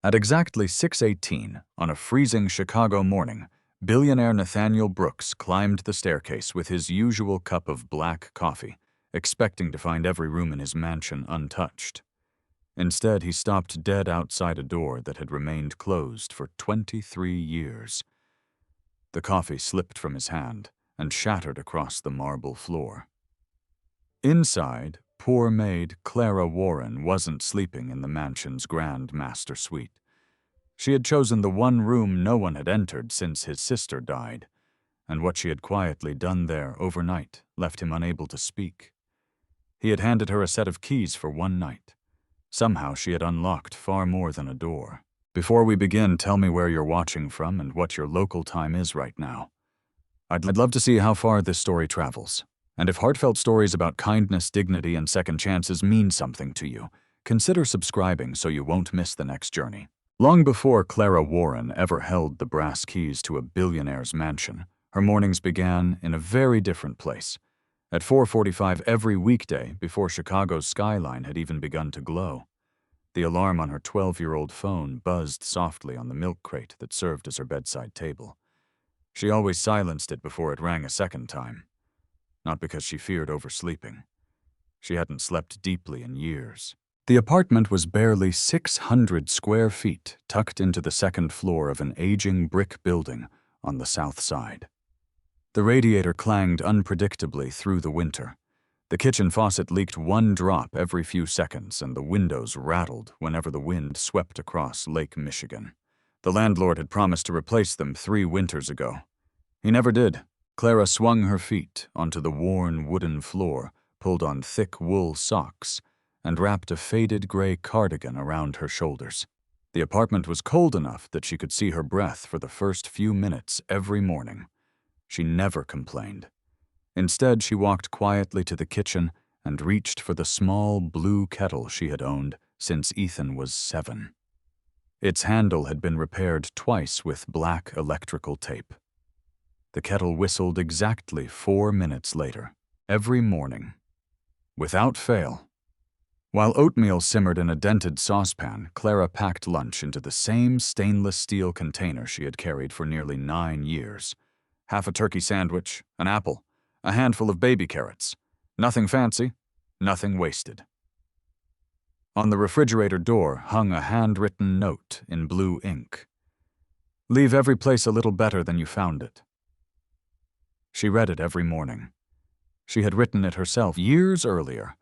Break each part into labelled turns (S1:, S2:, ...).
S1: At exactly 6:18 on a freezing Chicago morning, billionaire Nathaniel Brooks climbed the staircase with his usual cup of black coffee, expecting to find every room in his mansion untouched. Instead, he stopped dead outside a door that had remained closed for 23 years. The coffee slipped from his hand and shattered across the marble floor. Inside, poor maid Clara Warren wasn't sleeping in the mansion's grand master suite. She had chosen the one room no one had entered since his sister died, and what she had quietly done there overnight left him unable to speak. He had handed her a set of keys for one night. Somehow she had unlocked far more than a door. Before we begin, tell me where you're watching from and what your local time is right now. I'd love to see how far this story travels. And if heartfelt stories about kindness, dignity, and second chances mean something to you, consider subscribing so you won't miss the next journey. Long before Clara Warren ever held the brass keys to a billionaire's mansion, her mornings began in a very different place. At 4:45 every weekday, before Chicago's skyline had even begun to glow. The alarm on her 12-year-old phone buzzed softly on the milk crate that served as her bedside table. She always silenced it before it rang a second time. Not because she feared oversleeping. She hadn't slept deeply in years. The apartment was barely 600 square feet, tucked into the second floor of an aging brick building on the south side. The radiator clanged unpredictably through the winter. The kitchen faucet leaked one drop every few seconds, and the windows rattled whenever the wind swept across Lake Michigan. The landlord had promised to replace them 3 winters ago. He never did. Clara swung her feet onto the worn wooden floor, pulled on thick wool socks, and wrapped a faded gray cardigan around her shoulders. The apartment was cold enough that she could see her breath for the first few minutes every morning. She never complained. Instead, she walked quietly to the kitchen and reached for the small blue kettle she had owned since Ethan was 7. Its handle had been repaired twice with black electrical tape. The kettle whistled exactly 4 minutes later, every morning, without fail. While oatmeal simmered in a dented saucepan, Clara packed lunch into the same stainless steel container she had carried for nearly 9 years. Half a turkey sandwich, an apple, a handful of baby carrots. Nothing fancy, nothing wasted. On the refrigerator door hung a handwritten note in blue ink. "Leave every place a little better than you found it." She read it every morning. She had written it herself years earlier,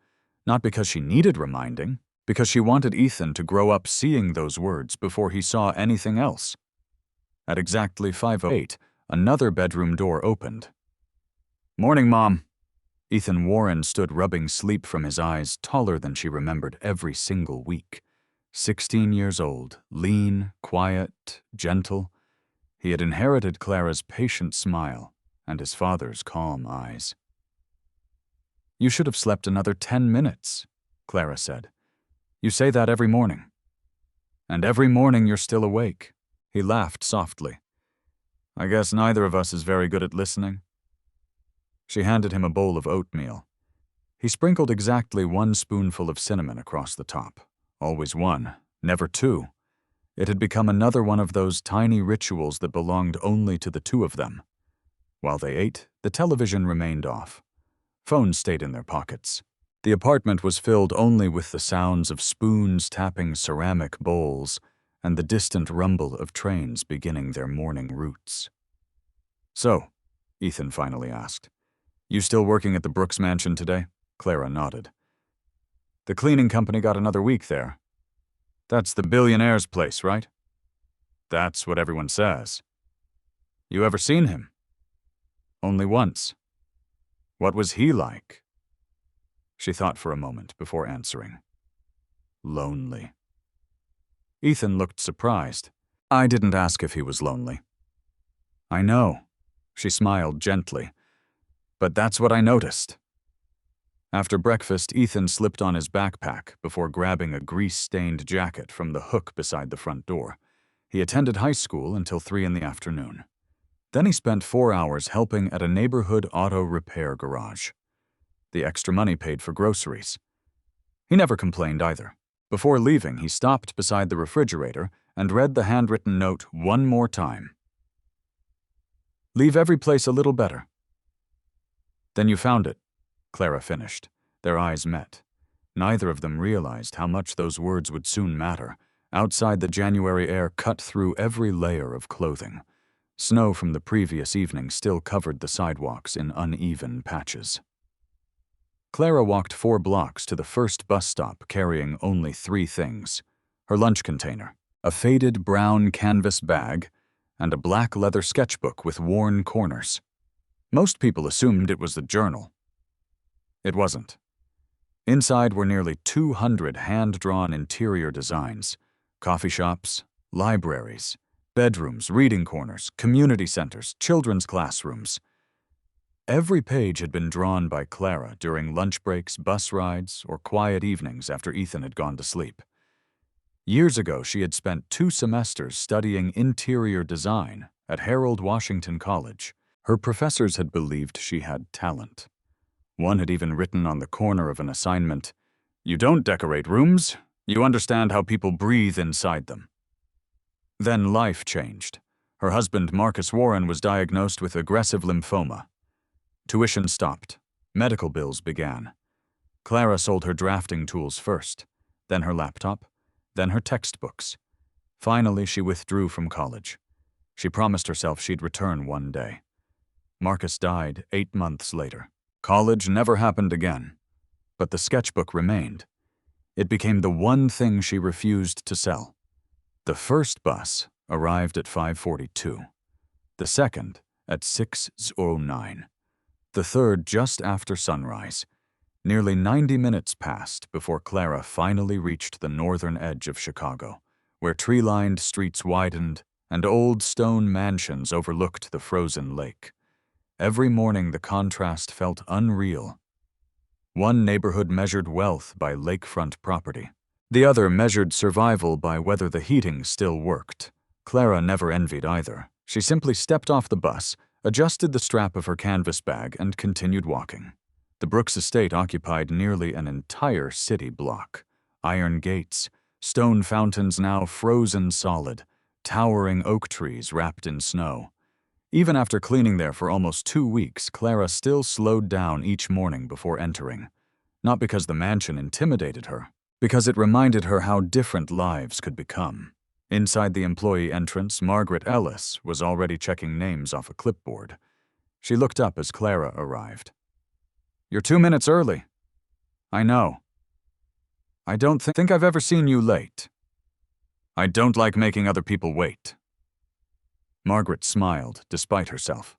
S1: not because she needed reminding, because she wanted Ethan to grow up seeing those words before he saw anything else. At exactly 5:08, another bedroom door opened. "Morning, Mom." Ethan Warren stood rubbing sleep from his eyes, taller than she remembered every single week. 16 years old, lean, quiet, gentle. He had inherited Clara's patient smile and his father's calm eyes. "You should have slept another 10 minutes, Clara said. "You say that every morning. And every morning you're still awake." He laughed softly. "I guess neither of us is very good at listening." She handed him a bowl of oatmeal. He sprinkled exactly 1 spoonful of cinnamon across the top. Always 1, never 2. It had become another one of those tiny rituals that belonged only to the 2 of them. While they ate, the television remained off. Phones stayed in their pockets. The apartment was filled only with the sounds of spoons tapping ceramic bowls and the distant rumble of trains beginning their morning routes. "So," Ethan finally asked, "you still working at the Brooks mansion today?" Clara nodded. "The cleaning company got another week there. That's the billionaire's place, right?" "That's what everyone says." "You ever seen him?" "Only once." "What was he like?" She thought for a moment before answering. "Lonely." Ethan looked surprised. "I didn't ask if he was lonely." "I know." She smiled gently. "But that's what I noticed." After breakfast, Ethan slipped on his backpack before grabbing a grease-stained jacket from the hook beside the front door. He attended high school until 3 in the afternoon. Then he spent 4 hours helping at a neighborhood auto repair garage. The extra money paid for groceries. He never complained either. Before leaving, he stopped beside the refrigerator and read the handwritten note one more time. "Leave every place a little better." "Then you found it," Clara finished. Their eyes met. Neither of them realized how much those words would soon matter. Outside, the January air cut through every layer of clothing. Snow from the previous evening still covered the sidewalks in uneven patches. Clara walked 4 blocks to the first bus stop carrying only 3 things: her lunch container, a faded brown canvas bag, and a black leather sketchbook with worn corners. Most people assumed it was the journal. It wasn't. Inside were nearly 200 hand-drawn interior designs: coffee shops, libraries, bedrooms, reading corners, community centers, children's classrooms. Every page had been drawn by Clara during lunch breaks, bus rides, or quiet evenings after Ethan had gone to sleep. Years ago, she had spent 2 semesters studying interior design at Harold Washington College. Her professors had believed she had talent. One had even written on the corner of an assignment, "You don't decorate rooms, you understand how people breathe inside them." Then life changed. Her husband, Marcus Warren, was diagnosed with aggressive lymphoma. Tuition stopped. Medical bills began. Clara sold her drafting tools first, then her laptop, then her textbooks. Finally, she withdrew from college. She promised herself she'd return one day. Marcus died 8 months later. College never happened again, but the sketchbook remained. It became the one thing she refused to sell. The first bus arrived at 5:42, the second at 6:09, the third just after sunrise. Nearly 90 minutes passed before Clara finally reached the northern edge of Chicago, where tree-lined streets widened and old stone mansions overlooked the frozen lake. Every morning the contrast felt unreal. One neighborhood measured wealth by lakefront property. The other measured survival by whether the heating still worked. Clara never envied either. She simply stepped off the bus, adjusted the strap of her canvas bag, and continued walking. The Brooks estate occupied nearly an entire city block. Iron gates, stone fountains now frozen solid, towering oak trees wrapped in snow. Even after cleaning there for almost 2 weeks, Clara still slowed down each morning before entering. Not because the mansion intimidated her, because it reminded her how different lives could become. Inside the employee entrance, Margaret Ellis was already checking names off a clipboard. She looked up as Clara arrived. "You're 2 minutes early." "I know." "I don't think I've ever seen you late." "I don't like making other people wait." Margaret smiled, despite herself.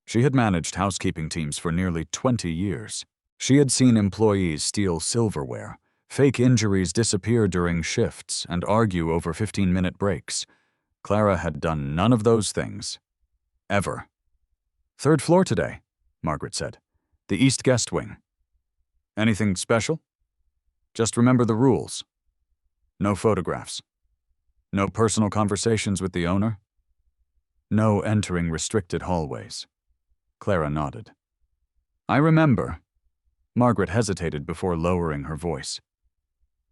S1: She had managed housekeeping teams for nearly 20 years. She had seen employees steal silverware, fake injuries disappear during shifts, and argue over 15-minute breaks. Clara had done none of those things. Ever. "3rd floor today," Margaret said. "The East Guest Wing." "Anything special?" "Just remember the rules. No photographs. No personal conversations with the owner. No entering restricted hallways." Clara nodded. "I remember." Margaret hesitated before lowering her voice.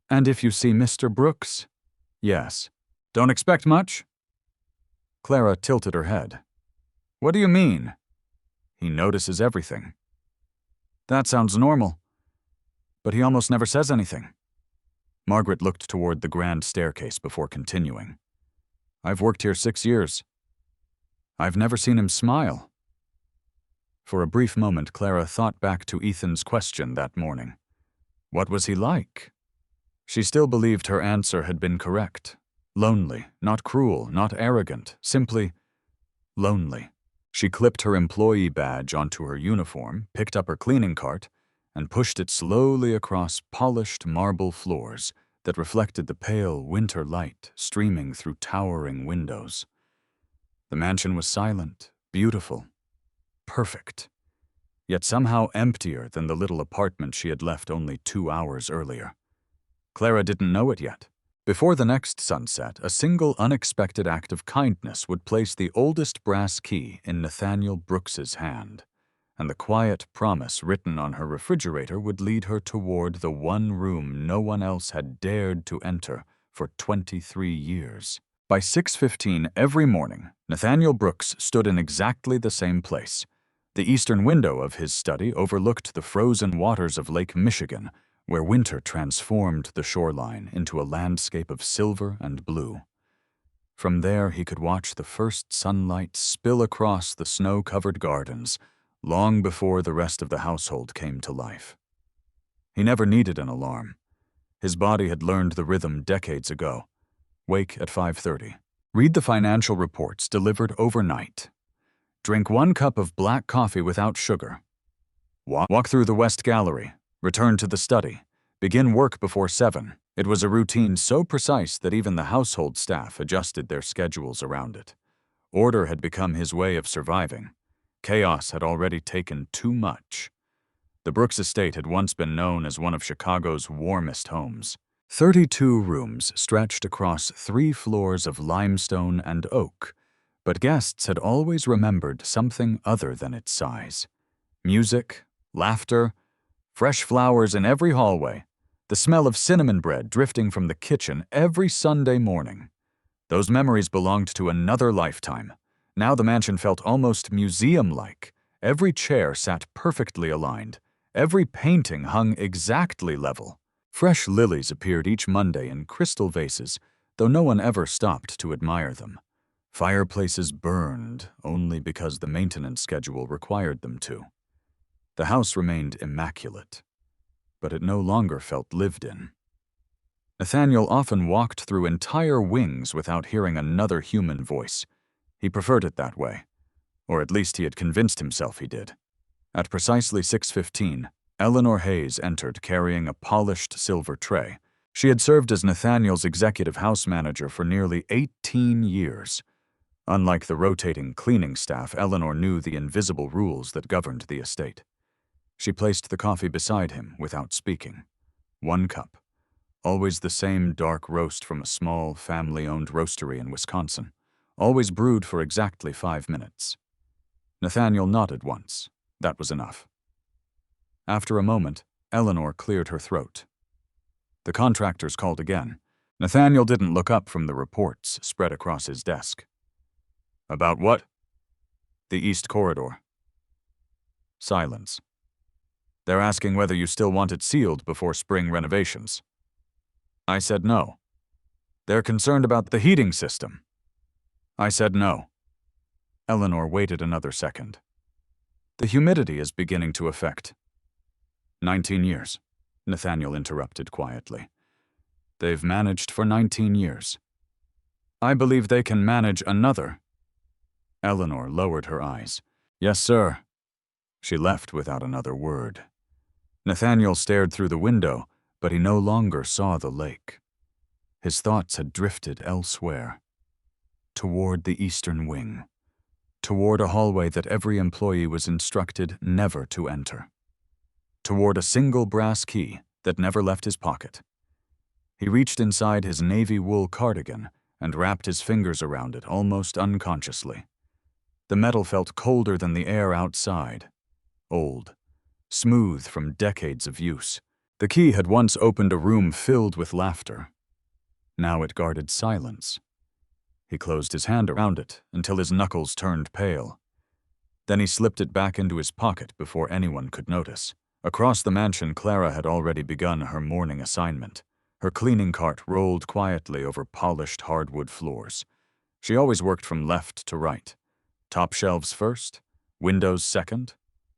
S1: "And if you see Mr. Brooks?" "Yes." "Don't expect much?" Clara tilted her head. "What do you mean?" "He notices everything." "That sounds normal. But he almost never says anything." Margaret looked toward the grand staircase before continuing. "I've worked here 6 years. I've never seen him smile." For a brief moment, Clara thought back to Ethan's question that morning. What was he like? She still believed her answer had been correct. Lonely, not cruel, not arrogant, simply lonely. She clipped her employee badge onto her uniform, picked up her cleaning cart, and pushed it slowly across polished marble floors that reflected the pale winter light streaming through towering windows. The mansion was silent, beautiful, perfect, yet somehow emptier than the little apartment she had left only 2 hours earlier. Clara didn't know it yet. Before the next sunset, a single unexpected act of kindness would place the oldest brass key in Nathaniel Brooks's hand, and the quiet promise written on her refrigerator would lead her toward the one room no one else had dared to enter for 23 years. By 6:15 every morning, Nathaniel Brooks stood in exactly the same place. The eastern window of his study overlooked the frozen waters of Lake Michigan, where winter transformed the shoreline into a landscape of silver and blue. From there, he could watch the first sunlight spill across the snow-covered gardens, long before the rest of the household came to life. He never needed an alarm. His body had learned the rhythm decades ago. Wake at 5:30. Read the financial reports delivered overnight. Drink 1 cup of black coffee without sugar. Walk through the West Gallery. Return to the study. Begin work before 7. It was a routine so precise that even the household staff adjusted their schedules around it. Order had become his way of surviving. Chaos had already taken too much. The Brooks estate had once been known as one of Chicago's warmest homes. 32 rooms stretched across 3 floors of limestone and oak, but guests had always remembered something other than its size. Music, laughter, fresh flowers in every hallway, the smell of cinnamon bread drifting from the kitchen every Sunday morning. Those memories belonged to another lifetime. Now the mansion felt almost museum-like. Every chair sat perfectly aligned. Every painting hung exactly level. Fresh lilies appeared each Monday in crystal vases, though no one ever stopped to admire them. Fireplaces burned only because the maintenance schedule required them to. The house remained immaculate, but it no longer felt lived in. Nathaniel often walked through entire wings without hearing another human voice. He preferred it that way, or at least he had convinced himself he did. At precisely 6:15, Eleanor Hayes entered carrying a polished silver tray. She had served as Nathaniel's executive house manager for nearly 18 years. Unlike the rotating cleaning staff, Eleanor knew the invisible rules that governed the estate. She placed the coffee beside him without speaking. 1 cup. Always the same dark roast from a small, family-owned roastery in Wisconsin. Always brewed for exactly 5 minutes. Nathaniel nodded once. That was enough. After a moment, Eleanor cleared her throat. The contractors called again. Nathaniel didn't look up from the reports spread across his desk. About what? The East Corridor. Silence. They're asking whether you still want it sealed before spring renovations. I said no. They're concerned about the heating system. I said no. Eleanor waited another second. The humidity is beginning to affect. 19 years, Nathaniel interrupted quietly. They've managed for 19 years. I believe they can manage another. Eleanor lowered her eyes. Yes, sir. She left without another word. Nathaniel stared through the window, but he no longer saw the lake. His thoughts had drifted elsewhere. Toward the eastern wing. Toward a hallway that every employee was instructed never to enter. Toward a single brass key that never left his pocket. He reached inside his navy wool cardigan and wrapped his fingers around it almost unconsciously. The metal felt colder than the air outside. Old. Smooth from decades of use. The key had once opened a room filled with laughter. Now it guarded silence. He closed his hand around it until his knuckles turned pale. Then he slipped it back into his pocket before anyone could notice. Across the mansion, Clara had already begun her morning assignment. Her cleaning cart rolled quietly over polished hardwood floors. She always worked from left to right. Top shelves first, windows second,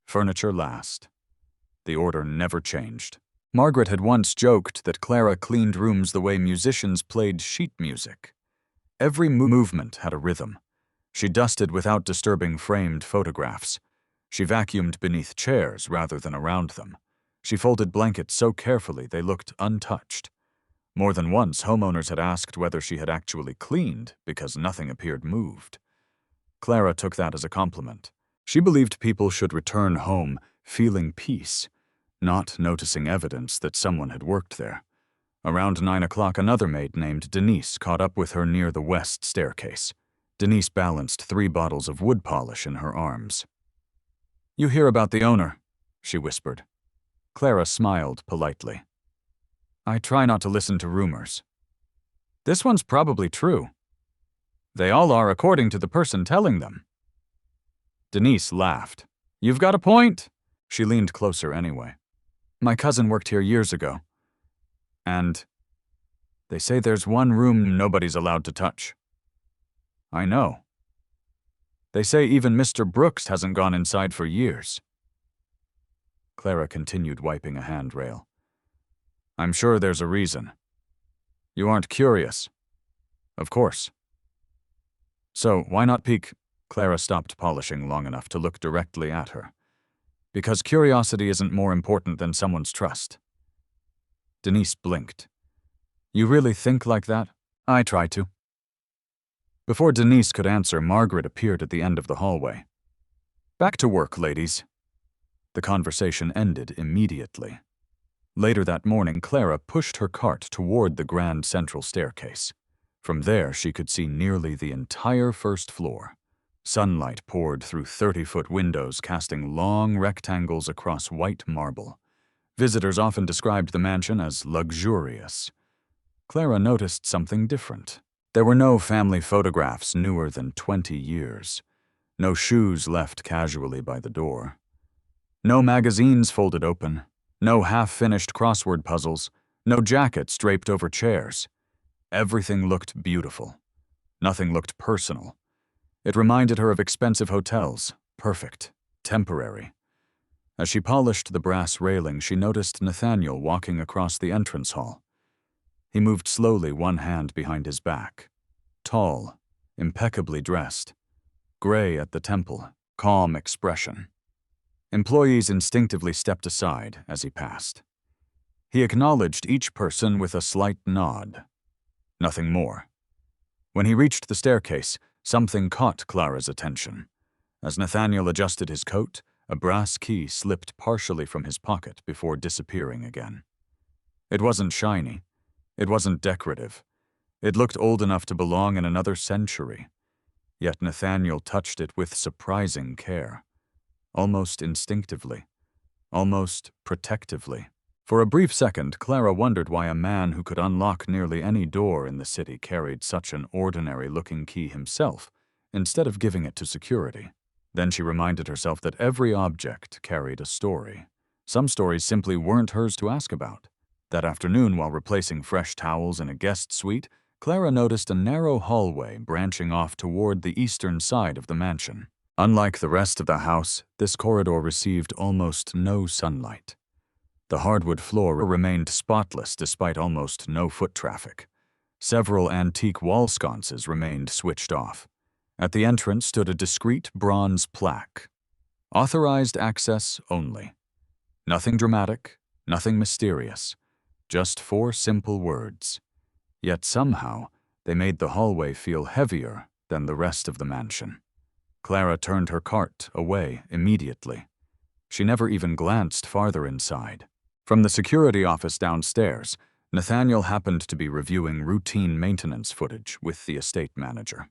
S1: furniture last. The order never changed. Margaret had once joked that Clara cleaned rooms the way musicians played sheet music. Every movement had a rhythm. She dusted without disturbing framed photographs. She vacuumed beneath chairs rather than around them. She folded blankets so carefully they looked untouched. More than once, homeowners had asked whether she had actually cleaned because nothing appeared moved. Clara took that as a compliment. She believed people should return home feeling peace, not noticing evidence that someone had worked there. Around 9 o'clock, another maid named Denise caught up with her near the west staircase. Denise balanced 3 bottles of wood polish in her arms. You hear about the owner, she whispered. Clara smiled politely. I try not to listen to rumors. This one's probably true. They all are according to the person telling them. Denise laughed. You've got a point. She leaned closer anyway. My cousin worked here years ago. And they say there's one room nobody's allowed to touch. I know. They say even Mr. Brooks hasn't gone inside for years. Clara continued wiping a handrail. I'm sure there's a reason. You aren't curious. Of course. So, why not peek? Clara stopped polishing long enough to look directly at her. Because curiosity isn't more important than someone's trust. Denise blinked. You really think like that? I try to. Before Denise could answer, Margaret appeared at the end of the hallway. Back to work, ladies. The conversation ended immediately. Later that morning, Clara pushed her cart toward the grand central staircase. From there, she could see nearly the entire first floor. Sunlight poured through 30-foot windows, casting long rectangles across white marble. Visitors often described the mansion as luxurious. Clara noticed something different. There were no family photographs newer than 20 years. No shoes left casually by the door. No magazines folded open. No half-finished crossword puzzles. No jackets draped over chairs. Everything looked beautiful. Nothing looked personal. It reminded her of expensive hotels, perfect, temporary. As she polished the brass railing, she noticed Nathaniel walking across the entrance hall. He moved slowly, one hand behind his back. Tall, impeccably dressed. Gray at the temple, calm expression. Employees instinctively stepped aside as he passed. He acknowledged each person with a slight nod. Nothing more. When he reached the staircase, something caught Clara's attention. As Nathaniel adjusted his coat, a brass key slipped partially from his pocket before disappearing again. It wasn't shiny. It wasn't decorative. It looked old enough to belong in another century. Yet Nathaniel touched it with surprising care. Almost instinctively. Almost protectively. For a brief second, Clara wondered why a man who could unlock nearly any door in the city carried such an ordinary-looking key himself, instead of giving it to security. Then she reminded herself that every object carried a story. Some stories simply weren't hers to ask about. That afternoon, while replacing fresh towels in a guest suite, Clara noticed a narrow hallway branching off toward the eastern side of the mansion. Unlike the rest of the house, this corridor received almost no sunlight. The hardwood floor remained spotless despite almost no foot traffic. Several antique wall sconces remained switched off. At the entrance stood a discreet bronze plaque. Authorized access only. Nothing dramatic, nothing mysterious. Just 4 simple words. Yet somehow, they made the hallway feel heavier than the rest of the mansion. Clara turned her cart away immediately. She never even glanced farther inside. From the security office downstairs, Nathaniel happened to be reviewing routine maintenance footage with the estate manager.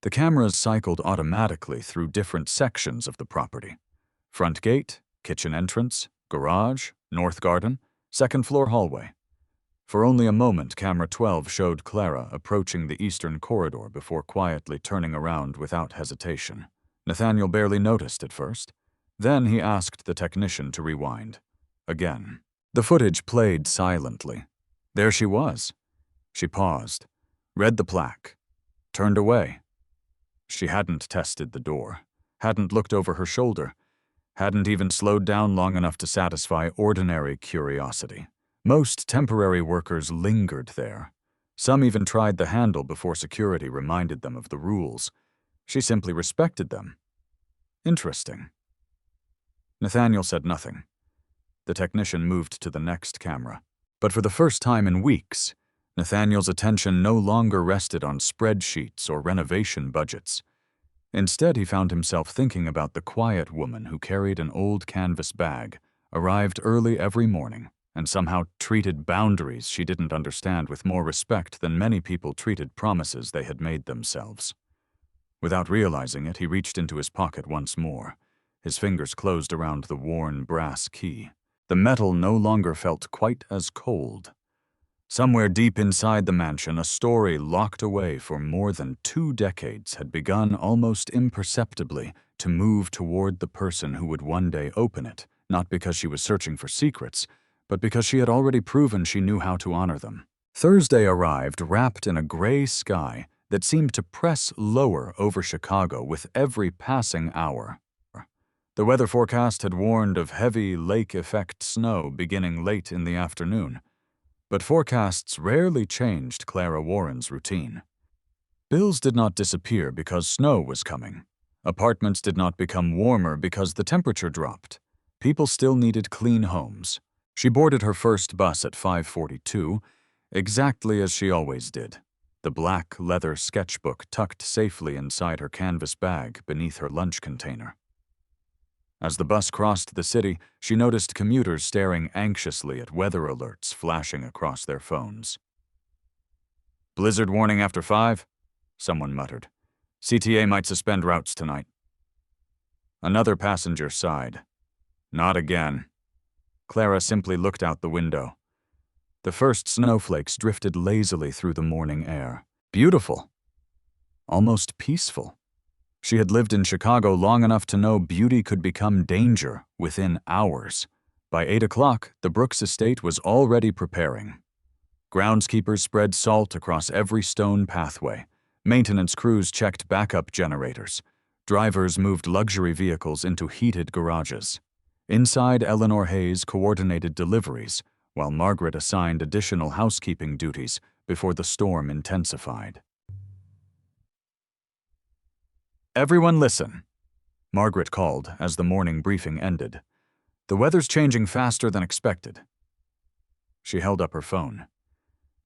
S1: The cameras cycled automatically through different sections of the property. Front gate, kitchen entrance, garage, north garden, second-floor hallway. For only a moment, camera 12 showed Clara approaching the eastern corridor before quietly turning around without hesitation. Nathaniel barely noticed at first. Then he asked the technician to rewind. Again. The footage played silently. There she was. She paused, read the plaque, turned away. She hadn't tested the door, hadn't looked over her shoulder, hadn't even slowed down long enough to satisfy ordinary curiosity. Most temporary workers lingered there. Some even tried the handle before security reminded them of the rules. She simply respected them. Interesting. Nathaniel said nothing. The technician moved to the next camera. But for the first time in weeks, Nathaniel's attention no longer rested on spreadsheets or renovation budgets. Instead, he found himself thinking about the quiet woman who carried an old canvas bag, arrived early every morning, and somehow treated boundaries she didn't understand with more respect than many people treated promises they had made themselves. Without realizing it, he reached into his pocket once more. His fingers closed around the worn brass key. The metal no longer felt quite as cold. Somewhere deep inside the mansion, a story locked away for more than 2 decades had begun almost imperceptibly to move toward the person who would one day open it, not because she was searching for secrets, but because she had already proven she knew how to honor them. Thursday arrived wrapped in a gray sky that seemed to press lower over Chicago with every passing hour. The weather forecast had warned of heavy lake-effect snow beginning late in the afternoon, but forecasts rarely changed Clara Warren's routine. Bills did not disappear because snow was coming. Apartments did not become warmer because the temperature dropped. People still needed clean homes. She boarded her first bus at 5:42, exactly as she always did, the black leather sketchbook tucked safely inside her canvas bag beneath her lunch container. As the bus crossed the city, she noticed commuters staring anxiously at weather alerts flashing across their phones. "Blizzard warning after 5? Someone muttered. "CTA might suspend routes tonight." Another passenger sighed. "Not again." Clara simply looked out the window. The first snowflakes drifted lazily through the morning air. Beautiful. Almost peaceful. She had lived in Chicago long enough to know beauty could become danger within hours. By 8 o'clock, the Brooks estate was already preparing. Groundskeepers spread salt across every stone pathway. Maintenance crews checked backup generators. Drivers moved luxury vehicles into heated garages. Inside, Eleanor Hayes coordinated deliveries, while Margaret assigned additional housekeeping duties before the storm intensified. "Everyone listen," Margaret called as the morning briefing ended. "The weather's changing faster than expected." She held up her phone.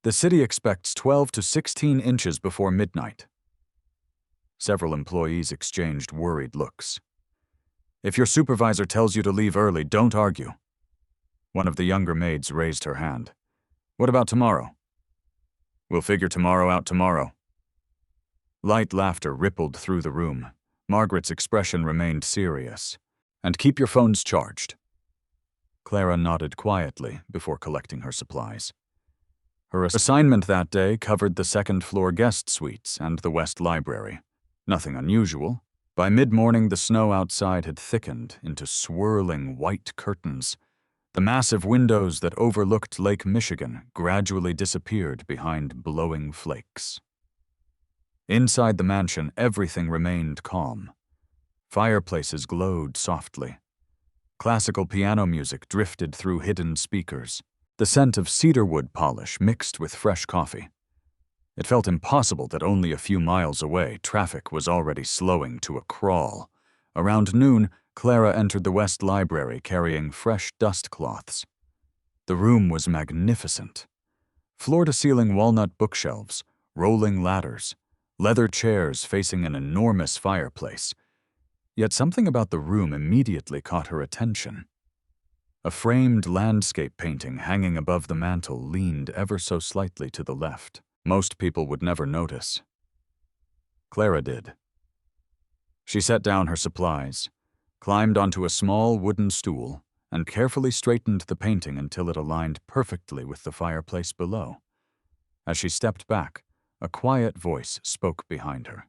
S1: "The city expects 12 to 16 inches before midnight." Several employees exchanged worried looks. "If your supervisor tells you to leave early, don't argue." One of the younger maids raised her hand. "What about tomorrow?" "We'll figure tomorrow out tomorrow." Light laughter rippled through the room. Margaret's expression remained serious. "And keep your phones charged." Clara nodded quietly before collecting her supplies. Her assignment that day covered the second-floor guest suites and the West Library. Nothing unusual. By mid-morning, the snow outside had thickened into swirling white curtains. The massive windows that overlooked Lake Michigan gradually disappeared behind blowing flakes. Inside the mansion, everything remained calm. Fireplaces glowed softly. Classical piano music drifted through hidden speakers. The scent of cedarwood polish mixed with fresh coffee. It felt impossible that only a few miles away, traffic was already slowing to a crawl. Around noon, Clara entered the West Library carrying fresh dust cloths. The room was magnificent. Floor-to-ceiling walnut bookshelves, rolling ladders, leather chairs facing an enormous fireplace. Yet something about the room immediately caught her attention. A framed landscape painting hanging above the mantel leaned ever so slightly to the left. Most people would never notice. Clara did. She set down her supplies, climbed onto a small wooden stool, and carefully straightened the painting until it aligned perfectly with the fireplace below. As she stepped back, a quiet voice spoke behind her.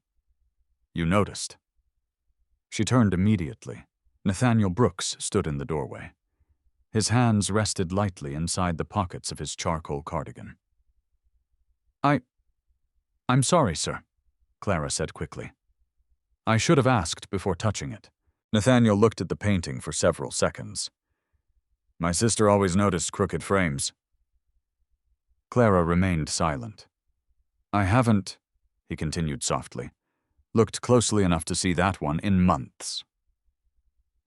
S1: "You noticed." She turned immediately. Nathaniel Brooks stood in the doorway. His hands rested lightly inside the pockets of his charcoal cardigan. I'm sorry, sir," Clara said quickly. "I should have asked before touching it." Nathaniel looked at the painting for several seconds. "My sister always noticed crooked frames." Clara remained silent. "I haven't," he continued softly, "looked closely enough to see that one in months."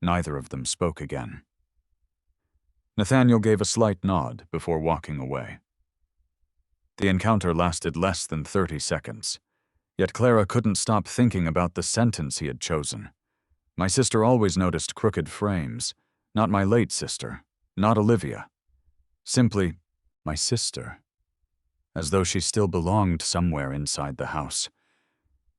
S1: Neither of them spoke again. Nathaniel gave a slight nod before walking away. The encounter lasted less than 30 seconds, yet Clara couldn't stop thinking about the sentence he had chosen. My sister always noticed crooked frames, not my late sister, not Olivia. Simply, my sister. As though she still belonged somewhere inside the house.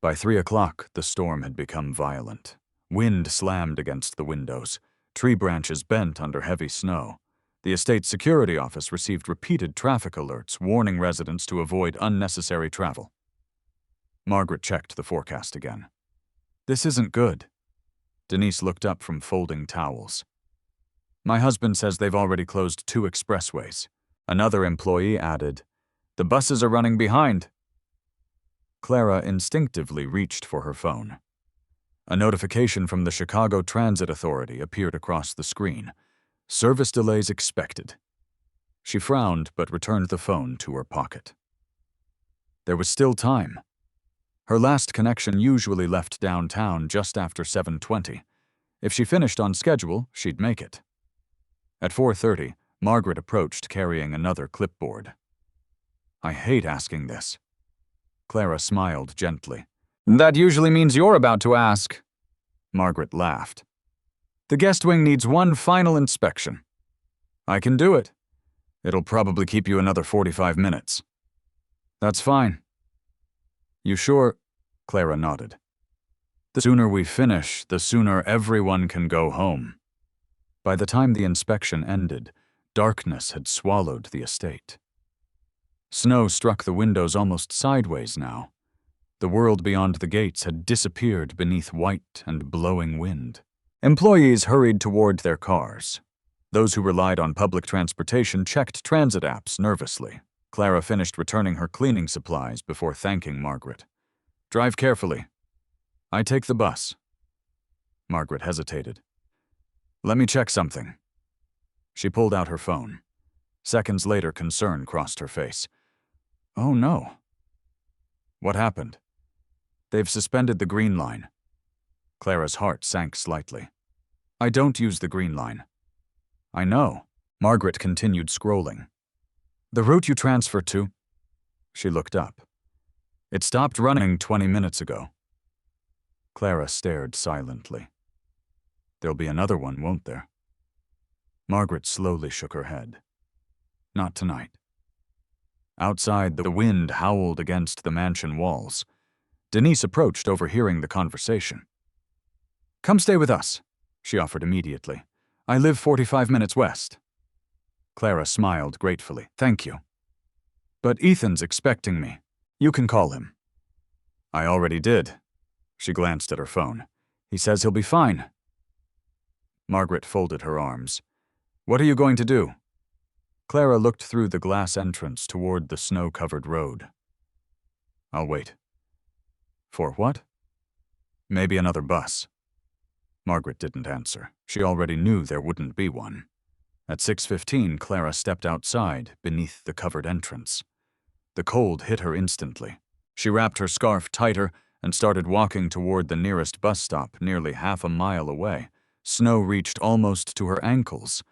S1: By 3 o'clock, the storm had become violent. Wind slammed against the windows. Tree branches bent under heavy snow. The estate security office received repeated traffic alerts warning residents to avoid unnecessary travel. Margaret checked the forecast again. This isn't good. Denise looked up from folding towels. My husband says they've already closed 2 expressways. Another employee added, the buses are running behind. Clara instinctively reached for her phone. A notification from the Chicago Transit Authority appeared across the screen. Service delays expected. She frowned but returned the phone to her pocket. There was still time. Her last connection usually left downtown just after 7:20. If she finished on schedule, she'd make it. At 4:30, Margaret approached carrying another clipboard. I hate asking this. Clara smiled gently. That usually means you're about to ask. Margaret laughed. The guest wing needs one final inspection. I can do it. It'll probably keep you another 45 minutes. That's fine. You sure? Clara nodded. The sooner we finish, the sooner everyone can go home. By the time the inspection ended, darkness had swallowed the estate. Snow struck the windows almost sideways now. The world beyond the gates had disappeared beneath white and blowing wind. Employees hurried toward their cars. Those who relied on public transportation checked transit apps nervously. Clara finished returning her cleaning supplies before thanking Margaret. Drive carefully. I take the bus. Margaret hesitated. Let me check something. She pulled out her phone. Seconds later, concern crossed her face. Oh no. What happened? They've suspended the Green Line. Clara's heart sank slightly. I don't use the Green Line. I know. Margaret continued scrolling. The route you transfer to? She looked up. It stopped running 20 minutes ago. Clara stared silently. There'll be another one, won't there? Margaret slowly shook her head. Not tonight. Outside, the wind howled against the mansion walls. Denise approached, overhearing the conversation. Come stay with us, she offered immediately. I live 45 minutes west. Clara smiled gratefully. Thank you. But Ethan's expecting me. You can call him. I already did. She glanced at her phone. He says he'll be fine. Margaret folded her arms. What are you going to do? Clara looked through the glass entrance toward the snow-covered road. I'll wait. For what? Maybe another bus. Margaret didn't answer. She already knew there wouldn't be one. At 6:15, Clara stepped outside, beneath the covered entrance. The cold hit her instantly. She wrapped her scarf tighter and started walking toward the nearest bus stop, nearly half a mile away. Snow reached almost to her ankles.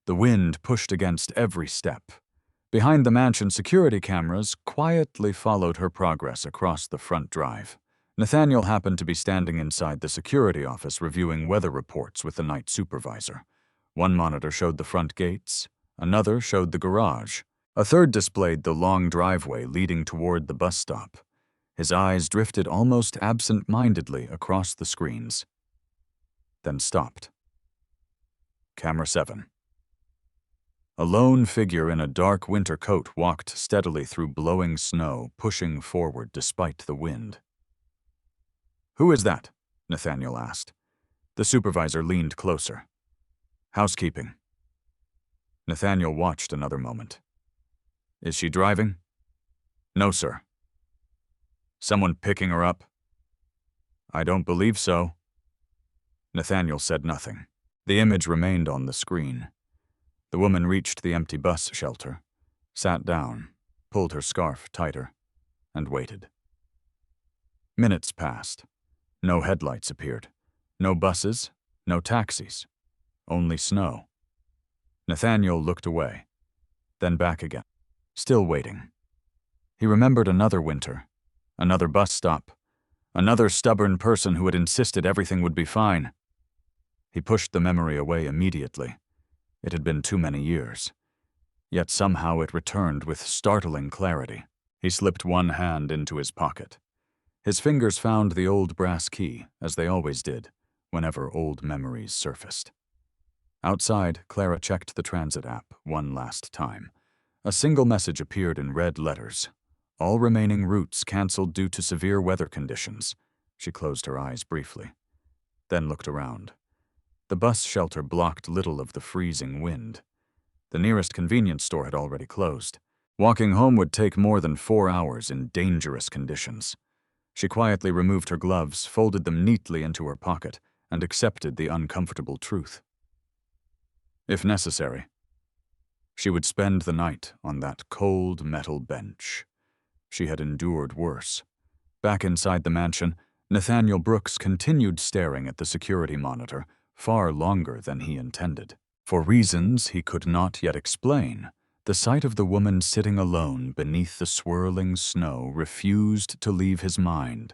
S1: The wind pushed against every step. Behind the mansion, security cameras quietly followed her progress across the front drive. Nathaniel happened to be standing inside the security office reviewing weather reports with the night supervisor. One monitor showed the front gates, another showed the garage. A third displayed the long driveway leading toward the bus stop. His eyes drifted almost absent-mindedly across the screens, then stopped. Camera 7. A lone figure in a dark winter coat walked steadily through blowing snow, pushing forward despite the wind. Who is that? Nathaniel asked. The supervisor leaned closer. Housekeeping. Nathaniel watched another moment. Is she driving? No, sir. Someone picking her up? I don't believe so. Nathaniel said nothing. The image remained on the screen. The woman reached the empty bus shelter, sat down, pulled her scarf tighter, and waited. Minutes passed. No headlights appeared. No buses, no taxis. Only snow. Nathaniel looked away, then back again, still waiting. He remembered another winter, another bus stop, another stubborn person who had insisted everything would be fine. He pushed the memory away immediately. It had been too many years. Yet somehow it returned with startling clarity. He slipped one hand into his pocket. His fingers found the old brass key, as they always did, whenever old memories surfaced. Outside, Clara checked the transit app one last time. A single message appeared in red letters. All remaining routes canceled due to severe weather conditions. She closed her eyes briefly, then looked around. The bus shelter blocked little of the freezing wind. The nearest convenience store had already closed. Walking home would take more than 4 hours in dangerous conditions. She quietly removed her gloves, folded them neatly into her pocket, and accepted the uncomfortable truth. If necessary, she would spend the night on that cold metal bench. She had endured worse. Back inside the mansion, Nathaniel Brooks continued staring at the security monitor far longer than he intended. For reasons he could not yet explain, the sight of the woman sitting alone beneath the swirling snow refused to leave his mind,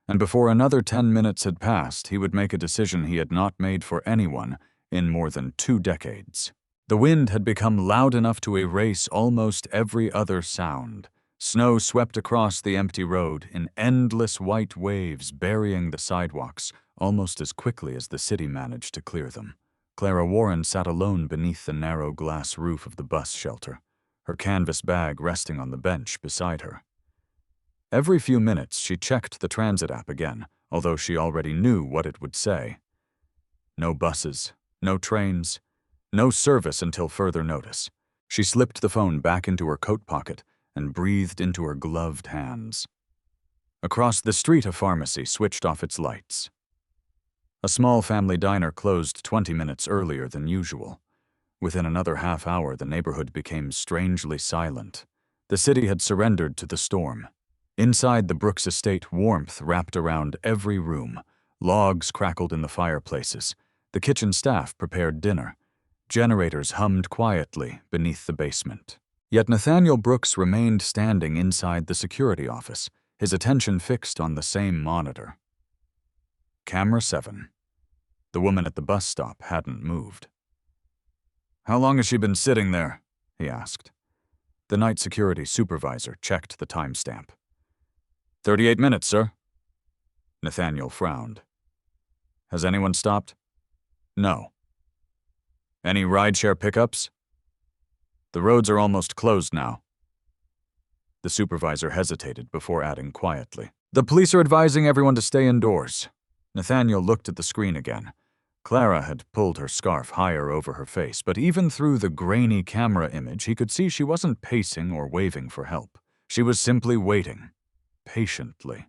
S1: and before another 10 minutes had passed, he would make a decision he had not made for anyone in more than 2 decades. The wind had become loud enough to erase almost every other sound. Snow swept across the empty road in endless white waves, burying the sidewalks almost as quickly as the city managed to clear them. Clara Warren sat alone beneath the narrow glass roof of the bus shelter, her canvas bag resting on the bench beside her. Every few minutes she checked the transit app again, although she already knew what it would say. No buses, no trains, no service until further notice. She slipped the phone back into her coat pocket and breathed into her gloved hands. Across the street, a pharmacy switched off its lights. A small family diner closed 20 minutes earlier than usual. Within another half hour, the neighborhood became strangely silent. The city had surrendered to the storm. Inside the Brooks estate, warmth wrapped around every room. Logs crackled in the fireplaces. The kitchen staff prepared dinner. Generators hummed quietly beneath the basement. Yet Nathaniel Brooks remained standing inside the security office, his attention fixed on the same monitor. Camera 7. The woman at the bus stop hadn't moved. "How long has she been sitting there?" he asked. The night security supervisor checked the timestamp. 38 minutes, sir." Nathaniel frowned. "Has anyone stopped?" "No." "Any rideshare pickups?" "The roads are almost closed now." The supervisor hesitated before adding quietly, "The police are advising everyone to stay indoors." Nathaniel looked at the screen again. Clara had pulled her scarf higher over her face, but even through the grainy camera image, he could see she wasn't pacing or waving for help. She was simply waiting, patiently,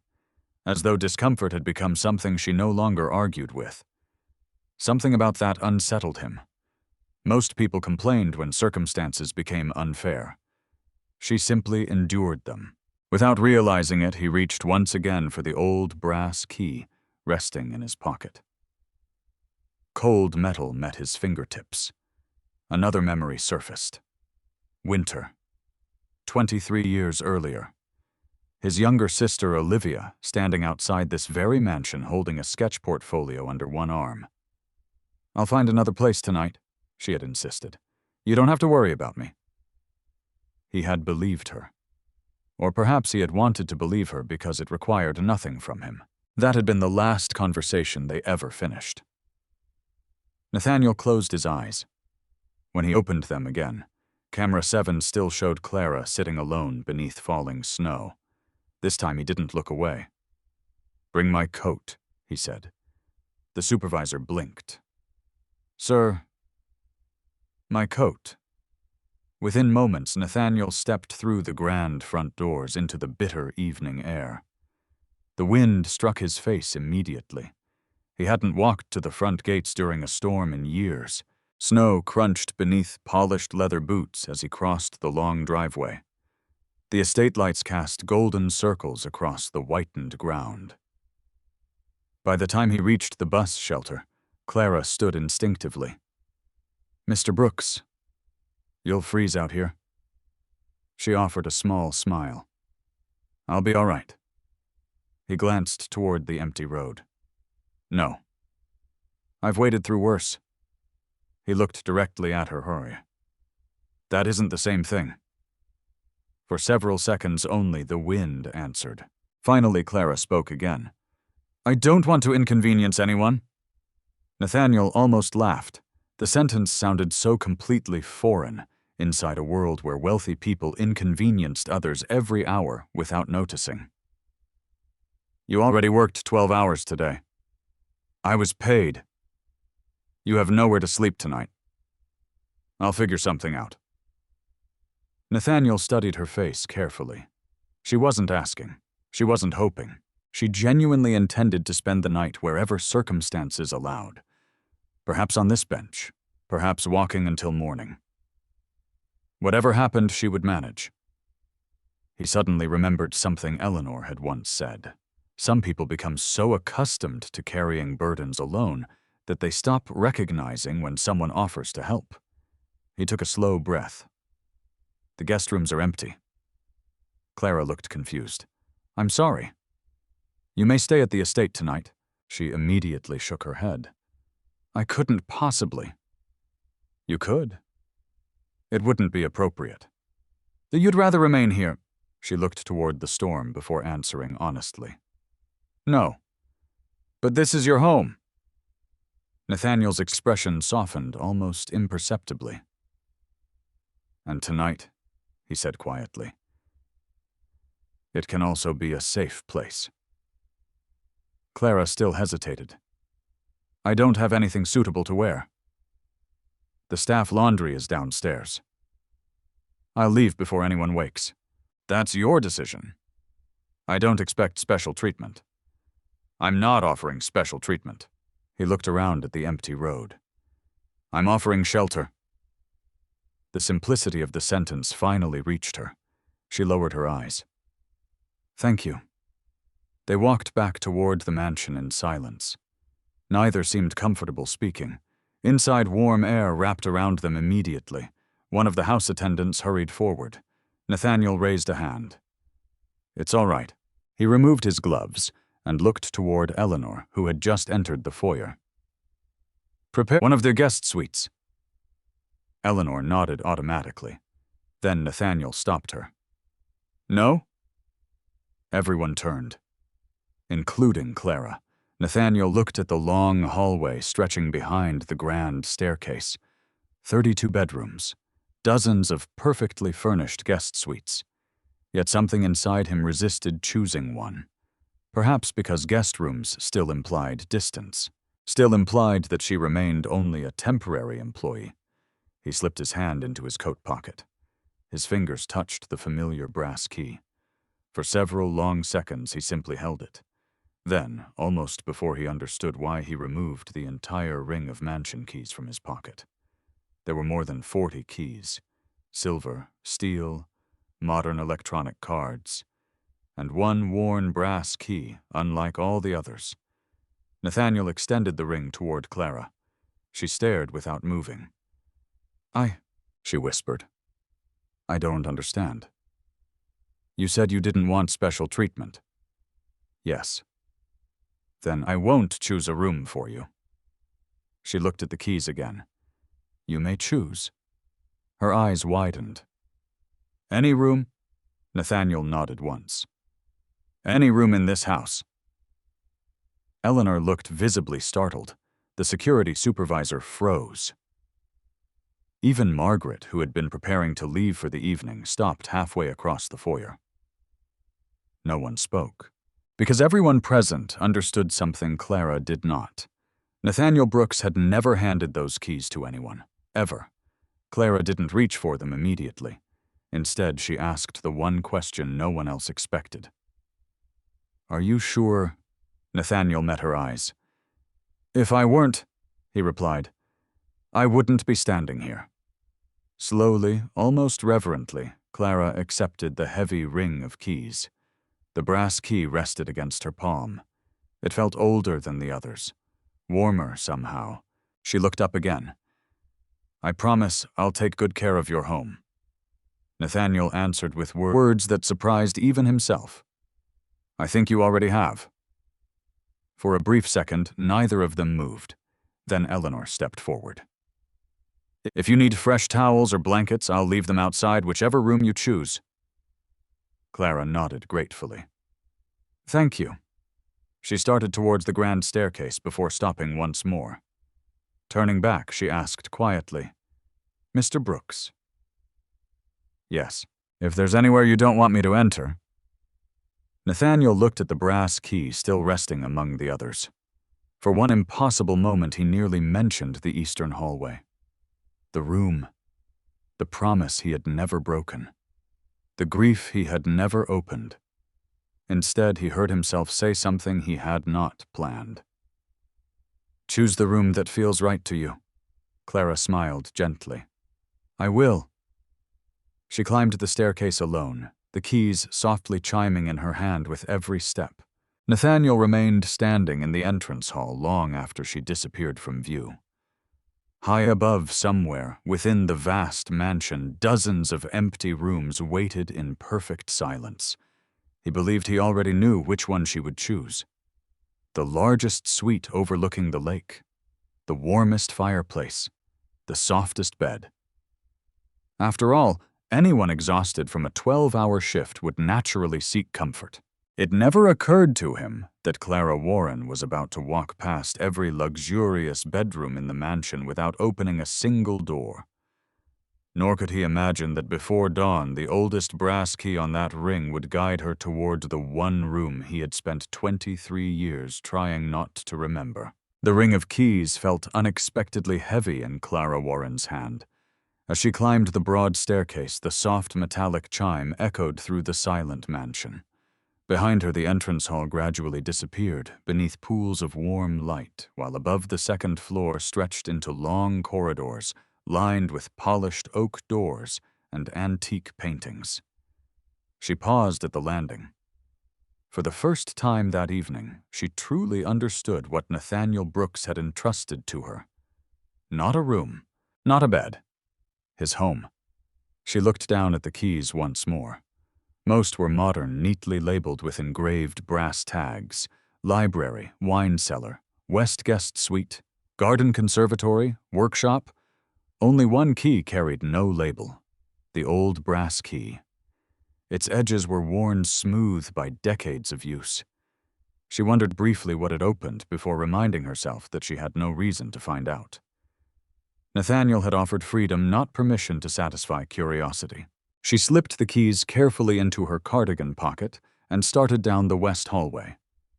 S1: as though discomfort had become something she no longer argued with. Something about that unsettled him. Most people complained when circumstances became unfair. She simply endured them. Without realizing it, he reached once again for the old brass key resting in his pocket. Cold metal met his fingertips. Another memory surfaced. Winter. 23 years earlier. His younger sister, Olivia, standing outside this very mansion holding a sketch portfolio under one arm. "I'll find another place tonight," she had insisted. "You don't have to worry about me." He had believed her. Or perhaps he had wanted to believe her because it required nothing from him. That had been the last conversation they ever finished. Nathaniel closed his eyes. When he opened them again, Camera 7 still showed Clara sitting alone beneath falling snow. This time he didn't look away. "Bring my coat," he said. The supervisor blinked. "Sir, my coat." Within moments, Nathaniel stepped through the grand front doors into the bitter evening air. The wind struck his face immediately. He hadn't walked to the front gates during a storm in years. Snow crunched beneath polished leather boots as he crossed the long driveway. The estate lights cast golden circles across the whitened ground. By the time he reached the bus shelter, Clara stood instinctively. "Mr. Brooks, you'll freeze out here." She offered a small smile. "I'll be all right." He glanced toward the empty road. "No. I've waited through worse." He looked directly at her. "That isn't the same thing." For several seconds only, the wind answered. Finally, Clara spoke again. "I don't want to inconvenience anyone." Nathaniel almost laughed. The sentence sounded so completely foreign inside a world where wealthy people inconvenienced others every hour without noticing. You already worked 12 hours today. I was paid. You have nowhere to sleep tonight. I'll figure something out. Nathaniel studied her face carefully. She wasn't asking. She wasn't hoping. She genuinely intended to spend the night wherever circumstances allowed. Perhaps on this bench. Perhaps walking until morning. Whatever happened, she would manage. He suddenly remembered something Eleanor had once said. Some people become so accustomed to carrying burdens alone that they stop recognizing when someone offers to help. He took a slow breath. The guest rooms are empty. Clara looked confused. I'm sorry. You may stay at the estate tonight. She immediately shook her head. I couldn't possibly. You could. It wouldn't be appropriate. You'd rather remain here. She looked toward the storm before answering honestly. No. But this is your home. Nathaniel's expression softened almost imperceptibly. And tonight, he said quietly, it can also be a safe place. Clara still hesitated. I don't have anything suitable to wear. The staff laundry is downstairs. I'll leave before anyone wakes. That's your decision. I don't expect special treatment. I'm not offering special treatment. He looked around at the empty road. I'm offering shelter. The simplicity of the sentence finally reached her. She lowered her eyes. Thank you. They walked back toward the mansion in silence. Neither seemed comfortable speaking. Inside, warm air wrapped around them immediately. One of the house attendants hurried forward. Nathaniel raised a hand. It's all right. He removed his gloves and looked toward Eleanor, who had just entered the foyer. Prepare one of their guest suites. Eleanor nodded automatically. Then Nathaniel stopped her. No? Everyone turned, including Clara. Nathaniel looked at the long hallway stretching behind the grand staircase. 32 bedrooms, dozens of perfectly furnished guest suites. Yet something inside him resisted choosing one. Perhaps because guest rooms still implied distance, still implied that she remained only a temporary employee. He slipped his hand into his coat pocket. His fingers touched the familiar brass key. For several long seconds, he simply held it. Then, almost before he understood why, he removed the entire ring of mansion keys from his pocket. There were more than 40 keys. Silver, steel, modern electronic cards, and one worn brass key, unlike all the others. Nathaniel extended the ring toward Clara. She stared without moving. She whispered. I don't understand. You said you didn't want special treatment. Yes. Then I won't choose a room for you. She looked at the keys again. You may choose. Her eyes widened. Any room? Nathaniel nodded once. Any room in this house. Eleanor looked visibly startled. The security supervisor froze. Even Margaret, who had been preparing to leave for the evening, stopped halfway across the foyer. No one spoke, because everyone present understood something Clara did not. Nathaniel Brooks had never handed those keys to anyone, ever. Clara didn't reach for them immediately. Instead, she asked the one question no one else expected. Are you sure? Nathaniel met her eyes. If I weren't, he replied, I wouldn't be standing here. Slowly, almost reverently, Clara accepted the heavy ring of keys. The brass key rested against her palm. It felt older than the others, warmer somehow. She looked up again. I promise I'll take good care of your home. Nathaniel answered with words that surprised even himself. I think you already have. For a brief second, neither of them moved. Then Eleanor stepped forward. If you need fresh towels or blankets, I'll leave them outside, whichever room you choose. Clara nodded gratefully. Thank you. She started towards the grand staircase before stopping once more. Turning back, she asked quietly, "Mr. Brooks?" "Yes. If there's anywhere you don't want me to enter." Nathaniel looked at the brass key still resting among the others. For one impossible moment, he nearly mentioned the eastern hallway. The room. The promise he had never broken. The grief he had never opened. Instead, he heard himself say something he had not planned. "Choose the room that feels right to you." Clara smiled gently. "I will." She climbed the staircase alone, the keys softly chiming in her hand with every step. Nathaniel remained standing in the entrance hall long after she disappeared from view. High above somewhere, within the vast mansion, dozens of empty rooms waited in perfect silence. He believed he already knew which one she would choose. The largest suite overlooking the lake. The warmest fireplace. The softest bed. After all, anyone exhausted from a 12-hour shift would naturally seek comfort. It never occurred to him that Clara Warren was about to walk past every luxurious bedroom in the mansion without opening a single door. Nor could he imagine that before dawn, the oldest brass key on that ring would guide her toward the one room he had spent 23 years trying not to remember. The ring of keys felt unexpectedly heavy in Clara Warren's hand. As she climbed the broad staircase, the soft metallic chime echoed through the silent mansion. Behind her, the entrance hall gradually disappeared beneath pools of warm light, while above the second floor stretched into long corridors lined with polished oak doors and antique paintings. She paused at the landing. For the first time that evening, she truly understood what Nathaniel Brooks had entrusted to her. Not a room, not a bed. His home. She looked down at the keys once more. Most were modern, neatly labeled with engraved brass tags: library, wine cellar, West Guest Suite, garden conservatory, workshop. Only one key carried no label: the old brass key. Its edges were worn smooth by decades of use. She wondered briefly what it opened before reminding herself that she had no reason to find out. Nathaniel had offered freedom, not permission, to satisfy curiosity. She slipped the keys carefully into her cardigan pocket and started down the west hallway.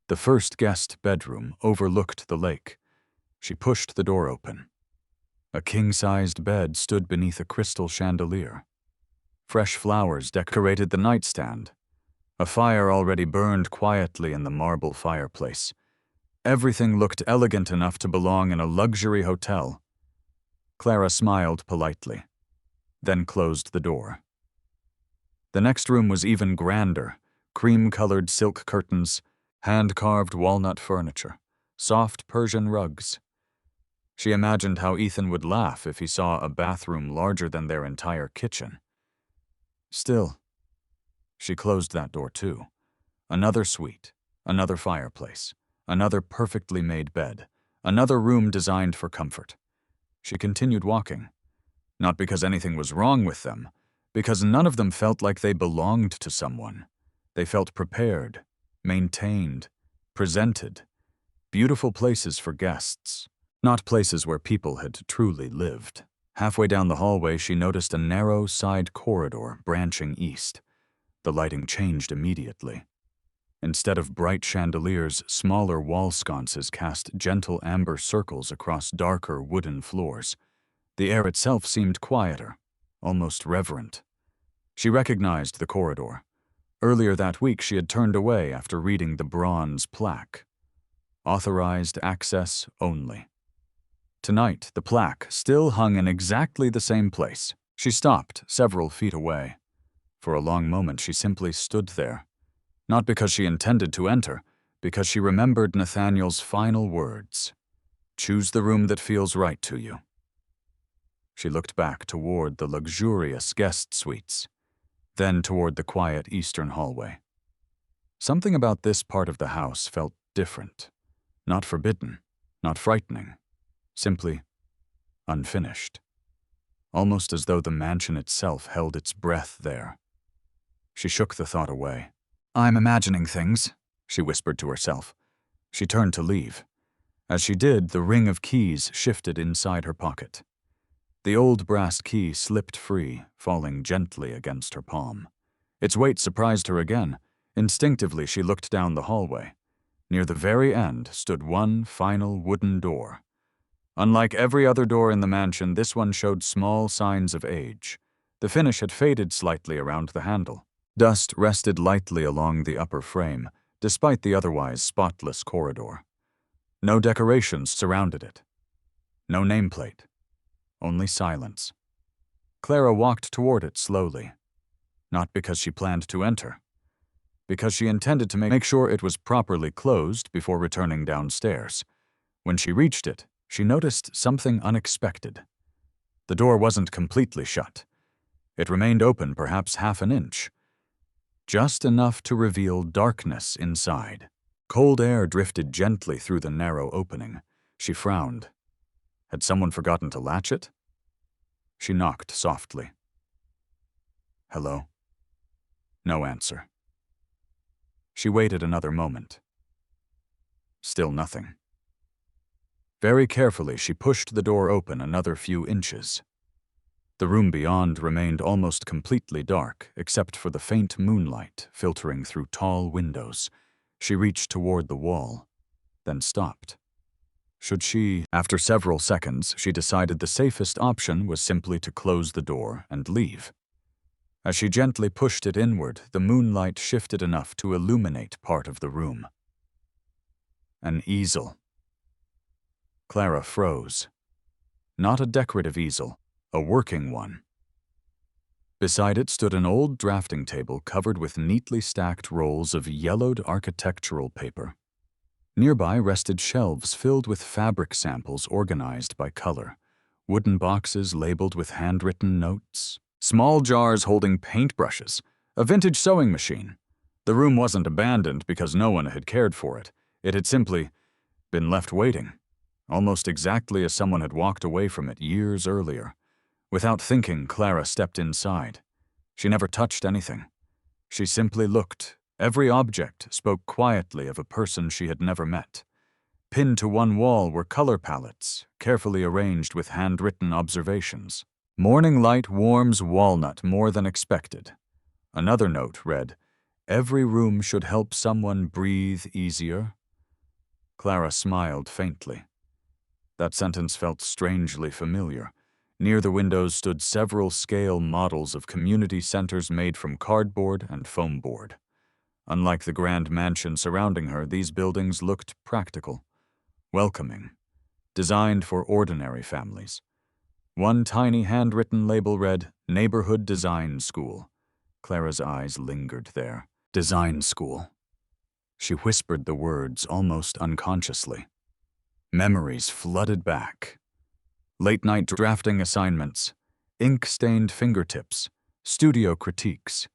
S1: The first guest bedroom overlooked the lake. She pushed the door open. A king-sized bed stood beneath a crystal chandelier. Fresh flowers decorated the nightstand. A fire already burned quietly in the marble fireplace. Everything looked elegant enough to belong in a luxury hotel. Clara smiled politely, then closed the door. The next room was even grander: cream-colored silk curtains, hand-carved walnut furniture, soft Persian rugs. She imagined how Ethan would laugh if he saw a bathroom larger than their entire kitchen. Still, she closed that door too. Another suite, another fireplace, another perfectly made bed, another room designed for comfort. She continued walking, not because anything was wrong with them, because none of them felt like they belonged to someone. They felt prepared, maintained, presented. Beautiful places for guests, not places where people had truly lived. Halfway down the hallway, she noticed a narrow side corridor branching east. The lighting changed immediately. Instead of bright chandeliers, smaller wall sconces cast gentle amber circles across darker wooden floors. The air itself seemed quieter, almost reverent. She recognized the corridor. Earlier that week, she had turned away after reading the bronze plaque. Authorized access only. Tonight, the plaque still hung in exactly the same place. She stopped several feet away. For a long moment, she simply stood there. Not because she intended to enter, because she remembered Nathaniel's final words: "Choose the room that feels right to you." She looked back toward the luxurious guest suites, then toward the quiet eastern hallway. Something about this part of the house felt different. Not forbidden, not frightening, simply unfinished. Almost as though the mansion itself held its breath there. She shook the thought away. "I'm imagining things," she whispered to herself. She turned to leave. As she did, the ring of keys shifted inside her pocket. The old brass key slipped free, falling gently against her palm. Its weight surprised her again. Instinctively, she looked down the hallway. Near the very end stood one final wooden door. Unlike every other door in the mansion, this one showed small signs of age. The finish had faded slightly around the handle. Dust rested lightly along the upper frame, despite the otherwise spotless corridor. No decorations surrounded it. No nameplate. Only silence. Clara walked toward it slowly. Not because she planned to enter. Because she intended to make sure it was properly closed before returning downstairs. When she reached it, she noticed something unexpected. The door wasn't completely shut. It remained open perhaps half an inch. Just enough to reveal darkness inside. Cold air drifted gently through the narrow opening. She frowned. Had someone forgotten to latch it? She knocked softly. Hello? No answer. She waited another moment. Still nothing. Very carefully, she pushed the door open another few inches. The room beyond remained almost completely dark, except for the faint moonlight filtering through tall windows. She reached toward the wall, then stopped. Should she? After several seconds, she decided the safest option was simply to close the door and leave. As she gently pushed it inward, the moonlight shifted enough to illuminate part of the room. An easel. Clara froze. Not a decorative easel, a working one. Beside it stood an old drafting table covered with neatly stacked rolls of yellowed architectural paper. Nearby rested shelves filled with fabric samples organized by color, wooden boxes labeled with handwritten notes, small jars holding paintbrushes, a vintage sewing machine. The room wasn't abandoned because no one had cared for it. It had simply been left waiting, almost exactly as someone had walked away from it years earlier. Without thinking, Clara stepped inside. She never touched anything. She simply looked. Every object spoke quietly of a person she had never met. Pinned to one wall were color palettes, carefully arranged with handwritten observations. Morning light warms walnut more than expected. Another note read, "Every room should help someone breathe easier." Clara smiled faintly. That sentence felt strangely familiar. Near the windows stood several scale models of community centers made from cardboard and foam board. Unlike the grand mansion surrounding her, these buildings looked practical, welcoming, designed for ordinary families. One tiny handwritten label read, "Neighborhood Design School." Clara's eyes lingered there. Design school. She whispered the words almost unconsciously. Memories flooded back. Late-night drafting assignments, ink-stained fingertips, studio critiques,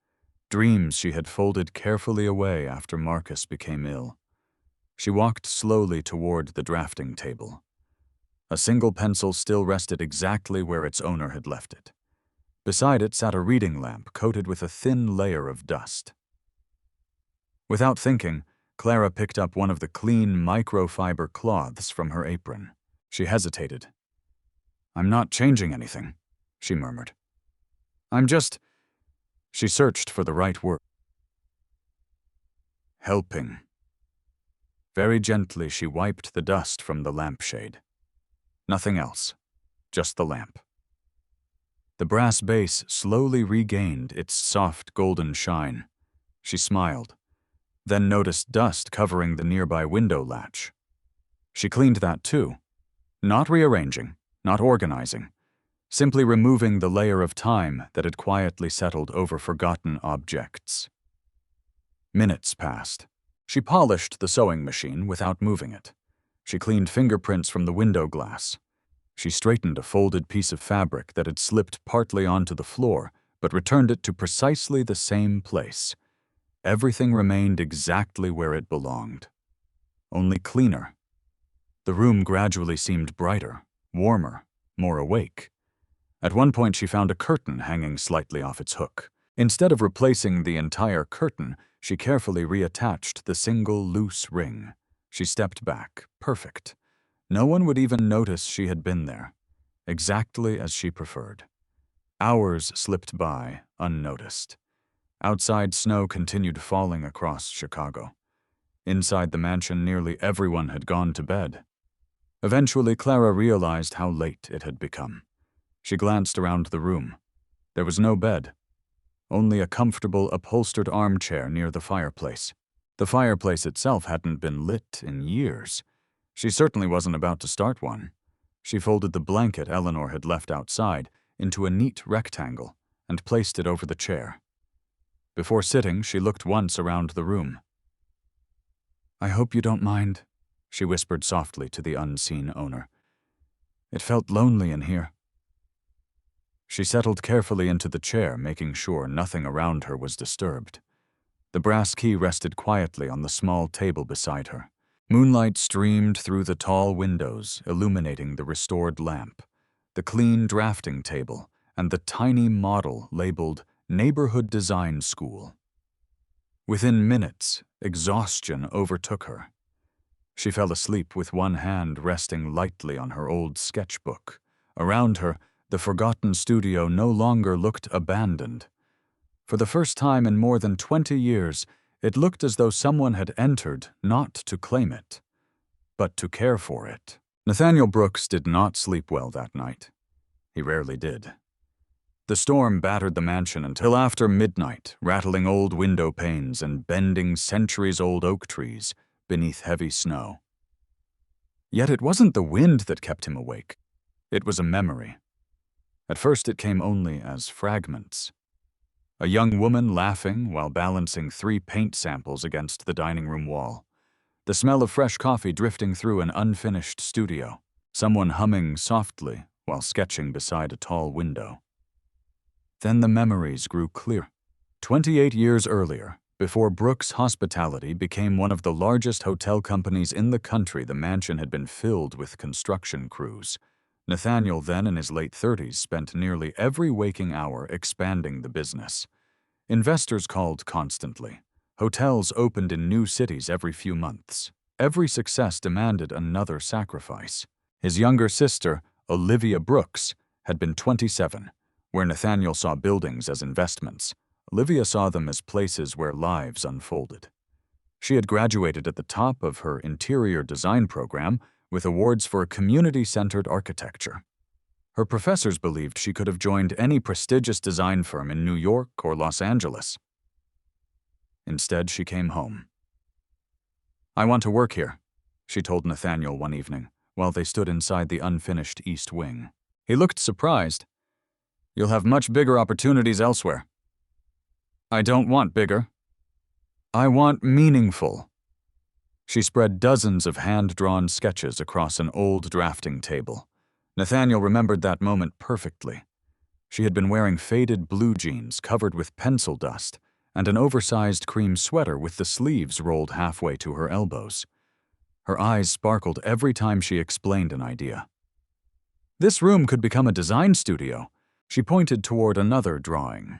S1: dreams she had folded carefully away after Marcus became ill. She walked slowly toward the drafting table. A single pencil still rested exactly where its owner had left it. Beside it sat a reading lamp coated with a thin layer of dust. Without thinking, Clara picked up one of the clean microfiber cloths from her apron. She hesitated. "I'm not changing anything," she murmured. "I'm just—" She searched for the right word. Helping. Very gently, she wiped the dust from the lampshade. Nothing else, just the lamp. The brass base slowly regained its soft golden shine. She smiled, then noticed dust covering the nearby window latch. She cleaned that too, not rearranging, not organizing, simply removing the layer of time that had quietly settled over forgotten objects. Minutes passed. She polished the sewing machine without moving it. She cleaned fingerprints from the window glass. She straightened a folded piece of fabric that had slipped partly onto the floor, but returned it to precisely the same place. Everything remained exactly where it belonged, only cleaner. The room gradually seemed brighter, warmer, more awake. At one point, she found a curtain hanging slightly off its hook. Instead of replacing the entire curtain, she carefully reattached the single loose ring. She stepped back, perfect. No one would even notice she had been there, exactly as she preferred. Hours slipped by, unnoticed. Outside, snow continued falling across Chicago. Inside the mansion, nearly everyone had gone to bed. Eventually, Clara realized how late it had become. She glanced around the room. There was no bed, only a comfortable, upholstered armchair near the fireplace. The fireplace itself hadn't been lit in years. She certainly wasn't about to start one. She folded the blanket Eleanor had left outside into a neat rectangle and placed it over the chair. Before sitting, she looked once around the room. "I hope you don't mind," she whispered softly to the unseen owner. "It felt lonely in here." She settled carefully into the chair, making sure nothing around her was disturbed. The brass key rested quietly on the small table beside her. Moonlight streamed through the tall windows, illuminating the restored lamp, the clean drafting table, and the tiny model labeled Neighborhood Design School. Within minutes, exhaustion overtook her. She fell asleep with one hand resting lightly on her old sketchbook. Around her, the forgotten studio no longer looked abandoned. For the first time in more than 20 years, it looked as though someone had entered not to claim it, but to care for it. Nathaniel Brooks did not sleep well that night. He rarely did. The storm battered the mansion until after midnight, rattling old window panes and bending centuries-old oak trees beneath heavy snow. Yet it wasn't the wind that kept him awake. It was a memory. At first it came only as fragments. A young woman laughing while balancing 3 paint samples against the dining room wall. The smell of fresh coffee drifting through an unfinished studio. Someone humming softly while sketching beside a tall window. Then the memories grew clear. 28 years earlier, before Brooks Hospitality became one of the largest hotel companies in the country, the mansion had been filled with construction crews. Nathaniel, then in his late 30s, spent nearly every waking hour expanding the business. Investors called constantly. Hotels opened in new cities every few months. Every success demanded another sacrifice. His younger sister, Olivia Brooks, had been 27, where Nathaniel saw buildings as investments. Olivia saw them as places where lives unfolded. She had graduated at the top of her interior design program with awards for community-centered architecture. Her professors believed she could have joined any prestigious design firm in New York or Los Angeles. Instead, she came home. "I want to work here," she told Nathaniel one evening, while they stood inside the unfinished East Wing. He looked surprised. "You'll have much bigger opportunities elsewhere." "I don't want bigger. I want meaningful." She spread dozens of hand-drawn sketches across an old drafting table. Nathaniel remembered that moment perfectly. She had been wearing faded blue jeans covered with pencil dust and an oversized cream sweater with the sleeves rolled halfway to her elbows. Her eyes sparkled every time she explained an idea. This room could become a design studio. She pointed toward another drawing.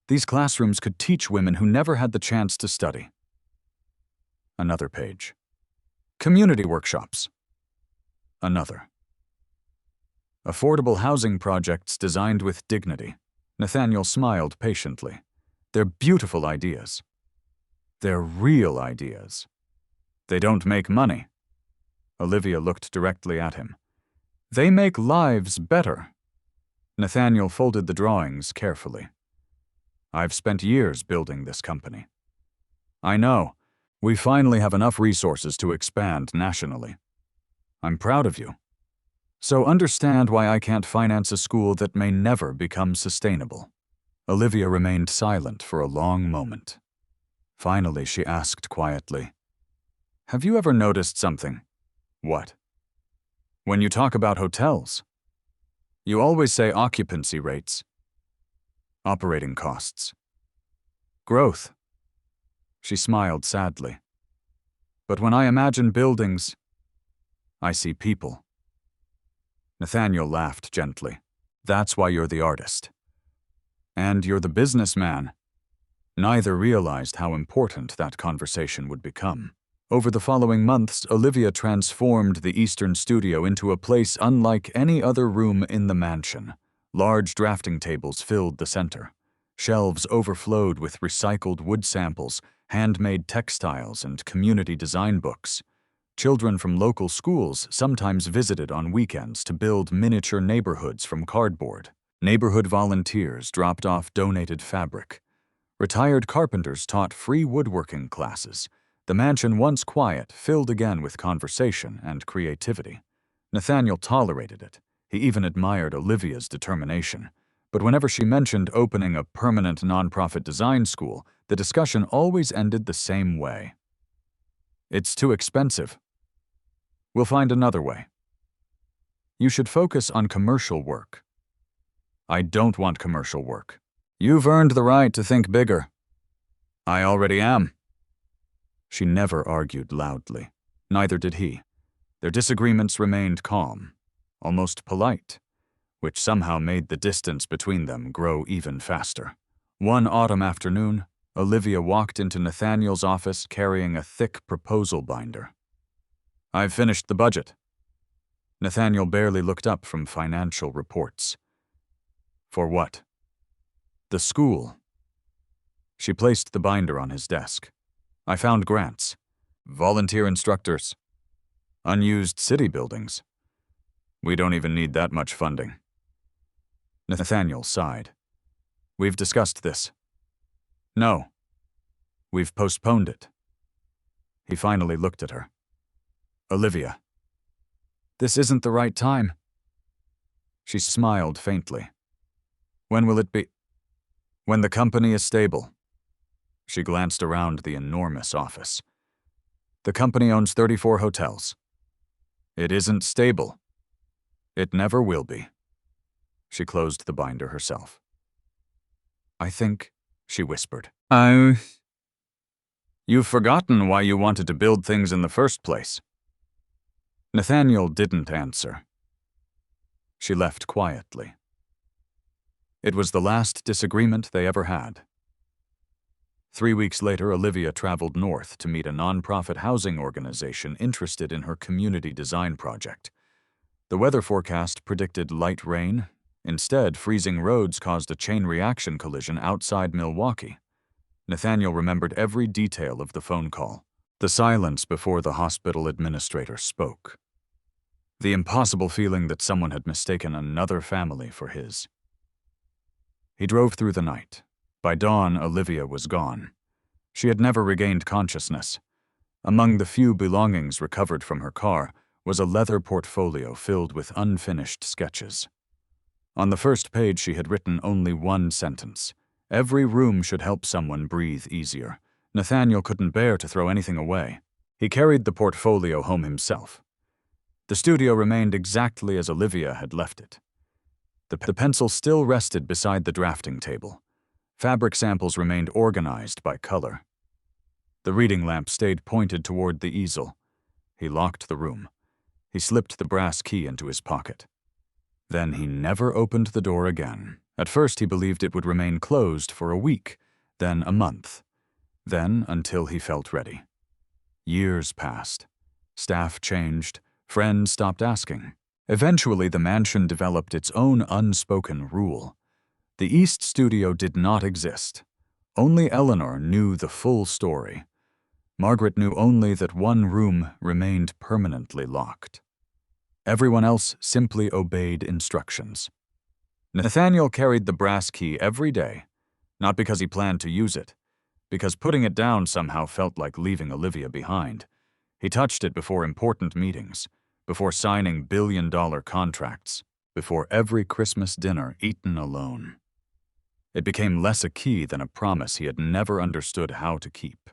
S1: These classrooms could teach women who never had the chance to study. Another page. Community workshops. Another. Affordable housing projects designed with dignity. Nathaniel smiled patiently. They're beautiful ideas. They're real ideas. They don't make money. Olivia looked directly at him. They make lives better. Nathaniel folded the drawings carefully. I've spent years building this company. I know. We finally have enough resources to expand nationally. I'm proud of you. So understand why I can't finance a school that may never become sustainable. Olivia remained silent for a long moment. Finally, she asked quietly, "Have you ever noticed something?" "What?" "When you talk about hotels, you always say occupancy rates, operating costs, growth." She smiled sadly. "But when I imagine buildings, I see people." Nathaniel laughed gently. "That's why you're the artist. And you're the businessman." Neither realized how important that conversation would become. Over the following months, Olivia transformed the Eastern studio into a place unlike any other room in the mansion. Large drafting tables filled the center. Shelves overflowed with recycled wood samples, handmade textiles, and community design books. Children from local schools sometimes visited on weekends to build miniature neighborhoods from cardboard. Neighborhood volunteers dropped off donated fabric. Retired carpenters taught free woodworking classes. The mansion, once quiet, filled again with conversation and creativity. Nathaniel tolerated it. He even admired Olivia's determination. But whenever she mentioned opening a permanent nonprofit design school, the discussion always ended the same way. It's too expensive. We'll find another way. You should focus on commercial work. I don't want commercial work. You've earned the right to think bigger. I already am. She never argued loudly. Neither did he. Their disagreements remained calm, almost polite, which somehow made the distance between them grow even faster. One autumn afternoon, Olivia walked into Nathaniel's office carrying a thick proposal binder. I've finished the budget. Nathaniel barely looked up from financial reports. For what? The school. She placed the binder on his desk. I found grants, volunteer instructors, unused city buildings. We don't even need that much funding. Nathaniel sighed. We've discussed this. No. We've postponed it. He finally looked at her. Olivia. This isn't the right time. She smiled faintly. When will it be? When the company is stable. She glanced around the enormous office. The company owns 34 hotels. It isn't stable. It never will be. She closed the binder herself. I think, she whispered. You've forgotten why you wanted to build things in the first place. Nathaniel didn't answer. She left quietly. It was the last disagreement they ever had. 3 weeks later, Olivia traveled north to meet a nonprofit housing organization interested in her community design project. The weather forecast predicted light rain. Instead, freezing roads caused a chain reaction collision outside Milwaukee. Nathaniel remembered every detail of the phone call. The silence before the hospital administrator spoke. The impossible feeling that someone had mistaken another family for his. He drove through the night. By dawn, Olivia was gone. She had never regained consciousness. Among the few belongings recovered from her car was a leather portfolio filled with unfinished sketches. On the first page, she had written only one sentence. Every room should help someone breathe easier. Nathaniel couldn't bear to throw anything away. He carried the portfolio home himself. The studio remained exactly as Olivia had left it. The pencil still rested beside the drafting table. Fabric samples remained organized by color. The reading lamp stayed pointed toward the easel. He locked the room. He slipped the brass key into his pocket. Then he never opened the door again. At first he believed it would remain closed for a week, then a month, then until he felt ready. Years passed. Staff changed. Friends stopped asking. Eventually, the mansion developed its own unspoken rule. The East Studio did not exist. Only Eleanor knew the full story. Margaret knew only that one room remained permanently locked. Everyone else simply obeyed instructions. Nathaniel carried the brass key every day, not because he planned to use it, because putting it down somehow felt like leaving Olivia behind. He touched it before important meetings, before signing billion-dollar contracts, before every Christmas dinner eaten alone. It became less a key than a promise he had never understood how to keep.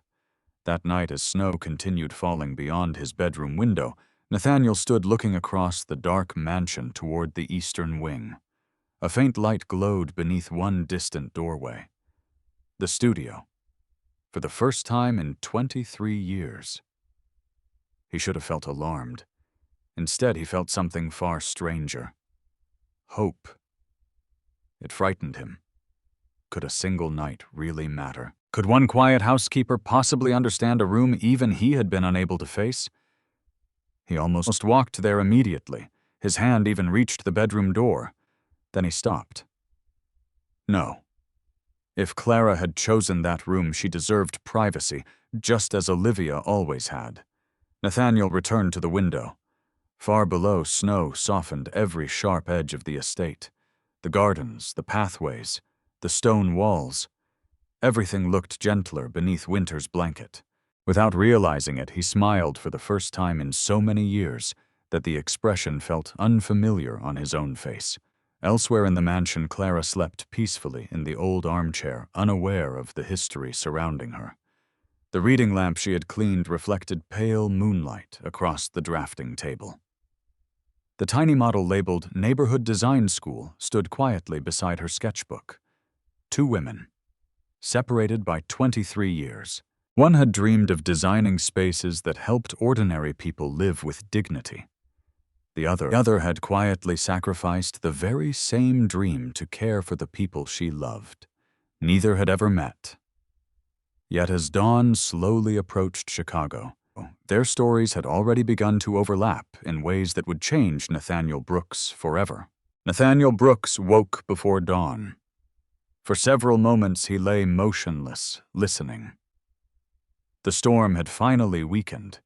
S1: That night, as snow continued falling beyond his bedroom window, Nathaniel stood looking across the dark mansion toward the eastern wing. A faint light glowed beneath one distant doorway. The studio. For the first time in 23 years. He should have felt alarmed. Instead, he felt something far stranger. Hope. It frightened him. Could a single night really matter? Could one quiet housekeeper possibly understand a room even he had been unable to face? He almost walked there immediately. His hand even reached the bedroom door. Then he stopped. No. If Clara had chosen that room, she deserved privacy, just as Olivia always had. Nathaniel returned to the window. Far below, snow softened every sharp edge of the estate. The gardens, the pathways, the stone walls. Everything looked gentler beneath winter's blanket. Without realizing it, he smiled for the first time in so many years that the expression felt unfamiliar on his own face. Elsewhere in the mansion, Clara slept peacefully in the old armchair, unaware of the history surrounding her. The reading lamp she had cleaned reflected pale moonlight across the drafting table. The tiny model labeled Neighborhood Design School stood quietly beside her sketchbook. Two women, separated by 23 years. One had dreamed of designing spaces that helped ordinary people live with dignity. The other had quietly sacrificed the very same dream to care for the people she loved. Neither had ever met. Yet as dawn slowly approached Chicago, their stories had already begun to overlap in ways that would change Nathaniel Brooks forever. Nathaniel Brooks woke before dawn. For several moments he lay motionless, listening. The storm had finally weakened.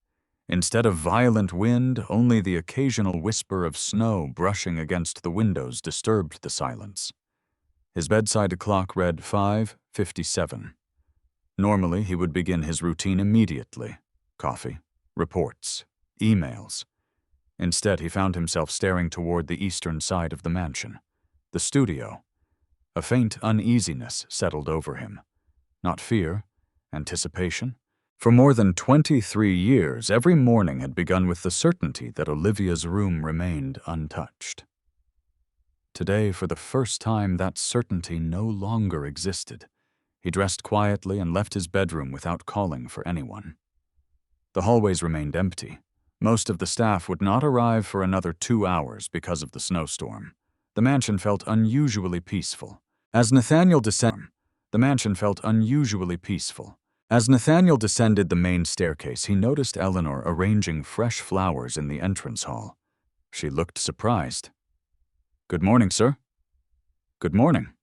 S1: Instead of violent wind, only the occasional whisper of snow brushing against the windows disturbed the silence. His bedside clock read 5:57. Normally, he would begin his routine immediately. Coffee, reports, emails. Instead, he found himself staring toward the eastern side of the mansion, the studio. A faint uneasiness settled over him. Not fear, anticipation. For more than 23 years, every morning had begun with the certainty that Olivia's room remained untouched. Today, for the first time, that certainty no longer existed. He dressed quietly and left his bedroom without calling for anyone. The hallways remained empty. Most of the staff would not arrive for another 2 hours because of the snowstorm. The mansion felt unusually peaceful. As Nathaniel descended the main staircase, he noticed Eleanor arranging fresh flowers in the entrance hall. She looked surprised. "Good morning, sir." "Good morning.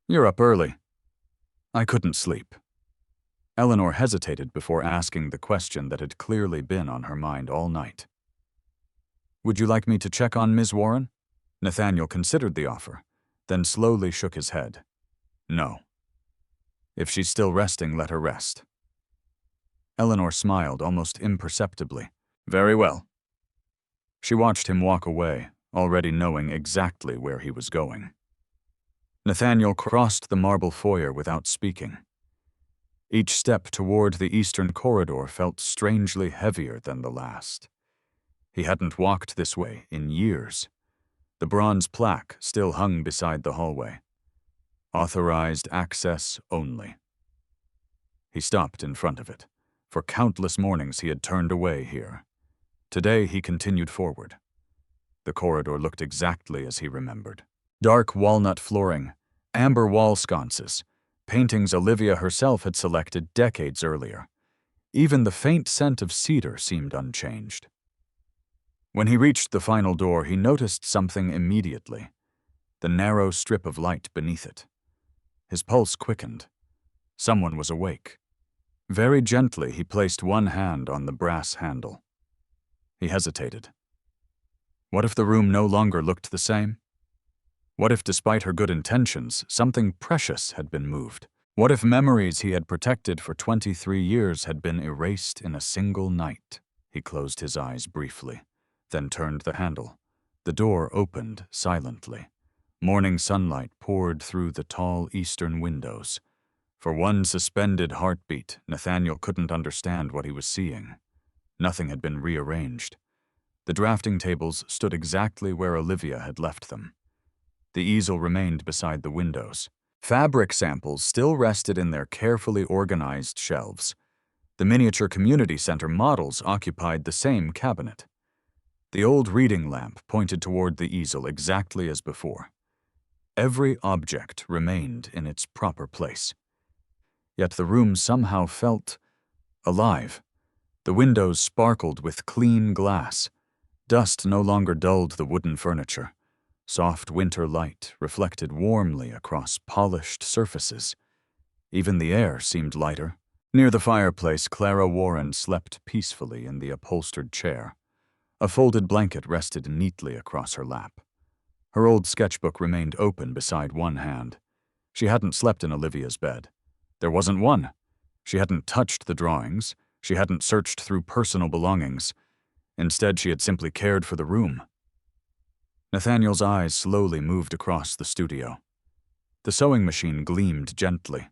S1: You're up early." "I couldn't sleep." Eleanor hesitated before asking the question that had clearly been on her mind all night. "Would you like me to check on Ms. Warren?" Nathaniel considered the offer, then slowly shook his head. "No. If she's still resting, let her rest." Eleanor smiled almost imperceptibly. "Very well." She watched him walk away, already knowing exactly where he was going. Nathaniel crossed the marble foyer without speaking. Each step toward the eastern corridor felt strangely heavier than the last. He hadn't walked this way in years. The bronze plaque still hung beside the hallway. Authorized access only. He stopped in front of it. For countless mornings he had turned away here. Today he continued forward. The corridor looked exactly as he remembered. Dark walnut flooring, amber wall sconces, paintings Olivia herself had selected decades earlier. Even the faint scent of cedar seemed unchanged. When he reached the final door, he noticed something immediately: the narrow strip of light beneath it. His pulse quickened. Someone was awake. Very gently, he placed one hand on the brass handle. He hesitated. What if the room no longer looked the same? What if, despite her good intentions, something precious had been moved? What if memories he had protected for 23 years had been erased in a single night? He closed his eyes briefly, then turned the handle. The door opened silently. Morning sunlight poured through the tall eastern windows. For one suspended heartbeat, Nathaniel couldn't understand what he was seeing. Nothing had been rearranged. The drafting tables stood exactly where Olivia had left them. The easel remained beside the windows. Fabric samples still rested in their carefully organized shelves. The miniature community center models occupied the same cabinet. The old reading lamp pointed toward the easel exactly as before. Every object remained in its proper place. Yet the room somehow felt alive. The windows sparkled with clean glass. Dust no longer dulled the wooden furniture. Soft winter light reflected warmly across polished surfaces. Even the air seemed lighter. Near the fireplace, Clara Warren slept peacefully in the upholstered chair. A folded blanket rested neatly across her lap. Her old sketchbook remained open beside one hand. She hadn't slept in Olivia's bed. There wasn't one. She hadn't touched the drawings. She hadn't searched through personal belongings. Instead, she had simply cared for the room. Nathaniel's eyes slowly moved across the studio. The sewing machine gleamed gently.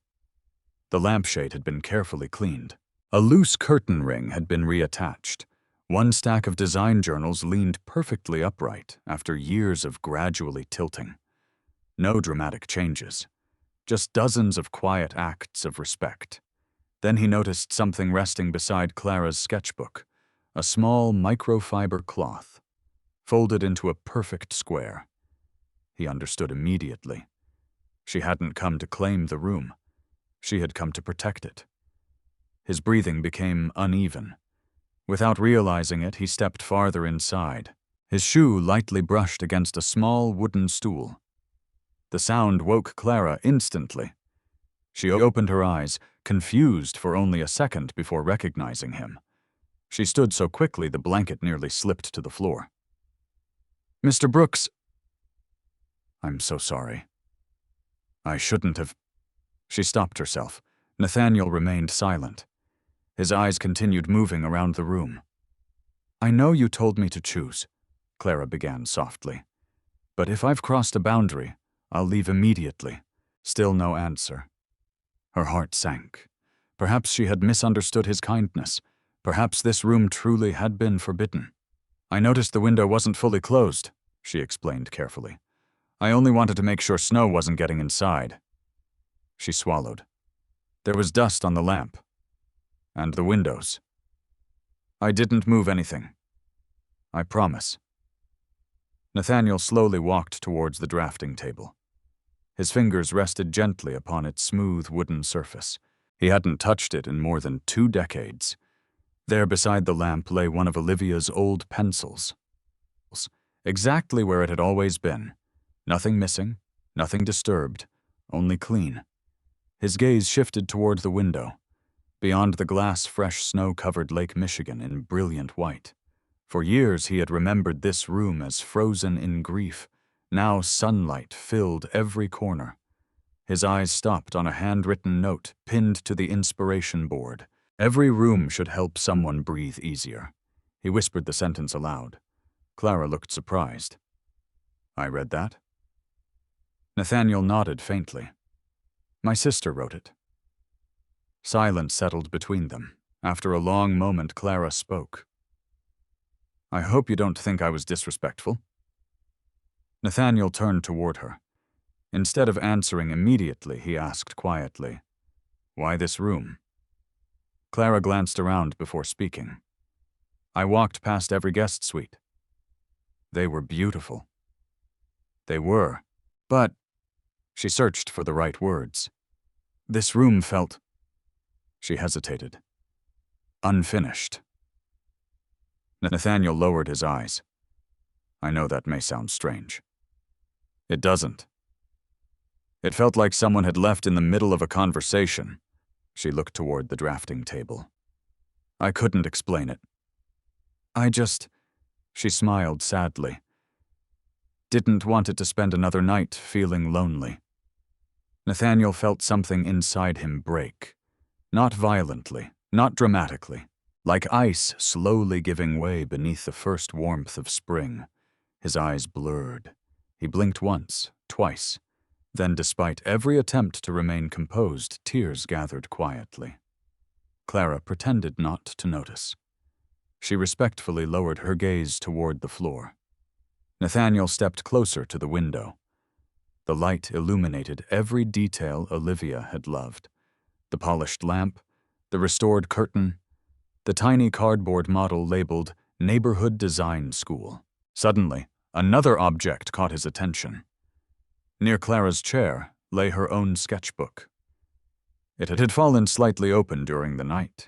S1: The lampshade had been carefully cleaned. A loose curtain ring had been reattached. One stack of design journals leaned perfectly upright after years of gradually tilting. No dramatic changes, just dozens of quiet acts of respect. Then he noticed something resting beside Clara's sketchbook, a small microfiber cloth, folded into a perfect square. He understood immediately. She hadn't come to claim the room. She had come to protect it. His breathing became uneven. Without realizing it, he stepped farther inside. His shoe lightly brushed against a small wooden stool. The sound woke Clara instantly. She opened her eyes, confused for only a second before recognizing him. She stood so quickly the blanket nearly slipped to the floor. "Mr. Brooks." "I'm so sorry. I shouldn't have—" She stopped herself. Nathaniel remained silent. His eyes continued moving around the room. "I know you told me to choose," Clara began softly. "But if I've crossed a boundary, I'll leave immediately." Still no answer. Her heart sank. Perhaps she had misunderstood his kindness. Perhaps this room truly had been forbidden. "I noticed the window wasn't fully closed," she explained carefully. "I only wanted to make sure snow wasn't getting inside." She swallowed. There was dust on the lamp. And the windows. "I didn't move anything. I promise." Nathaniel slowly walked towards the drafting table. His fingers rested gently upon its smooth wooden surface. He hadn't touched it in more than 2 decades. There beside the lamp lay one of Olivia's old pencils. Exactly where it had always been. Nothing missing, nothing disturbed, only clean. His gaze shifted toward the window. Beyond the glass, fresh snow-covered Lake Michigan in brilliant white. For years he had remembered this room as frozen in grief. Now sunlight filled every corner. His eyes stopped on a handwritten note pinned to the inspiration board. "Every room should help someone breathe easier." He whispered the sentence aloud. Clara looked surprised. "I read that?" Nathaniel nodded faintly. "My sister wrote it." Silence settled between them. After a long moment, Clara spoke. "I hope you don't think I was disrespectful." Nathaniel turned toward her. Instead of answering immediately, he asked quietly, "Why this room?" Clara glanced around before speaking. "I walked past every guest suite. They were beautiful." They were, but she searched for the right words. This room felt— She hesitated. Unfinished. Nathaniel lowered his eyes. "I know that may sound strange. It doesn't. It felt like someone had left in the middle of a conversation." She looked toward the drafting table. "I couldn't explain it. I just—" She smiled sadly. "Didn't want it to spend another night feeling lonely." Nathaniel felt something inside him break. Not violently, not dramatically. Like ice slowly giving way beneath the first warmth of spring. His eyes blurred. He blinked once, twice. Then, despite every attempt to remain composed, tears gathered quietly. Clara pretended not to notice. She respectfully lowered her gaze toward the floor. Nathaniel stepped closer to the window. The light illuminated every detail Olivia had loved. The polished lamp, the restored curtain, the tiny cardboard model labeled Neighborhood Design School. Suddenly, another object caught his attention. Near Clara's chair lay her own sketchbook. It had fallen slightly open during the night.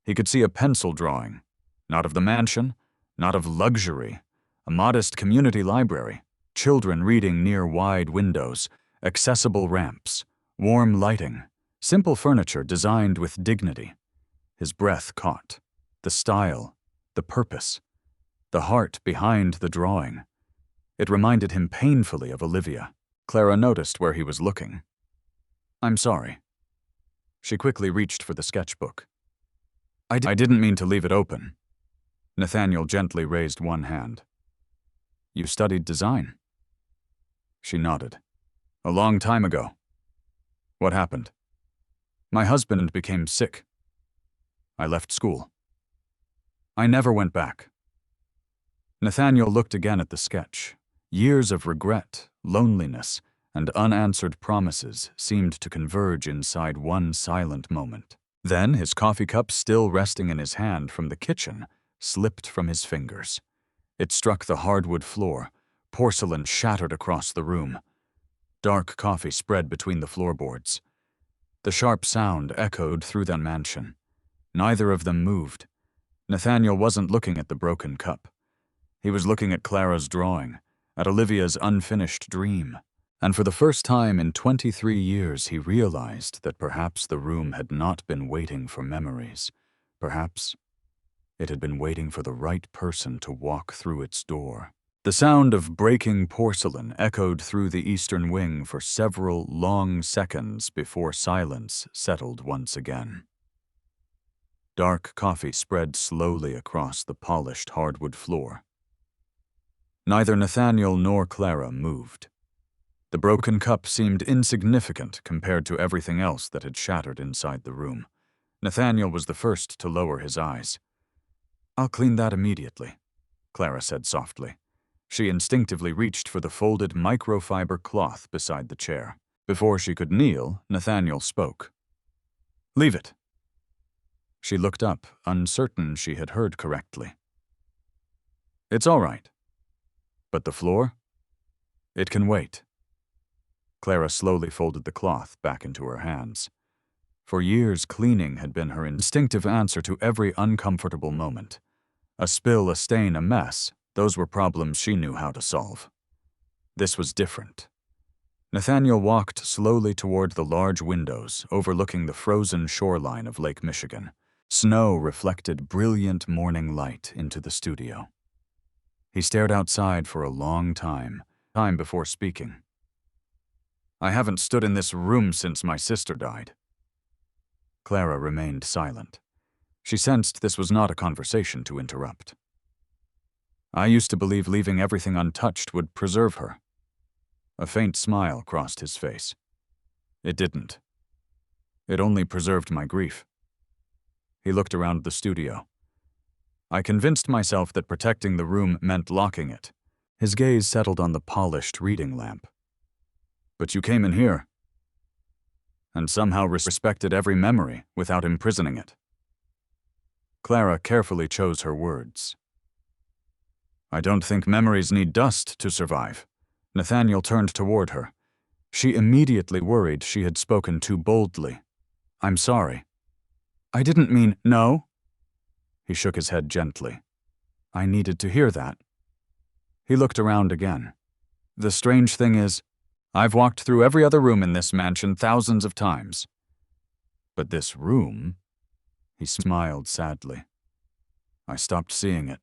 S1: He could see a pencil drawing, not of the mansion, not of luxury, a modest community library, children reading near wide windows, accessible ramps, warm lighting, simple furniture designed with dignity. His breath caught. The style, the purpose, the heart behind the drawing. It reminded him painfully of Olivia. Clara noticed where he was looking. "I'm sorry." She quickly reached for the sketchbook. I didn't mean to leave it open." Nathaniel gently raised one hand. "You studied design?" She nodded. "A long time ago." "What happened?" "My husband became sick. I left school. I never went back." Nathaniel looked again at the sketch. Years of regret, loneliness, and unanswered promises seemed to converge inside one silent moment. Then, his coffee cup still resting in his hand from the kitchen, slipped from his fingers. It struck the hardwood floor. Porcelain shattered across the room. Dark coffee spread between the floorboards. The sharp sound echoed through the mansion. Neither of them moved. Nathaniel wasn't looking at the broken cup. He was looking at Clara's drawing, at Olivia's unfinished dream. And for the first time in 23 years, he realized that perhaps the room had not been waiting for memories. Perhaps it had been waiting for the right person to walk through its door. The sound of breaking porcelain echoed through the eastern wing for several long seconds before silence settled once again. Dark coffee spread slowly across the polished hardwood floor. Neither Nathaniel nor Clara moved. The broken cup seemed insignificant compared to everything else that had shattered inside the room. Nathaniel was the first to lower his eyes. "I'll clean that immediately," Clara said softly. She instinctively reached for the folded microfiber cloth beside the chair. Before she could kneel, Nathaniel spoke. "Leave it." She looked up, uncertain she had heard correctly. "It's all right. But the floor? It can wait." Clara slowly folded the cloth back into her hands. For years, cleaning had been her instinctive answer to every uncomfortable moment. A spill, a stain, a mess, those were problems she knew how to solve. This was different. Nathaniel walked slowly toward the large windows overlooking the frozen shoreline of Lake Michigan. Snow reflected brilliant morning light into the studio. He stared outside for a long time before speaking. "I haven't stood in this room since my sister died." Clara remained silent. She sensed this was not a conversation to interrupt. "I used to believe leaving everything untouched would preserve her." A faint smile crossed his face. "It didn't. It only preserved my grief." He looked around the studio. "I convinced myself that protecting the room meant locking it." His gaze settled on the polished reading lamp. "But you came in here, and somehow respected every memory without imprisoning it." Clara carefully chose her words. "I don't think memories need dust to survive." Nathaniel turned toward her. She immediately worried she had spoken too boldly. "I'm sorry." "I didn't mean no." He shook his head gently. "I needed to hear that." He looked around again. "The strange thing is, I've walked through every other room in this mansion thousands of times. But this room," he smiled sadly, "I stopped seeing it."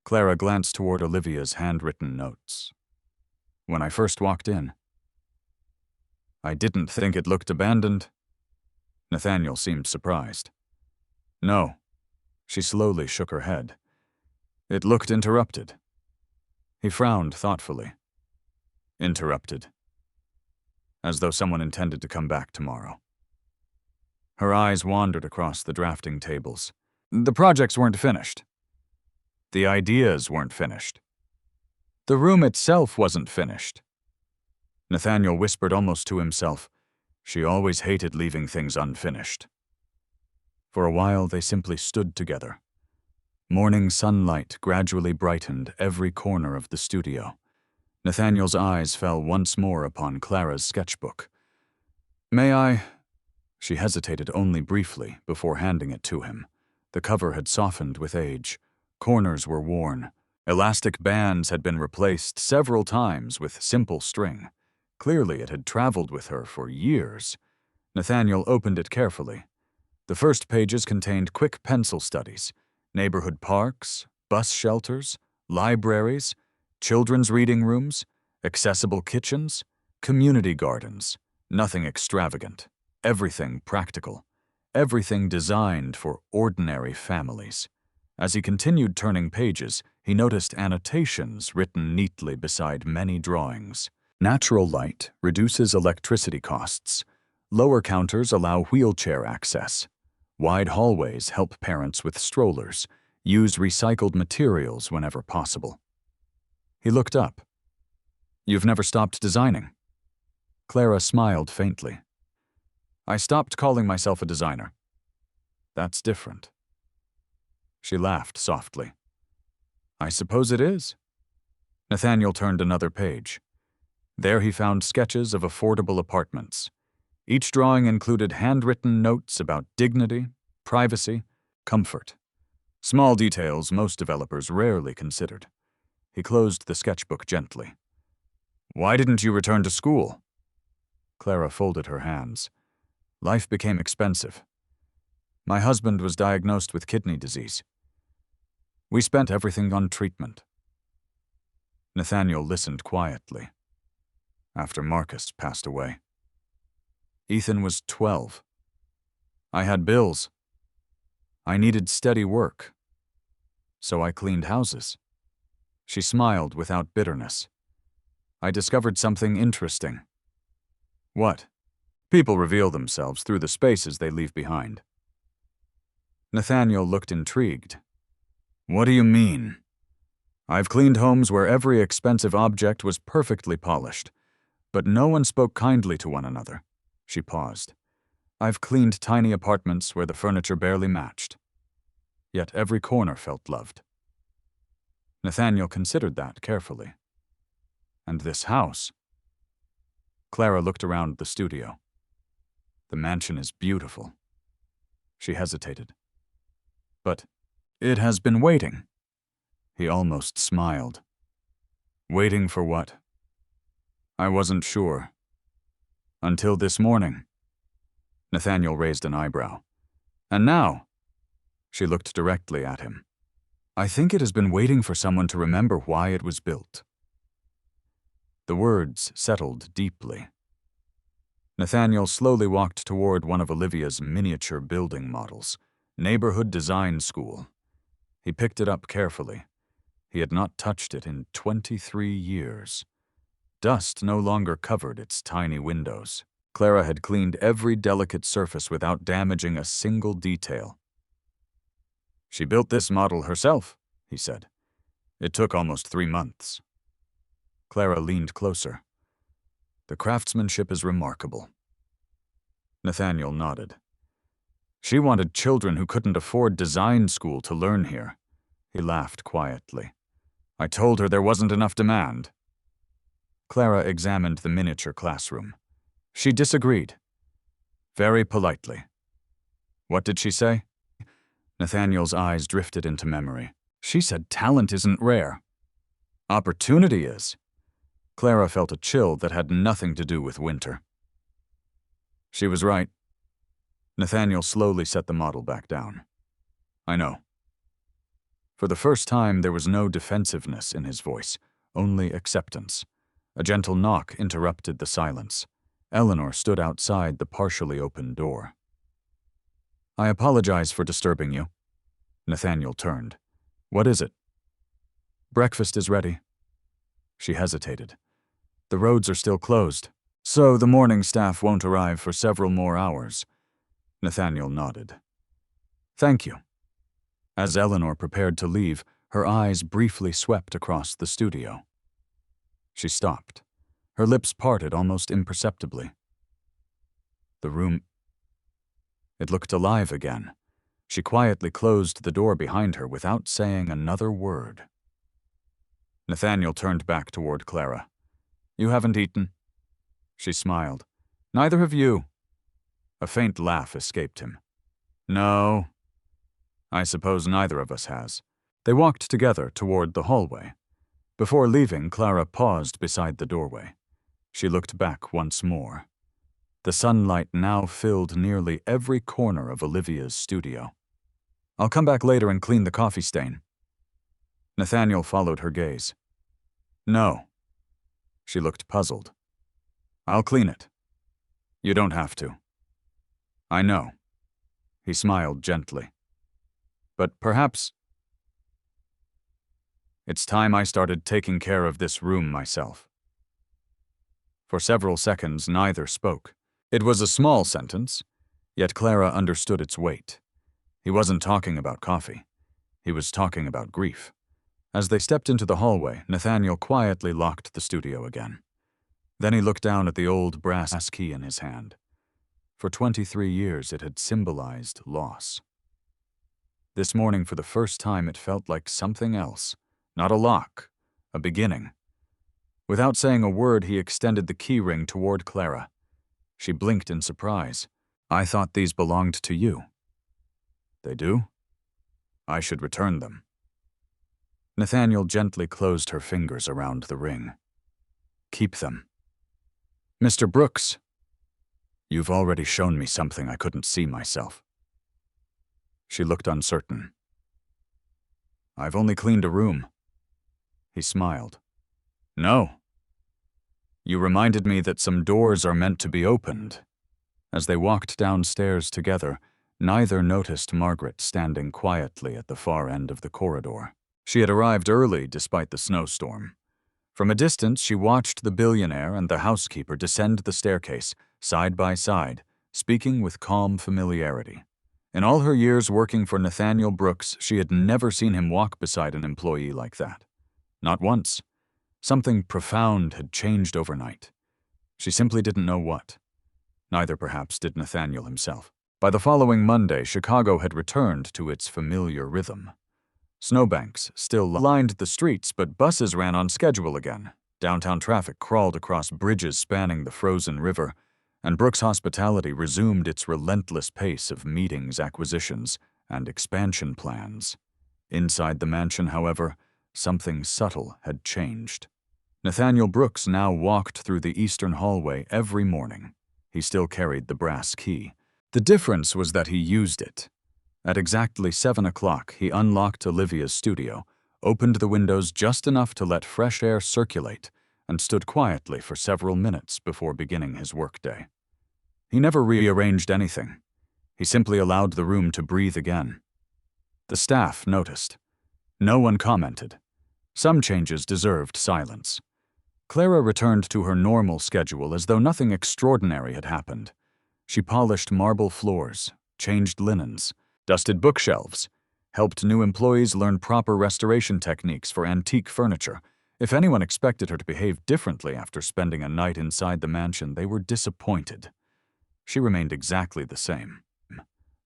S1: Clara glanced toward Olivia's handwritten notes. "When I first walked in, I didn't think it looked abandoned." Nathaniel seemed surprised. "No." She slowly shook her head. "It looked interrupted." He frowned thoughtfully. "Interrupted. As though someone intended to come back tomorrow." Her eyes wandered across the drafting tables. "The projects weren't finished. The ideas weren't finished. The room itself wasn't finished." Nathaniel whispered almost to himself, "She always hated leaving things unfinished." For a while they simply stood together. Morning sunlight gradually brightened every corner of the studio. Nathaniel's eyes fell once more upon Clara's sketchbook. "May I She hesitated only briefly before handing it to him. The cover had softened with age. Corners were worn. Elastic bands had been replaced several times with simple string. Clearly it had traveled with her for years. Nathaniel opened it carefully. The first pages contained quick pencil studies, neighborhood parks, bus shelters, libraries, children's reading rooms, accessible kitchens, community gardens. Nothing extravagant. Everything practical. Everything designed for ordinary families. As he continued turning pages, he noticed annotations written neatly beside many drawings. Natural light reduces electricity costs. Lower counters allow wheelchair access. Wide hallways help parents with strollers. Use recycled materials whenever possible. He looked up. "You've never stopped designing?" Clara smiled faintly. "I stopped calling myself a designer." "That's different." She laughed softly. "I suppose it is." Nathaniel turned another page. There he found sketches of affordable apartments. Each drawing included handwritten notes about dignity, privacy, comfort. Small details most developers rarely considered. He closed the sketchbook gently. "Why didn't you return to school?" Clara folded her hands. "Life became expensive. My husband was diagnosed with kidney disease. We spent everything on treatment." Nathaniel listened quietly. After Marcus passed away. Ethan was 12. I had bills. I needed steady work. So I cleaned houses. She smiled without bitterness. I discovered something interesting. What? People reveal themselves through the spaces they leave behind. Nathaniel looked intrigued. What do you mean? I've cleaned homes where every expensive object was perfectly polished, but no one spoke kindly to one another. She paused. I've cleaned tiny apartments where the furniture barely matched. Yet every corner felt loved. Nathaniel considered that carefully. And this house? Clara looked around the studio. The mansion is beautiful. She hesitated. But it has been waiting. He almost smiled. Waiting for what? I wasn't sure. Until this morning. Nathaniel raised an eyebrow. And now? She looked directly at him. I think it has been waiting for someone to remember why it was built. The words settled deeply. Nathaniel slowly walked toward one of Olivia's miniature building models, Neighborhood Design School. He picked it up carefully. He had not touched it in 23 years. Dust no longer covered its tiny windows. Clara had cleaned every delicate surface without damaging a single detail. She built this model herself, he said. It took almost 3 months. Clara leaned closer. The craftsmanship is remarkable. Nathaniel nodded. She wanted children who couldn't afford design school to learn here. He laughed quietly. I told her there wasn't enough demand. Clara examined the miniature classroom. She disagreed. Very politely. What did she say? Nathaniel's eyes drifted into memory. She said talent isn't rare. Opportunity is. Clara felt a chill that had nothing to do with winter. She was right. Nathaniel slowly set the model back down. I know. For the first time, there was no defensiveness in his voice, only acceptance. A gentle knock interrupted the silence. Eleanor stood outside the partially open door. I apologize for disturbing you. Nathaniel turned. What is it? Breakfast is ready. She hesitated. The roads are still closed, so the morning staff won't arrive for several more hours. Nathaniel nodded. Thank you. As Eleanor prepared to leave, her eyes briefly swept across the studio. She stopped. Her lips parted almost imperceptibly. The room... It looked alive again. She quietly closed the door behind her without saying another word. Nathaniel turned back toward Clara. You haven't eaten? She smiled. Neither have you. A faint laugh escaped him. No, I suppose neither of us has. They walked together toward the hallway. Before leaving, Clara paused beside the doorway. She looked back once more. The sunlight now filled nearly every corner of Olivia's studio. I'll come back later and clean the coffee stain. Nathaniel followed her gaze. No. She looked puzzled. I'll clean it. You don't have to. I know. He smiled gently. But perhaps it's time I started taking care of this room myself. For several seconds, neither spoke. It was a small sentence, yet Clara understood its weight. He wasn't talking about coffee. He was talking about grief. As they stepped into the hallway, Nathaniel quietly locked the studio again. Then he looked down at the old brass key in his hand. For 23 years, it had symbolized loss. This morning, for the first time, it felt like something else. Not a lock, a beginning. Without saying a word, he extended the key ring toward Clara. She blinked in surprise. I thought these belonged to you. They do? I should return them. Nathaniel gently closed her fingers around the ring. Keep them. Mr. Brooks, you've already shown me something I couldn't see myself. She looked uncertain. I've only cleaned a room. He smiled. No. You reminded me that some doors are meant to be opened. As they walked downstairs together, neither noticed Margaret standing quietly at the far end of the corridor. She had arrived early despite the snowstorm. From a distance, she watched the billionaire and the housekeeper descend the staircase, side by side, speaking with calm familiarity. In all her years working for Nathaniel Brooks, she had never seen him walk beside an employee like that. Not once. Something profound had changed overnight. She simply didn't know what. Neither, perhaps, did Nathaniel himself. By the following Monday, Chicago had returned to its familiar rhythm. Snowbanks still lined the streets, but buses ran on schedule again. Downtown traffic crawled across bridges spanning the frozen river, and Brooks Hospitality resumed its relentless pace of meetings, acquisitions, and expansion plans. Inside the mansion, however, something subtle had changed. Nathaniel Brooks now walked through the eastern hallway every morning. He still carried the brass key. The difference was that he used it. At exactly 7 o'clock, he unlocked Olivia's studio, opened the windows just enough to let fresh air circulate, and stood quietly for several minutes before beginning his workday. He never rearranged anything. He simply allowed the room to breathe again. The staff noticed. No one commented. Some changes deserved silence. Clara returned to her normal schedule as though nothing extraordinary had happened. She polished marble floors, changed linens, dusted bookshelves, helped new employees learn proper restoration techniques for antique furniture. If anyone expected her to behave differently after spending a night inside the mansion, they were disappointed. She remained exactly the same.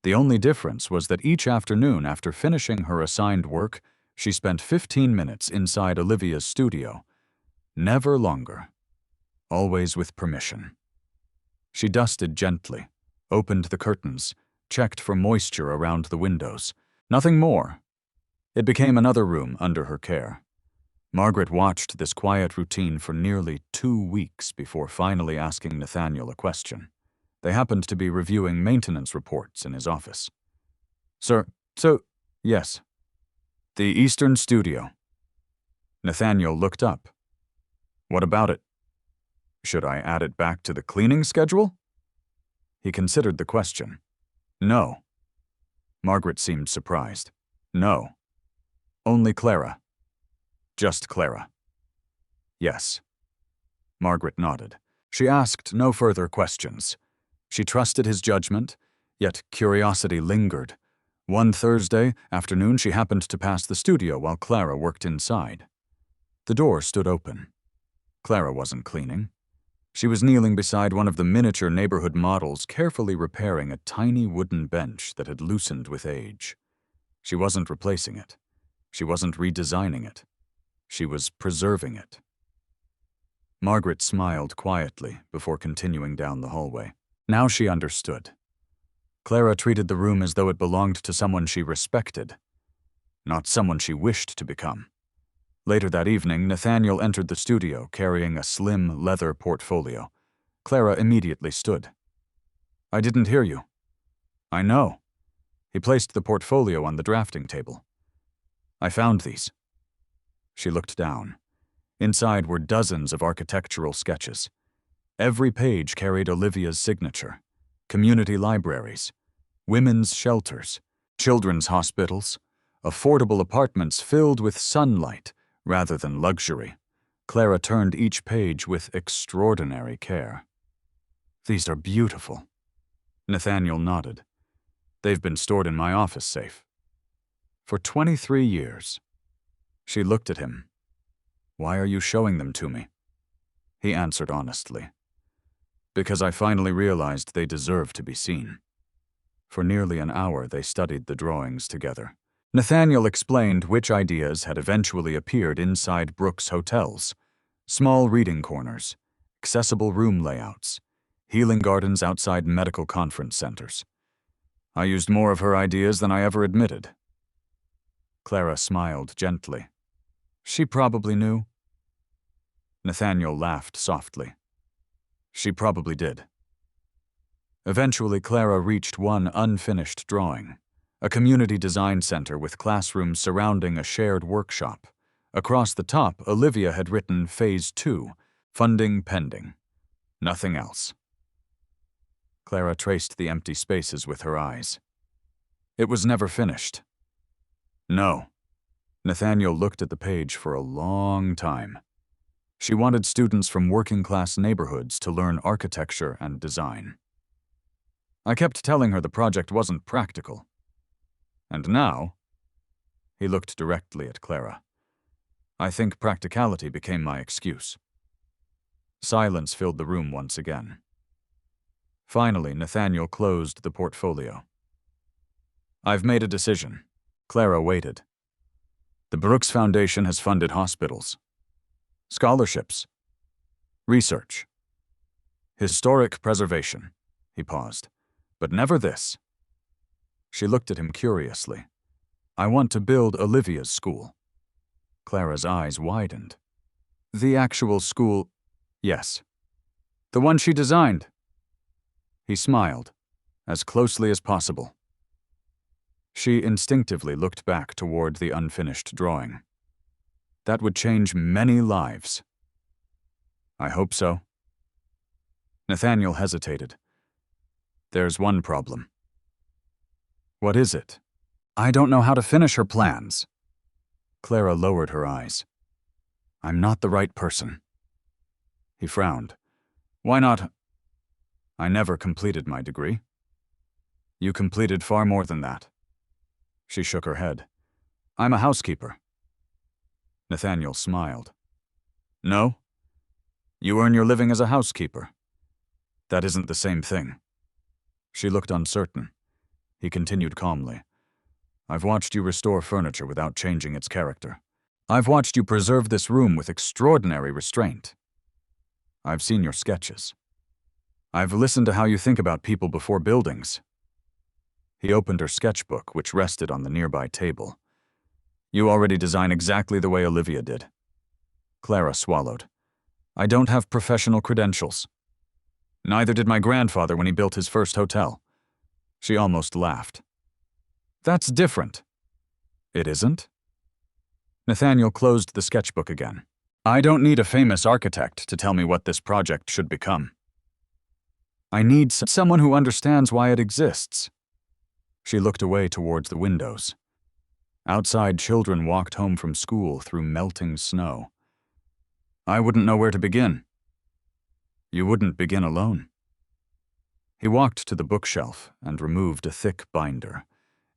S1: The only difference was that each afternoon after finishing her assigned work, she spent 15 minutes inside Olivia's studio. Never longer. Always with permission. She dusted gently, opened the curtains, checked for moisture around the windows. Nothing more. It became another room under her care. Margaret watched this quiet routine for nearly 2 weeks before finally asking Nathaniel a question. They happened to be reviewing maintenance reports in his office. Sir, yes. The Eastern Studio. Nathaniel looked up. What about it? Should I add it back to the cleaning schedule? He considered the question. No. Margaret seemed surprised. No. Only Clara. Just Clara. Yes. Margaret nodded. She asked no further questions. She trusted his judgment, yet curiosity lingered. One Thursday afternoon, she happened to pass the studio while Clara worked inside. The door stood open. Clara wasn't cleaning. She was kneeling beside one of the miniature neighborhood models, carefully repairing a tiny wooden bench that had loosened with age. She wasn't replacing it. She wasn't redesigning it. She was preserving it. Margaret smiled quietly before continuing down the hallway. Now she understood. Clara treated the room as though it belonged to someone she respected, not someone she wished to become. Later that evening, Nathaniel entered the studio carrying a slim leather portfolio. Clara immediately stood. "I didn't hear you." "I know." He placed the portfolio on the drafting table. "I found these." She looked down. Inside were dozens of architectural sketches. Every page carried Olivia's signature. Community libraries, women's shelters, children's hospitals, affordable apartments filled with sunlight rather than luxury. Clara turned each page with extraordinary care. "These are beautiful." Nathaniel nodded. "They've been stored in my office safe. For 23 years. She looked at him. "Why are you showing them to me?" He answered honestly. "Because I finally realized they deserve to be seen." For nearly an hour they studied the drawings together. Nathaniel explained which ideas had eventually appeared inside Brooks hotels: small reading corners, accessible room layouts, healing gardens outside medical conference centers. "I used more of her ideas than I ever admitted." Clara smiled gently. "She probably knew." Nathaniel laughed softly. "She probably did." Eventually, Clara reached one unfinished drawing: a community design center with classrooms surrounding a shared workshop. Across the top, Olivia had written Phase 2, funding pending. Nothing else. Clara traced the empty spaces with her eyes. "It was never finished." "No." Nathaniel looked at the page for a long time. "She wanted students from working-class neighborhoods to learn architecture and design. I kept telling her the project wasn't practical. And now," he looked directly at Clara, "I think practicality became my excuse." Silence filled the room once again. Finally, Nathaniel closed the portfolio. "I've made a decision." Clara waited. "The Brooks Foundation has funded hospitals, scholarships, research, historic preservation." He paused. "But never this." She looked at him curiously. "I want to build Olivia's school." Clara's eyes widened. "The actual school?" "Yes." "The one she designed?" He smiled, "As closely as possible." She instinctively looked back toward the unfinished drawing. "That would change many lives." "I hope so." Nathaniel hesitated. "There's one problem." "What is it?" "I don't know how to finish her plans." Clara lowered her eyes. "I'm not the right person." He frowned. "Why not?" "I never completed my degree." "You completed far more than that." She shook her head. "I'm a housekeeper." Nathaniel smiled. "No? You earn your living as a housekeeper. That isn't the same thing." She looked uncertain. He continued calmly. "I've watched you restore furniture without changing its character. I've watched you preserve this room with extraordinary restraint. I've seen your sketches. I've listened to how you think about people before buildings." He opened her sketchbook, which rested on the nearby table. "You already design exactly the way Olivia did." Clara swallowed. "I don't have professional credentials." "Neither did my grandfather when he built his first hotel." She almost laughed. "That's different." "It isn't?" Nathaniel closed the sketchbook again. "I don't need a famous architect to tell me what this project should become. I need someone who understands why it exists." She looked away towards the windows. Outside, children walked home from school through melting snow. "I wouldn't know where to begin." "You wouldn't begin alone." He walked to the bookshelf and removed a thick binder.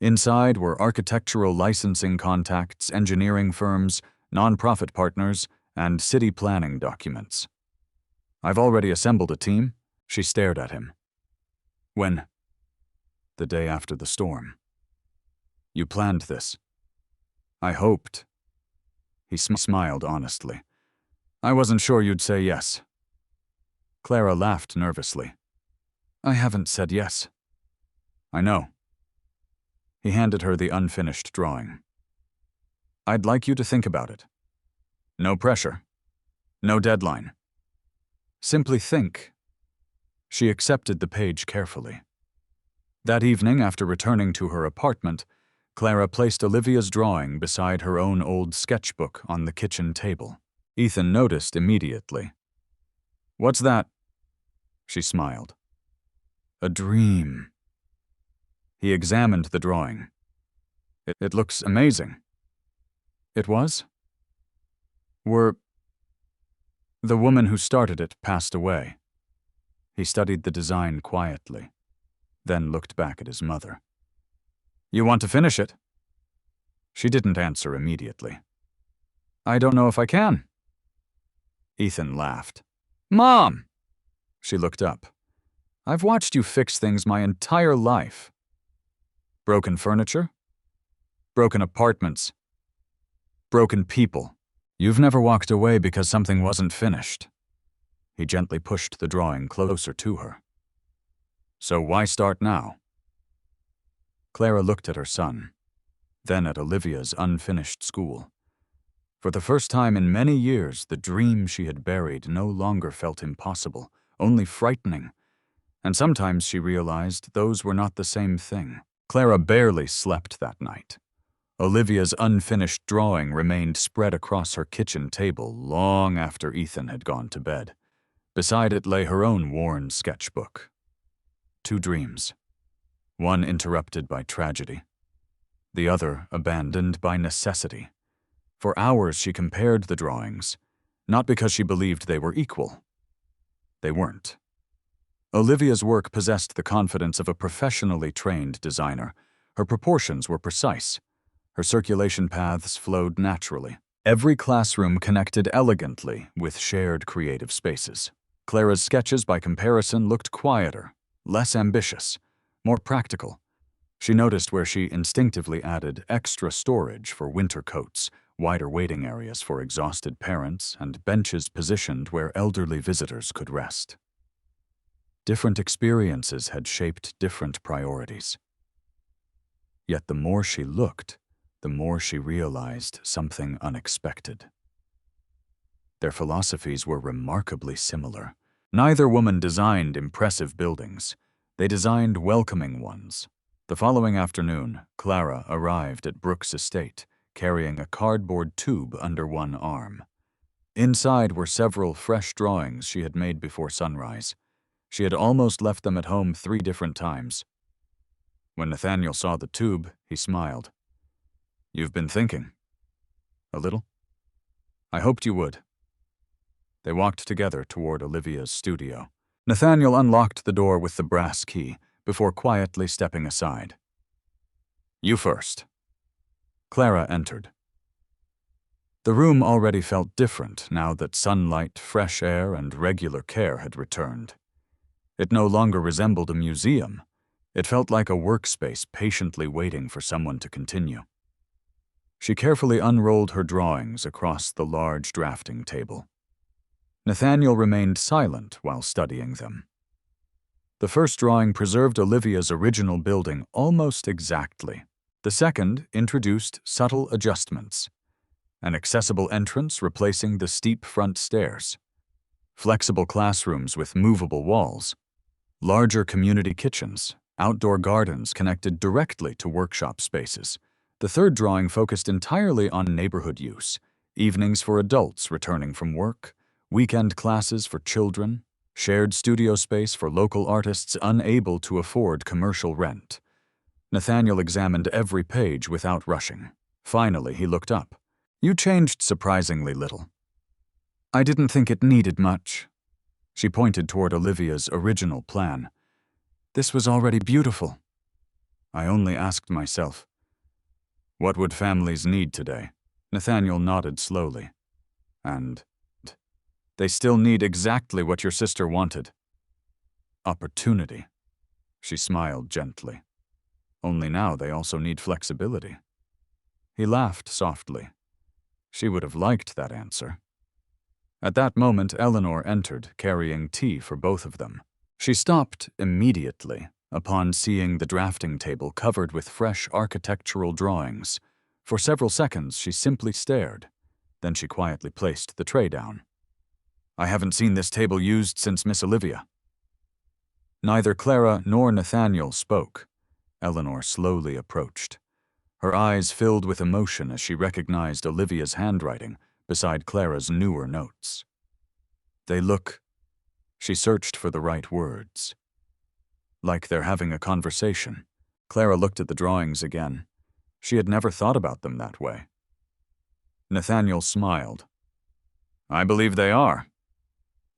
S1: Inside were architectural licensing contacts, engineering firms, nonprofit partners, and city planning documents. "I've already assembled a team." She stared at him. "When?" "The day after the storm." "You planned this." "I hoped." He smiled honestly. "I wasn't sure you'd say yes." Clara laughed nervously. "I haven't said yes." I know. He handed her the unfinished drawing. I'd like you to think about it. No pressure. No deadline. Simply think. She accepted the page carefully. That evening, after returning to her apartment, Clara placed Olivia's drawing beside her own old sketchbook on the kitchen table. Ethan noticed immediately. "What's that?" She smiled. "A dream." He examined the drawing. It looks amazing." "It was?" The woman who started it passed away." He studied the design quietly, then looked back at his mother. "You want to finish it?" She didn't answer immediately. "I don't know if I can." Ethan laughed. "Mom!" She looked up. "I've watched you fix things my entire life. Broken furniture? Broken apartments? Broken people. You've never walked away because something wasn't finished." He gently pushed the drawing closer to her. "So why start now?" Clara looked at her son, then at Olivia's unfinished school. For the first time in many years, the dream she had buried no longer felt impossible, only frightening. And sometimes she realized those were not the same thing. Clara barely slept that night. Olivia's unfinished drawing remained spread across her kitchen table long after Ethan had gone to bed. Beside it lay her own worn sketchbook. 2 dreams. One interrupted by tragedy. The other abandoned by necessity. For hours she compared the drawings, not because she believed they were equal. They weren't. Olivia's work possessed the confidence of a professionally trained designer. Her proportions were precise. Her circulation paths flowed naturally. Every classroom connected elegantly with shared creative spaces. Clara's sketches, by comparison, looked quieter, less ambitious, more practical. She noticed where she instinctively added extra storage for winter coats, wider waiting areas for exhausted parents, and benches positioned where elderly visitors could rest. Different experiences had shaped different priorities. Yet the more she looked, the more she realized something unexpected. Their philosophies were remarkably similar. Neither woman designed impressive buildings. They designed welcoming ones. The following afternoon, Clara arrived at Brooks' estate, carrying a cardboard tube under one arm. Inside were several fresh drawings she had made before sunrise. She had almost left them at home 3 different times. When Nathaniel saw the tube, he smiled. "You've been thinking?" "A little." "I hoped you would." They walked together toward Olivia's studio. Nathaniel unlocked the door with the brass key before quietly stepping aside. "You first." Clara entered. The room already felt different now that sunlight, fresh air, and regular care had returned. It no longer resembled a museum. It felt like a workspace patiently waiting for someone to continue. She carefully unrolled her drawings across the large drafting table. Nathaniel remained silent while studying them. The first drawing preserved Olivia's original building almost exactly. The second introduced subtle adjustments. An accessible entrance replacing the steep front stairs. Flexible classrooms with movable walls. Larger community kitchens, outdoor gardens connected directly to workshop spaces. The third drawing focused entirely on neighborhood use, evenings for adults returning from work, weekend classes for children, shared studio space for local artists unable to afford commercial rent. Nathaniel examined every page without rushing. Finally, he looked up. "You changed surprisingly little." "I didn't think it needed much." She pointed toward Olivia's original plan. "This was already beautiful." "I only asked myself, what would families need today?" Nathaniel nodded slowly. "And they still need exactly what your sister wanted. Opportunity." She smiled gently. "Only now they also need flexibility." He laughed softly. She would have liked that answer. At that moment, Eleanor entered, carrying tea for both of them. She stopped immediately, upon seeing the drafting table covered with fresh architectural drawings. For several seconds, she simply stared. Then she quietly placed the tray down. "I haven't seen this table used since Miss Olivia." Neither Clara nor Nathaniel spoke. Eleanor slowly approached. Her eyes filled with emotion as she recognized Olivia's handwriting beside Clara's newer notes. "They look—" She searched for the right words. "Like they're having a conversation." Clara looked at the drawings again. She had never thought about them that way. Nathaniel smiled. "I believe they are."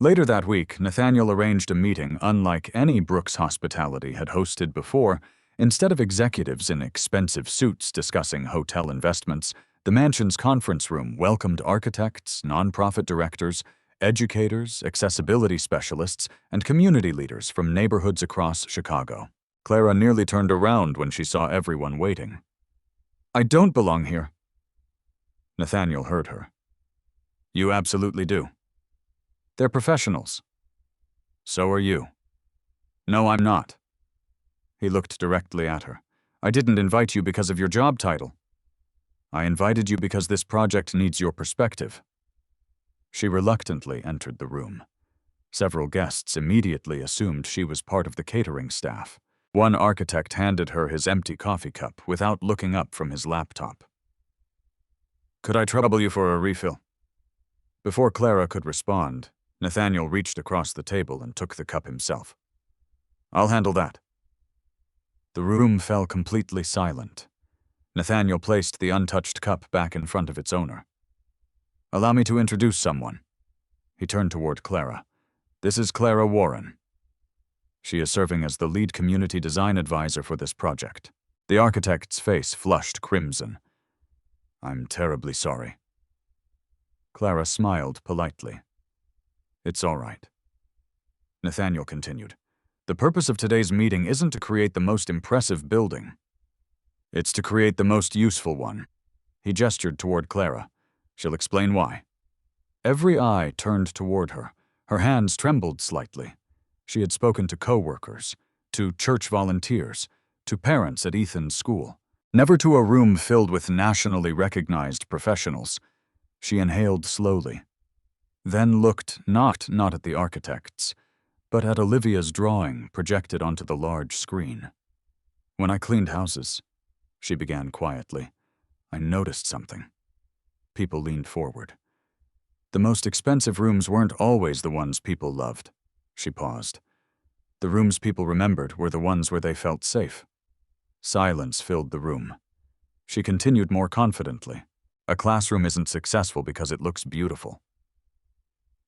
S1: Later that week, Nathaniel arranged a meeting unlike any Brooks Hospitality had hosted before. Instead of executives in expensive suits discussing hotel investments, the mansion's conference room welcomed architects, nonprofit directors, educators, accessibility specialists, and community leaders from neighborhoods across Chicago. Clara nearly turned around when she saw everyone waiting. "I don't belong here." Nathaniel heard her. "You absolutely do. They're professionals." "So are you." "No, I'm not." He looked directly at her. "I didn't invite you because of your job title. I invited you because this project needs your perspective." She reluctantly entered the room. Several guests immediately assumed she was part of the catering staff. One architect handed her his empty coffee cup without looking up from his laptop. "Could I trouble you for a refill?" Before Clara could respond, Nathaniel reached across the table and took the cup himself. "I'll handle that." The room fell completely silent. Nathaniel placed the untouched cup back in front of its owner. "Allow me to introduce someone." He turned toward Clara. "This is Clara Warren. She is serving as the lead community design advisor for this project." The architect's face flushed crimson. "I'm terribly sorry." Clara smiled politely. "It's all right." Nathaniel continued. "The purpose of today's meeting isn't to create the most impressive building. It's to create the most useful one." He gestured toward Clara. "She'll explain why." Every eye turned toward her. Her hands trembled slightly. She had spoken to co-workers, to church volunteers, to parents at Ethan's school, never to a room filled with nationally recognized professionals. She inhaled slowly, then looked not at the architects, but at Olivia's drawing projected onto the large screen. "When I cleaned houses," she began quietly, "I noticed something." People leaned forward. "The most expensive rooms weren't always the ones people loved." She paused. "The rooms people remembered were the ones where they felt safe." Silence filled the room. She continued more confidently. "A classroom isn't successful because it looks beautiful.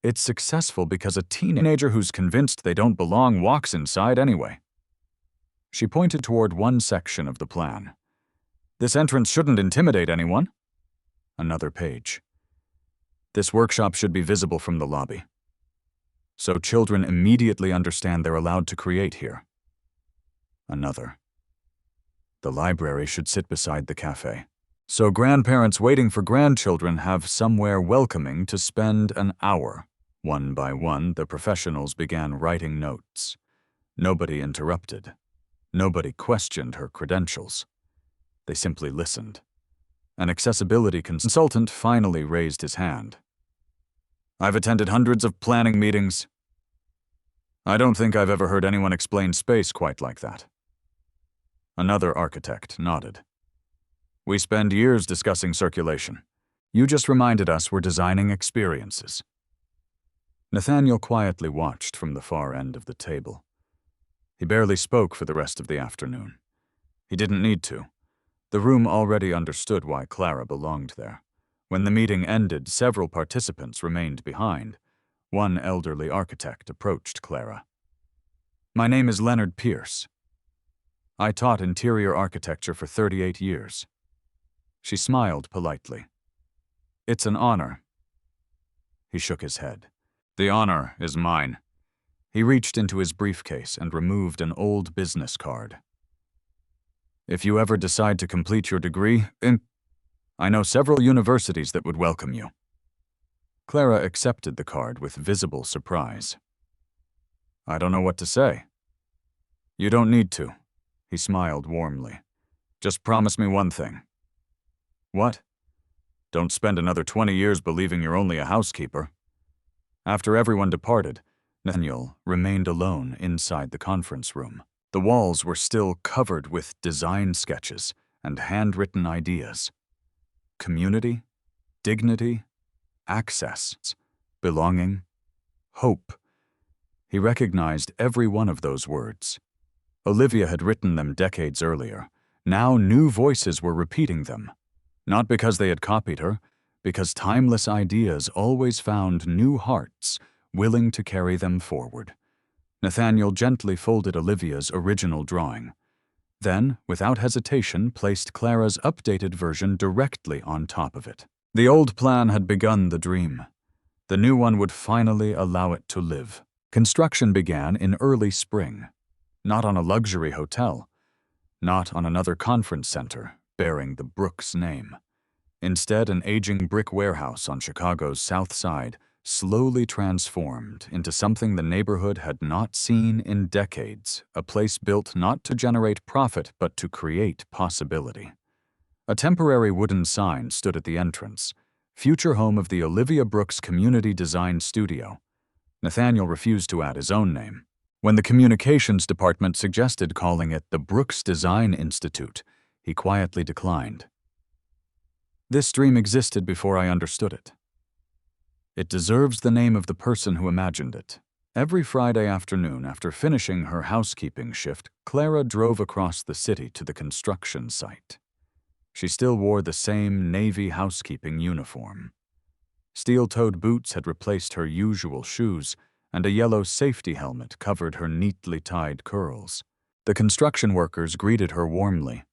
S1: It's successful because a teenager who's convinced they don't belong walks inside anyway." She pointed toward one section of the plan. "This entrance shouldn't intimidate anyone." Another page. "This workshop should be visible from the lobby, so children immediately understand they're allowed to create here." Another. "The library should sit beside the cafe, so grandparents waiting for grandchildren have somewhere welcoming to spend an hour." One by one, the professionals began writing notes. Nobody interrupted. Nobody questioned her credentials. They simply listened. An accessibility consultant finally raised his hand. "I've attended hundreds of planning meetings. I don't think I've ever heard anyone explain space quite like that." Another architect nodded. "We spend years discussing circulation. You just reminded us we're designing experiences." Nathaniel quietly watched from the far end of the table. He barely spoke for the rest of the afternoon. He didn't need to. The room already understood why Clara belonged there. When the meeting ended, several participants remained behind. One elderly architect approached Clara. "My name is Leonard Pierce. I taught interior architecture for 38 years. She smiled politely. "It's an honor." He shook his head. "The honor is mine." He reached into his briefcase and removed an old business card. "If you ever decide to complete your degree, I know several universities that would welcome you." Clara accepted the card with visible surprise. "I don't know what to say." You don't need to, he smiled warmly. Just promise me one thing. What? Don't spend another 20 years believing you're only a housekeeper. After everyone departed, Nathaniel remained alone inside the conference room. The walls were still covered with design sketches and handwritten ideas. Community, dignity, access, belonging, hope. He recognized every one of those words. Olivia had written them decades earlier. Now new voices were repeating them. Not because they had copied her, because timeless ideas always found new hearts willing to carry them forward. Nathaniel gently folded Olivia's original drawing. Then, without hesitation, placed Clara's updated version directly on top of it. The old plan had begun the dream. The new one would finally allow it to live. Construction began in early spring. Not on a luxury hotel. Not on another conference center bearing the Brooks name. Instead, an aging brick warehouse on Chicago's South Side slowly transformed into something the neighborhood had not seen in decades, a place built not to generate profit but to create possibility. A temporary wooden sign stood at the entrance, future home of the Olivia Brooks Community Design Studio. Nathaniel refused to add his own name. When the communications department suggested calling it the Brooks Design Institute, he quietly declined. This dream existed before I understood it. It deserves the name of the person who imagined it. Every Friday afternoon, after finishing her housekeeping shift, Clara drove across the city to the construction site. She still wore the same navy housekeeping uniform. Steel-toed boots had replaced her usual shoes, and a yellow safety helmet covered her neatly tied curls. The construction workers greeted her warmly.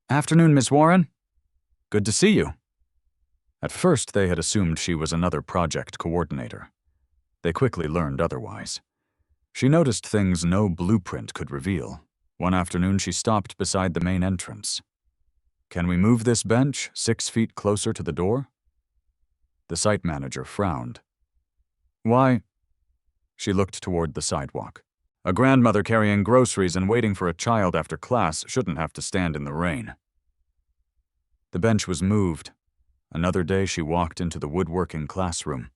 S1: "Afternoon, Miss Warren. Good to see you." At first, they had assumed she was another project coordinator. They quickly learned otherwise. She noticed things no blueprint could reveal. One afternoon, she stopped beside the main entrance. "Can we move this bench 6 feet closer to the door?" The site manager frowned. "Why?" She looked toward the sidewalk. "A grandmother carrying groceries and waiting for a child after class shouldn't have to stand in the rain." The bench was moved. Another day she walked into the woodworking classroom.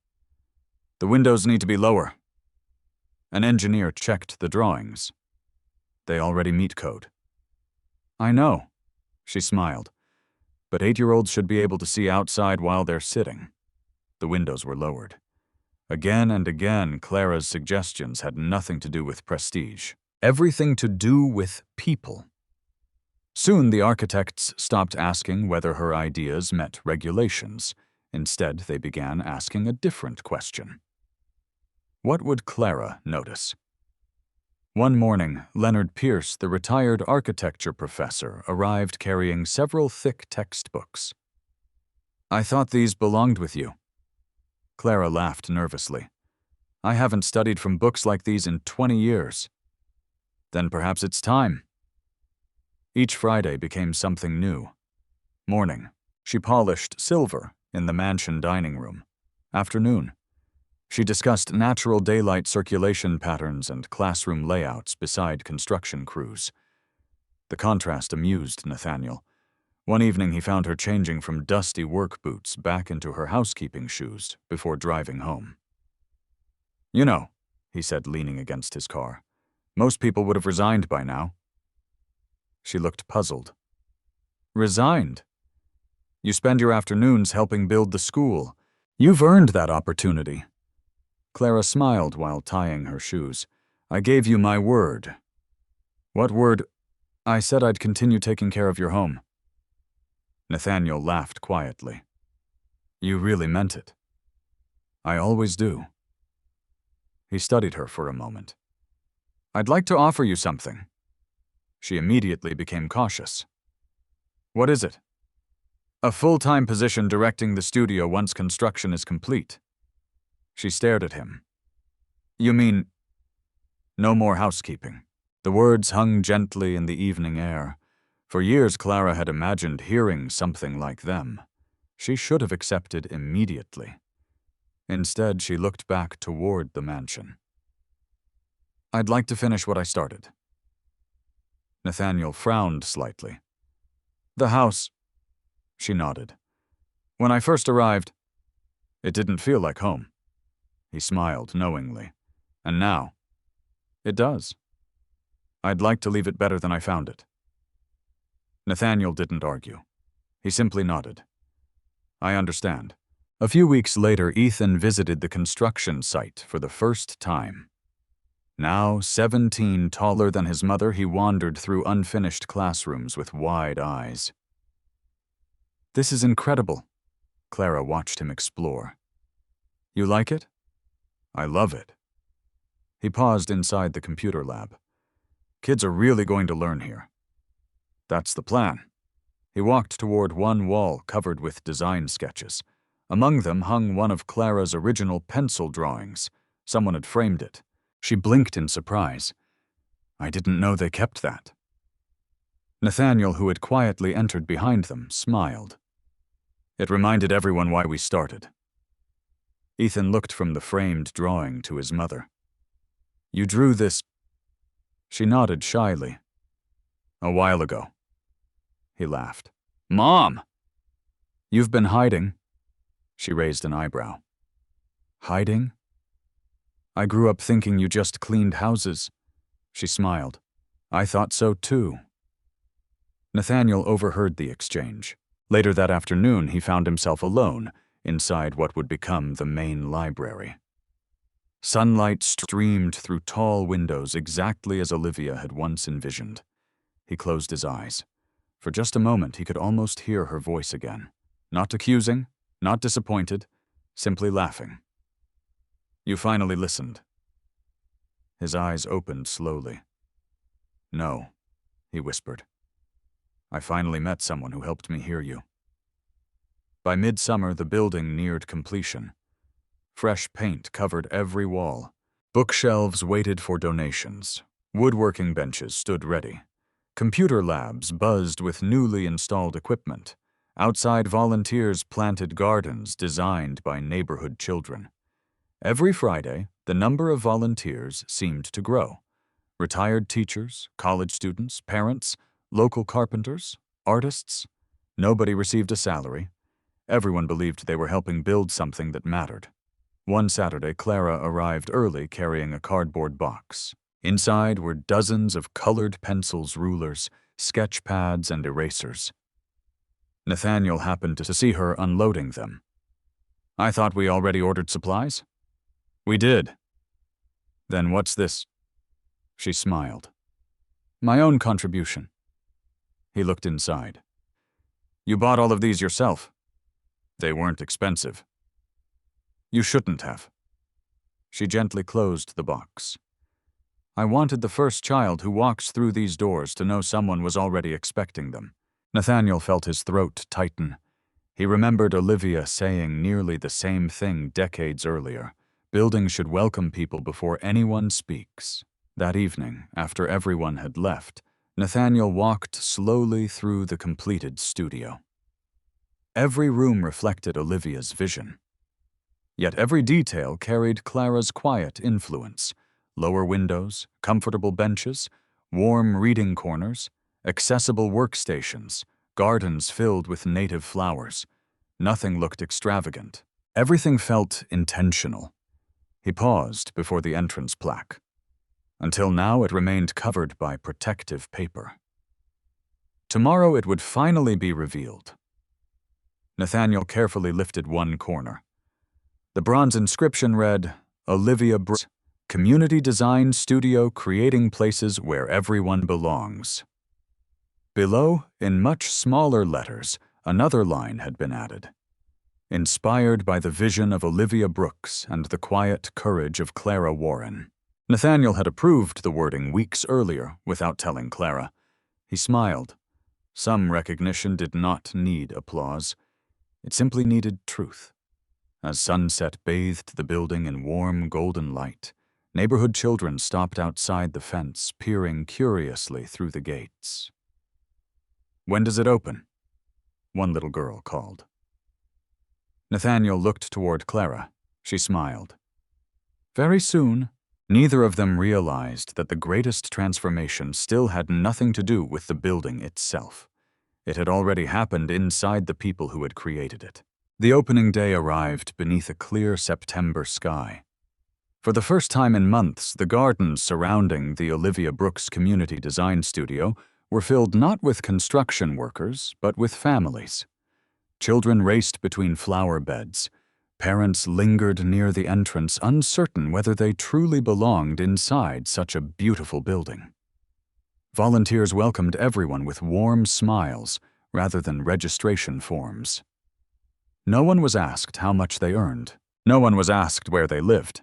S1: "The windows need to be lower." An engineer checked the drawings. "They already meet code." "I know," she smiled, "but 8-year-olds should be able to see outside while they're sitting." The windows were lowered. Again and again, Clara's suggestions had nothing to do with prestige. Everything to do with people. Soon the architects stopped asking whether her ideas met regulations. Instead, they began asking a different question. What would Clara notice? One morning, Leonard Pierce, the retired architecture professor, arrived carrying several thick textbooks. "I thought these belonged with you." Clara laughed nervously. "I haven't studied from books like these in 20 years. "Then perhaps it's time." Each Friday became something new. Morning, she polished silver in the mansion dining room. Afternoon, she discussed natural daylight circulation patterns and classroom layouts beside construction crews. The contrast amused Nathaniel. One evening he found her changing from dusty work boots back into her housekeeping shoes before driving home. "You know," he said, leaning against his car, "most people would have resigned by now." She looked puzzled. "Resigned? You spend your afternoons helping build the school. You've earned that opportunity." Clara smiled while tying her shoes. "I gave you my word." "What word?" "I said I'd continue taking care of your home." Nathaniel laughed quietly. "You really meant it." "I always do." He studied her for a moment. "I'd like to offer you something." She immediately became cautious. "What is it?" "A full-time position directing the studio once construction is complete." She stared at him. "You mean—" "No more housekeeping." The words hung gently in the evening air. For years Clara had imagined hearing something like them. She should have accepted immediately. Instead, she looked back toward the mansion. "I'd like to finish what I started." Nathaniel frowned slightly. The house. She nodded. When I first arrived, it didn't feel like home. He smiled knowingly. And now, it does. I'd like to leave it better than I found it. Nathaniel didn't argue. He simply nodded. I understand. A few weeks later, Ethan visited the construction site for the first time. Now, 17, taller than his mother, he wandered through unfinished classrooms with wide eyes. This is incredible. Clara watched him explore. You like it? I love it. He paused inside the computer lab. Kids are really going to learn here. That's the plan. He walked toward one wall covered with design sketches. Among them hung one of Clara's original pencil drawings. Someone had framed it. She blinked in surprise. I didn't know they kept that. Nathaniel, who had quietly entered behind them, smiled. It reminded everyone why we started. Ethan looked from the framed drawing to his mother. You drew this. She nodded shyly. A while ago. He laughed. Mom! You've been hiding. She raised an eyebrow. Hiding? I grew up thinking you just cleaned houses. She smiled. I thought so too. Nathaniel overheard the exchange. Later that afternoon, he found himself alone inside what would become the main library. Sunlight streamed through tall windows exactly as Olivia had once envisioned. He closed his eyes. For just a moment, he could almost hear her voice again. Not accusing, not disappointed, simply laughing. You finally listened. His eyes opened slowly. No, he whispered. I finally met someone who helped me hear you. By midsummer, the building neared completion. Fresh paint covered every wall. Bookshelves waited for donations. Woodworking benches stood ready. Computer labs buzzed with newly installed equipment. Outside, volunteers planted gardens designed by neighborhood children. Every Friday, the number of volunteers seemed to grow. Retired teachers, college students, parents, local carpenters, artists. Nobody received a salary. Everyone believed they were helping build something that mattered. One Saturday, Clara arrived early carrying a cardboard box. Inside were dozens of colored pencils, rulers, sketch pads, and erasers. Nathaniel happened to see her unloading them. I thought we already ordered supplies? We did. Then what's this? She smiled. My own contribution. He looked inside. You bought all of these yourself. They weren't expensive. You shouldn't have. She gently closed the box. I wanted the first child who walks through these doors to know someone was already expecting them. Nathaniel felt his throat tighten. He remembered Olivia saying nearly the same thing decades earlier. Buildings should welcome people before anyone speaks. That evening, after everyone had left, Nathaniel walked slowly through the completed studio. Every room reflected Olivia's vision. Yet every detail carried Clara's quiet influence. Lower windows, comfortable benches, warm reading corners, accessible workstations, gardens filled with native flowers. Nothing looked extravagant. Everything felt intentional. He paused before the entrance plaque. Until now, it remained covered by protective paper. Tomorrow, it would finally be revealed. Nathaniel carefully lifted one corner. The bronze inscription read, Olivia Brooks, Community Design Studio, creating places where everyone belongs. Below, in much smaller letters, another line had been added. Inspired by the vision of Olivia Brooks and the quiet courage of Clara Warren. Nathaniel had approved the wording weeks earlier without telling Clara. He smiled. Some recognition did not need applause. It simply needed truth. As sunset bathed the building in warm golden light, neighborhood children stopped outside the fence, peering curiously through the gates. When does it open? One little girl called. Nathaniel looked toward Clara. She smiled. Very soon, Neither of them realized that the greatest transformation still had nothing to do with the building itself. It had already happened inside the people who had created it. The opening day arrived beneath a clear September sky. For the first time in months, the gardens surrounding the Olivia Brooks Community Design Studio were filled not with construction workers, but with families. Children raced between flower beds. Parents lingered near the entrance, uncertain whether they truly belonged inside such a beautiful building. Volunteers welcomed everyone with warm smiles rather than registration forms. No one was asked how much they earned. No one was asked where they lived.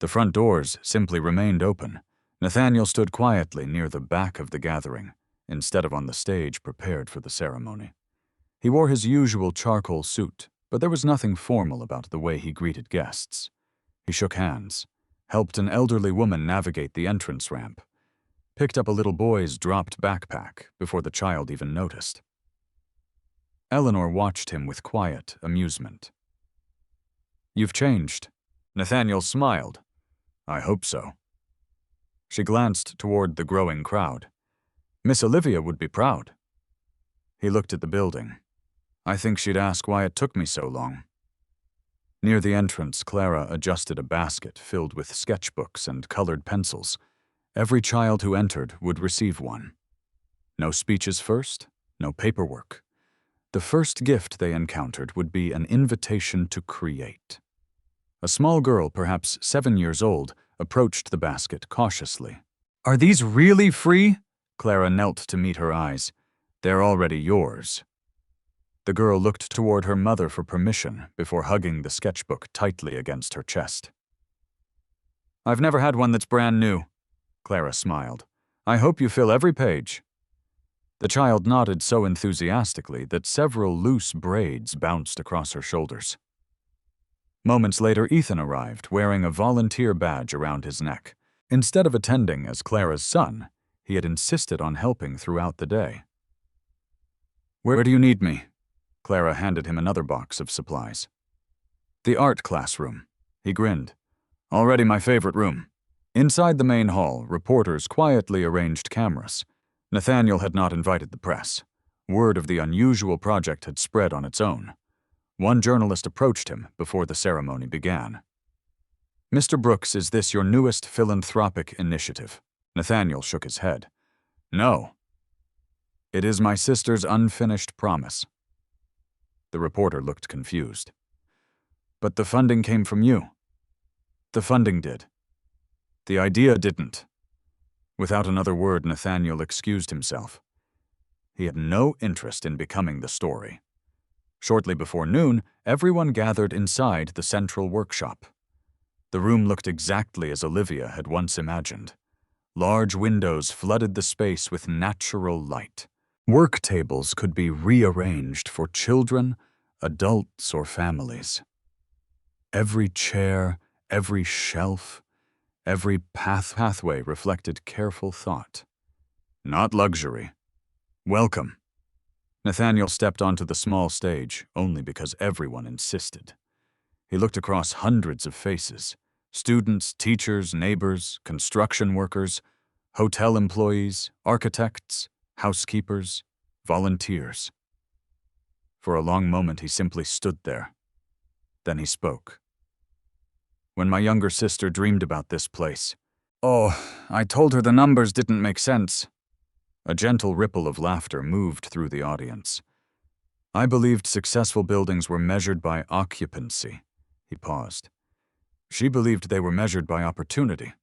S1: The front doors simply remained open. Nathaniel stood quietly near the back of the gathering, instead of on the stage prepared for the ceremony. He wore his usual charcoal suit, but there was nothing formal about the way he greeted guests. He shook hands, helped an elderly woman navigate the entrance ramp, picked up a little boy's dropped backpack before the child even noticed. Eleanor watched him with quiet amusement. "You've changed." Nathaniel smiled. "I hope so." She glanced toward the growing crowd. Miss Olivia would be proud. He looked at the building. "I think she'd ask why it took me so long." Near the entrance, Clara adjusted a basket filled with sketchbooks and colored pencils. Every child who entered would receive one. No speeches first, no paperwork. The first gift they encountered would be an invitation to create. A small girl, perhaps 7 years old, approached the basket cautiously. "Are these really free?" Clara knelt to meet her eyes. "They're already yours." The girl looked toward her mother for permission before hugging the sketchbook tightly against her chest. "I've never had one that's brand new," Clara smiled. "I hope you fill every page." The child nodded so enthusiastically that several loose braids bounced across her shoulders. Moments later, Ethan arrived, wearing a volunteer badge around his neck. Instead of attending as Clara's son, he had insisted on helping throughout the day. "Where do you need me?" Clara handed him another box of supplies. "The art classroom." He grinned. "Already my favorite room." Inside the main hall, reporters quietly arranged cameras. Nathaniel had not invited the press. Word of the unusual project had spread on its own. One journalist approached him before the ceremony began. "Mr. Brooks, is this your newest philanthropic initiative?" Nathaniel shook his head. "No. It is my sister's unfinished promise." The reporter looked confused. "But the funding came from you." "The funding did. The idea didn't." Without another word, Nathaniel excused himself. He had no interest in becoming the story. Shortly before noon, everyone gathered inside the central workshop. The room looked exactly as Olivia had once imagined. Large windows flooded the space with natural light. Work tables could be rearranged for children, adults, or families. Every chair, every shelf, every pathway reflected careful thought. Not luxury. Welcome. Nathaniel stepped onto the small stage only because everyone insisted. He looked across hundreds of faces: students, teachers, neighbors, construction workers, hotel employees, architects, housekeepers, volunteers. For a long moment he simply stood there. Then he spoke. "When my younger sister dreamed about this place, I told her the numbers didn't make sense." A gentle ripple of laughter moved through the audience. "I believed successful buildings were measured by occupancy." He paused. "She believed they were measured by opportunity."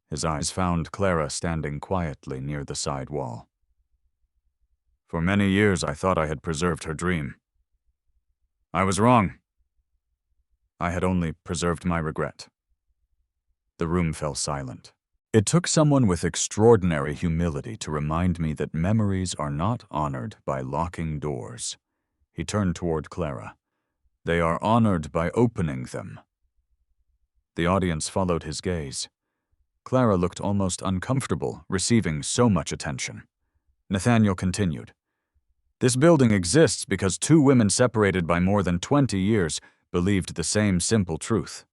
S1: His eyes found Clara standing quietly near the side wall. "For many years I thought I had preserved her dream. I was wrong. I had only preserved my regret." The room fell silent. It took someone with extraordinary humility to remind me that memories are not honored by locking doors. He turned toward Clara. "They are honored by opening them." The audience followed his gaze. Clara looked almost uncomfortable receiving so much attention. Nathaniel continued. "This building exists because two women separated by more than 20 years believed the same simple truth."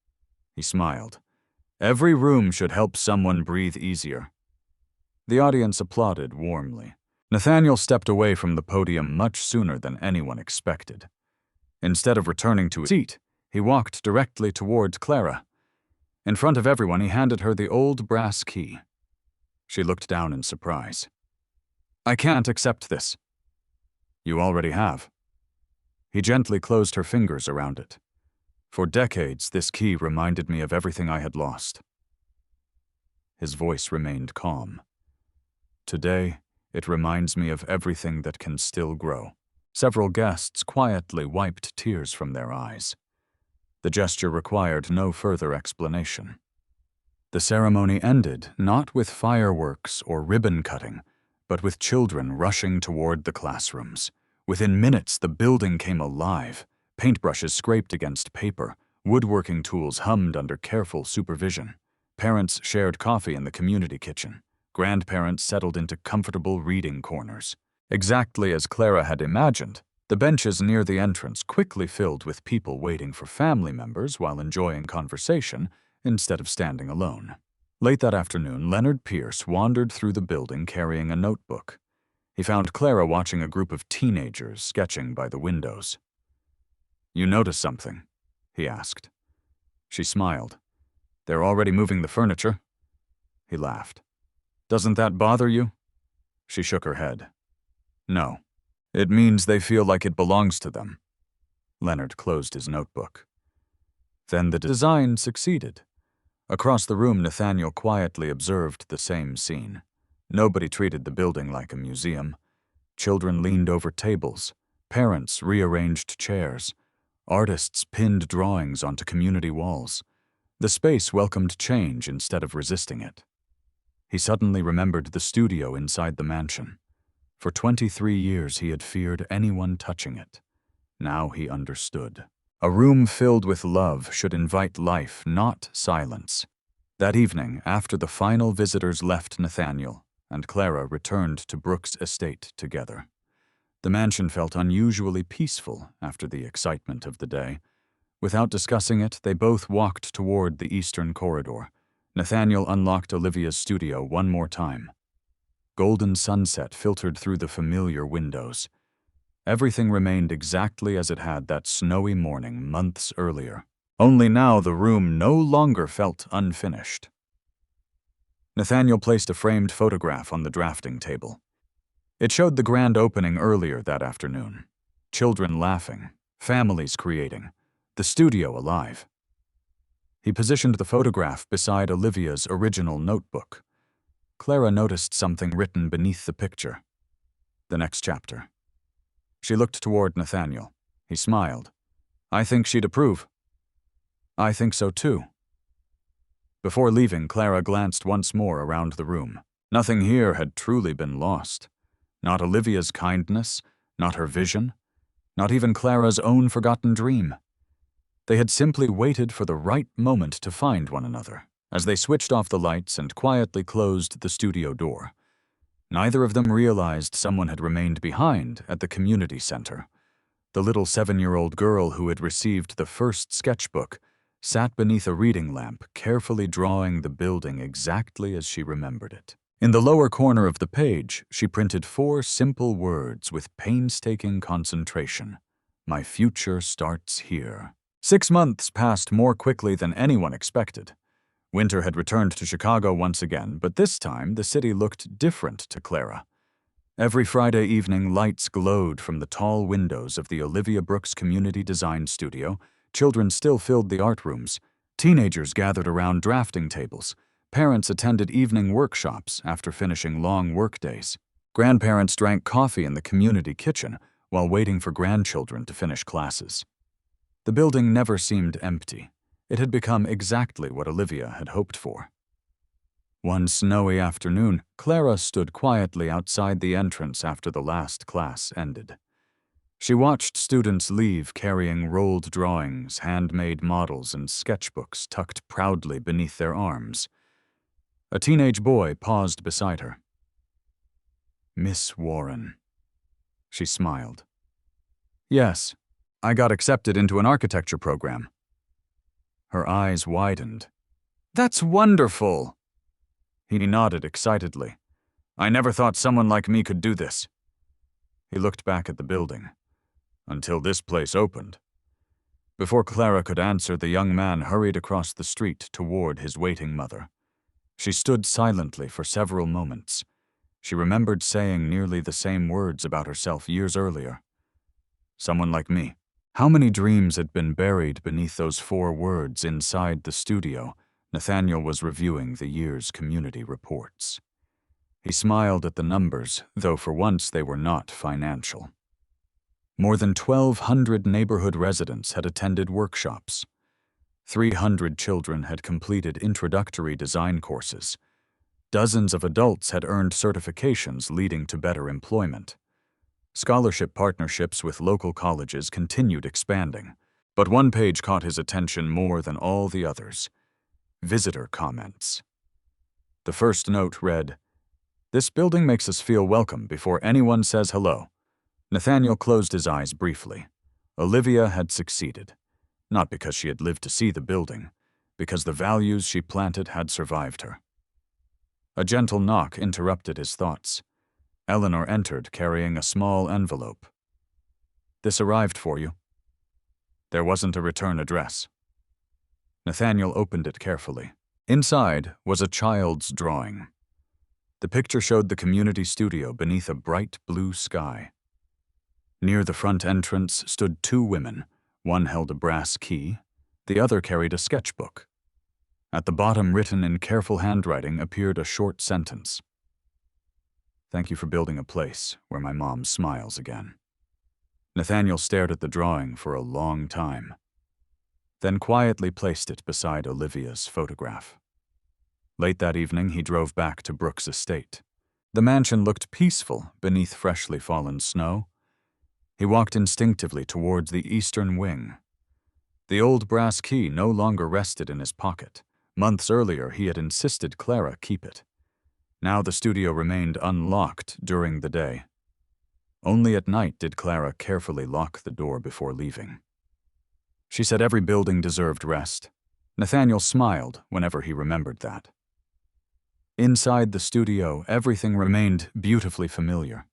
S1: He smiled. Every room should help someone breathe easier. The audience applauded warmly. Nathaniel stepped away from the podium much sooner than anyone expected. Instead of returning to his seat, he walked directly toward Clara. In front of everyone, he handed her the old brass key. She looked down in surprise. "I can't accept this." "You already have." He gently closed her fingers around it. "For decades, this key reminded me of everything I had lost." His voice remained calm. "Today, it reminds me of everything that can still grow." Several guests quietly wiped tears from their eyes. The gesture required no further explanation. The ceremony ended not with fireworks or ribbon cutting, but with children rushing toward the classrooms. Within minutes, the building came alive. Paintbrushes scraped against paper. Woodworking tools hummed under careful supervision. Parents shared coffee in the community kitchen. Grandparents settled into comfortable reading corners. Exactly as Clara had imagined, the benches near the entrance quickly filled with people waiting for family members while enjoying conversation instead of standing alone. Late that afternoon, Leonard Pierce wandered through the building carrying a notebook. He found Clara watching a group of teenagers sketching by the windows. "You notice something?" he asked. She smiled. "They're already moving the furniture." He laughed. "Doesn't that bother you?" She shook her head. "No. It means they feel like it belongs to them." Leonard closed his notebook. Then the design succeeded. Across the room, Nathaniel quietly observed the same scene. Nobody treated the building like a museum. Children leaned over tables. Parents rearranged chairs. Artists pinned drawings onto community walls. The space welcomed change instead of resisting it. He suddenly remembered the studio inside the mansion. For 23 years he had feared anyone touching it. Now he understood. A room filled with love should invite life, not silence. That evening, after the final visitors left Nathaniel and Clara returned to Brooks' estate together. The mansion felt unusually peaceful after the excitement of the day. Without discussing it, they both walked toward the eastern corridor. Nathaniel unlocked Olivia's studio one more time. Golden sunset filtered through the familiar windows. Everything remained exactly as it had that snowy morning months earlier. Only now the room no longer felt unfinished. Nathaniel placed a framed photograph on the drafting table. It showed the grand opening earlier that afternoon. Children laughing, families creating, the studio alive. He positioned the photograph beside Olivia's original notebook. Clara noticed something written beneath the picture. The next chapter. She looked toward Nathaniel. He smiled. "I think she'd approve." "I think so too." Before leaving, Clara glanced once more around the room. Nothing here had truly been lost. Not Olivia's kindness, not her vision, not even Clara's own forgotten dream. They had simply waited for the right moment to find one another. As they switched off the lights and quietly closed the studio door, neither of them realized someone had remained behind at the community center. The little 7-year-old girl who had received the first sketchbook sat beneath a reading lamp, carefully drawing the building exactly as she remembered it. In the lower corner of the page, she printed 4 simple words with painstaking concentration. "My future starts here." 6 months passed more quickly than anyone expected. Winter had returned to Chicago once again, but this time the city looked different to Clara. Every Friday evening, lights glowed from the tall windows of the Olivia Brooks Community Design Studio. Children still filled the art rooms. Teenagers gathered around drafting tables. Parents attended evening workshops after finishing long workdays. Grandparents drank coffee in the community kitchen while waiting for grandchildren to finish classes. The building never seemed empty. It had become exactly what Olivia had hoped for. One snowy afternoon, Clara stood quietly outside the entrance after the last class ended. She watched students leave carrying rolled drawings, handmade models, and sketchbooks tucked proudly beneath their arms. A teenage boy paused beside her. "Miss Warren." She smiled. "Yes, I got accepted into an architecture program." Her eyes widened. That's wonderful! He nodded excitedly. I never thought someone like me could do this. He looked back at the building. Until this place opened. Before Clara could answer, the young man hurried across the street toward his waiting mother. She stood silently for several moments. She remembered saying nearly the same words about herself years earlier. Someone like me. How many dreams had been buried beneath those 4 words inside the studio? Nathaniel was reviewing the year's community reports. He smiled at the numbers, though for once they were not financial. More than 1,200 neighborhood residents had attended workshops. 300 children had completed introductory design courses. Dozens of adults had earned certifications leading to better employment. Scholarship partnerships with local colleges continued expanding, but one page caught his attention more than all the others. Visitor comments. The first note read, "This building makes us feel welcome before anyone says hello." Nathaniel closed his eyes briefly. Olivia had succeeded, not because she had lived to see the building, because the values she planted had survived her. A gentle knock interrupted his thoughts. Eleanor entered carrying a small envelope. "This arrived for you." There wasn't a return address. Nathaniel opened it carefully. Inside was a child's drawing. The picture showed the community studio beneath a bright blue sky. Near the front entrance stood 2 women. One held a brass key, the other carried a sketchbook. At the bottom, written in careful handwriting, appeared a short sentence. "Thank you for building a place where my mom smiles again." Nathaniel stared at the drawing for a long time, then quietly placed it beside Olivia's photograph. Late that evening, he drove back to Brooks' estate. The mansion looked peaceful beneath freshly fallen snow. He walked instinctively towards the eastern wing. The old brass key no longer rested in his pocket. Months earlier, he had insisted Clara keep it. Now the studio remained unlocked during the day. Only at night did Clara carefully lock the door before leaving. She said every building deserved rest. Nathaniel smiled whenever he remembered that. Inside the studio, everything remained beautifully familiar.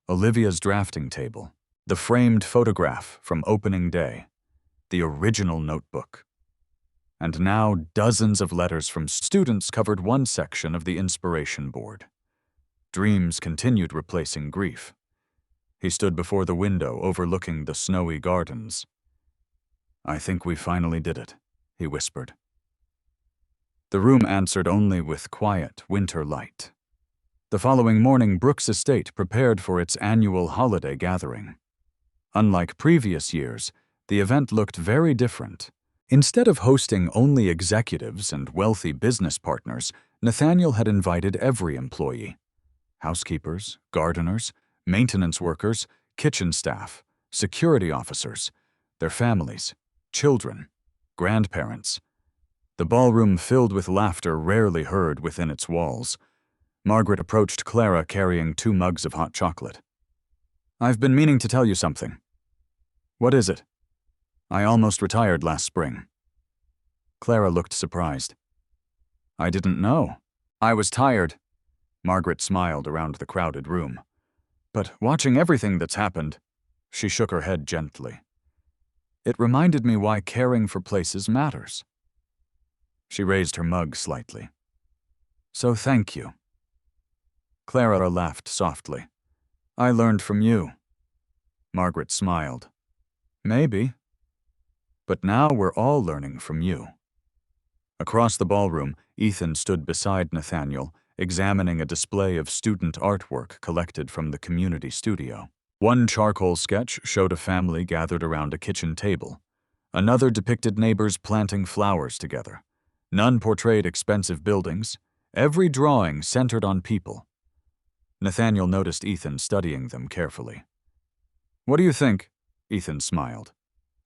S1: Olivia's drafting table, the framed photograph from opening day, the original notebook. And now dozens of letters from students covered one section of the inspiration board. Dreams continued replacing grief. He stood before the window overlooking the snowy gardens. "I think we finally did it," he whispered. The room answered only with quiet winter light. The following morning, Brooks' estate prepared for its annual holiday gathering. Unlike previous years, the event looked very different. Instead of hosting only executives and wealthy business partners, Nathaniel had invited every employee. Housekeepers, gardeners, maintenance workers, kitchen staff, security officers, their families, children, grandparents. The ballroom filled with laughter rarely heard within its walls. Margaret approached Clara carrying 2 mugs of hot chocolate. "I've been meaning to tell you something." "What is it?" "I almost retired last spring." Clara looked surprised. "I didn't know. I was tired." Margaret smiled around the crowded room. "But watching everything that's happened," she shook her head gently, "it reminded me why caring for places matters." She raised her mug slightly. "So thank you." Clara laughed softly. "I learned from you." Margaret smiled. "Maybe. But now we're all learning from you." Across the ballroom, Ethan stood beside Nathaniel, examining a display of student artwork collected from the community studio. One charcoal sketch showed a family gathered around a kitchen table. Another depicted neighbors planting flowers together. None portrayed expensive buildings. Every drawing centered on people. Nathaniel noticed Ethan studying them carefully. "What do you think?" Ethan smiled.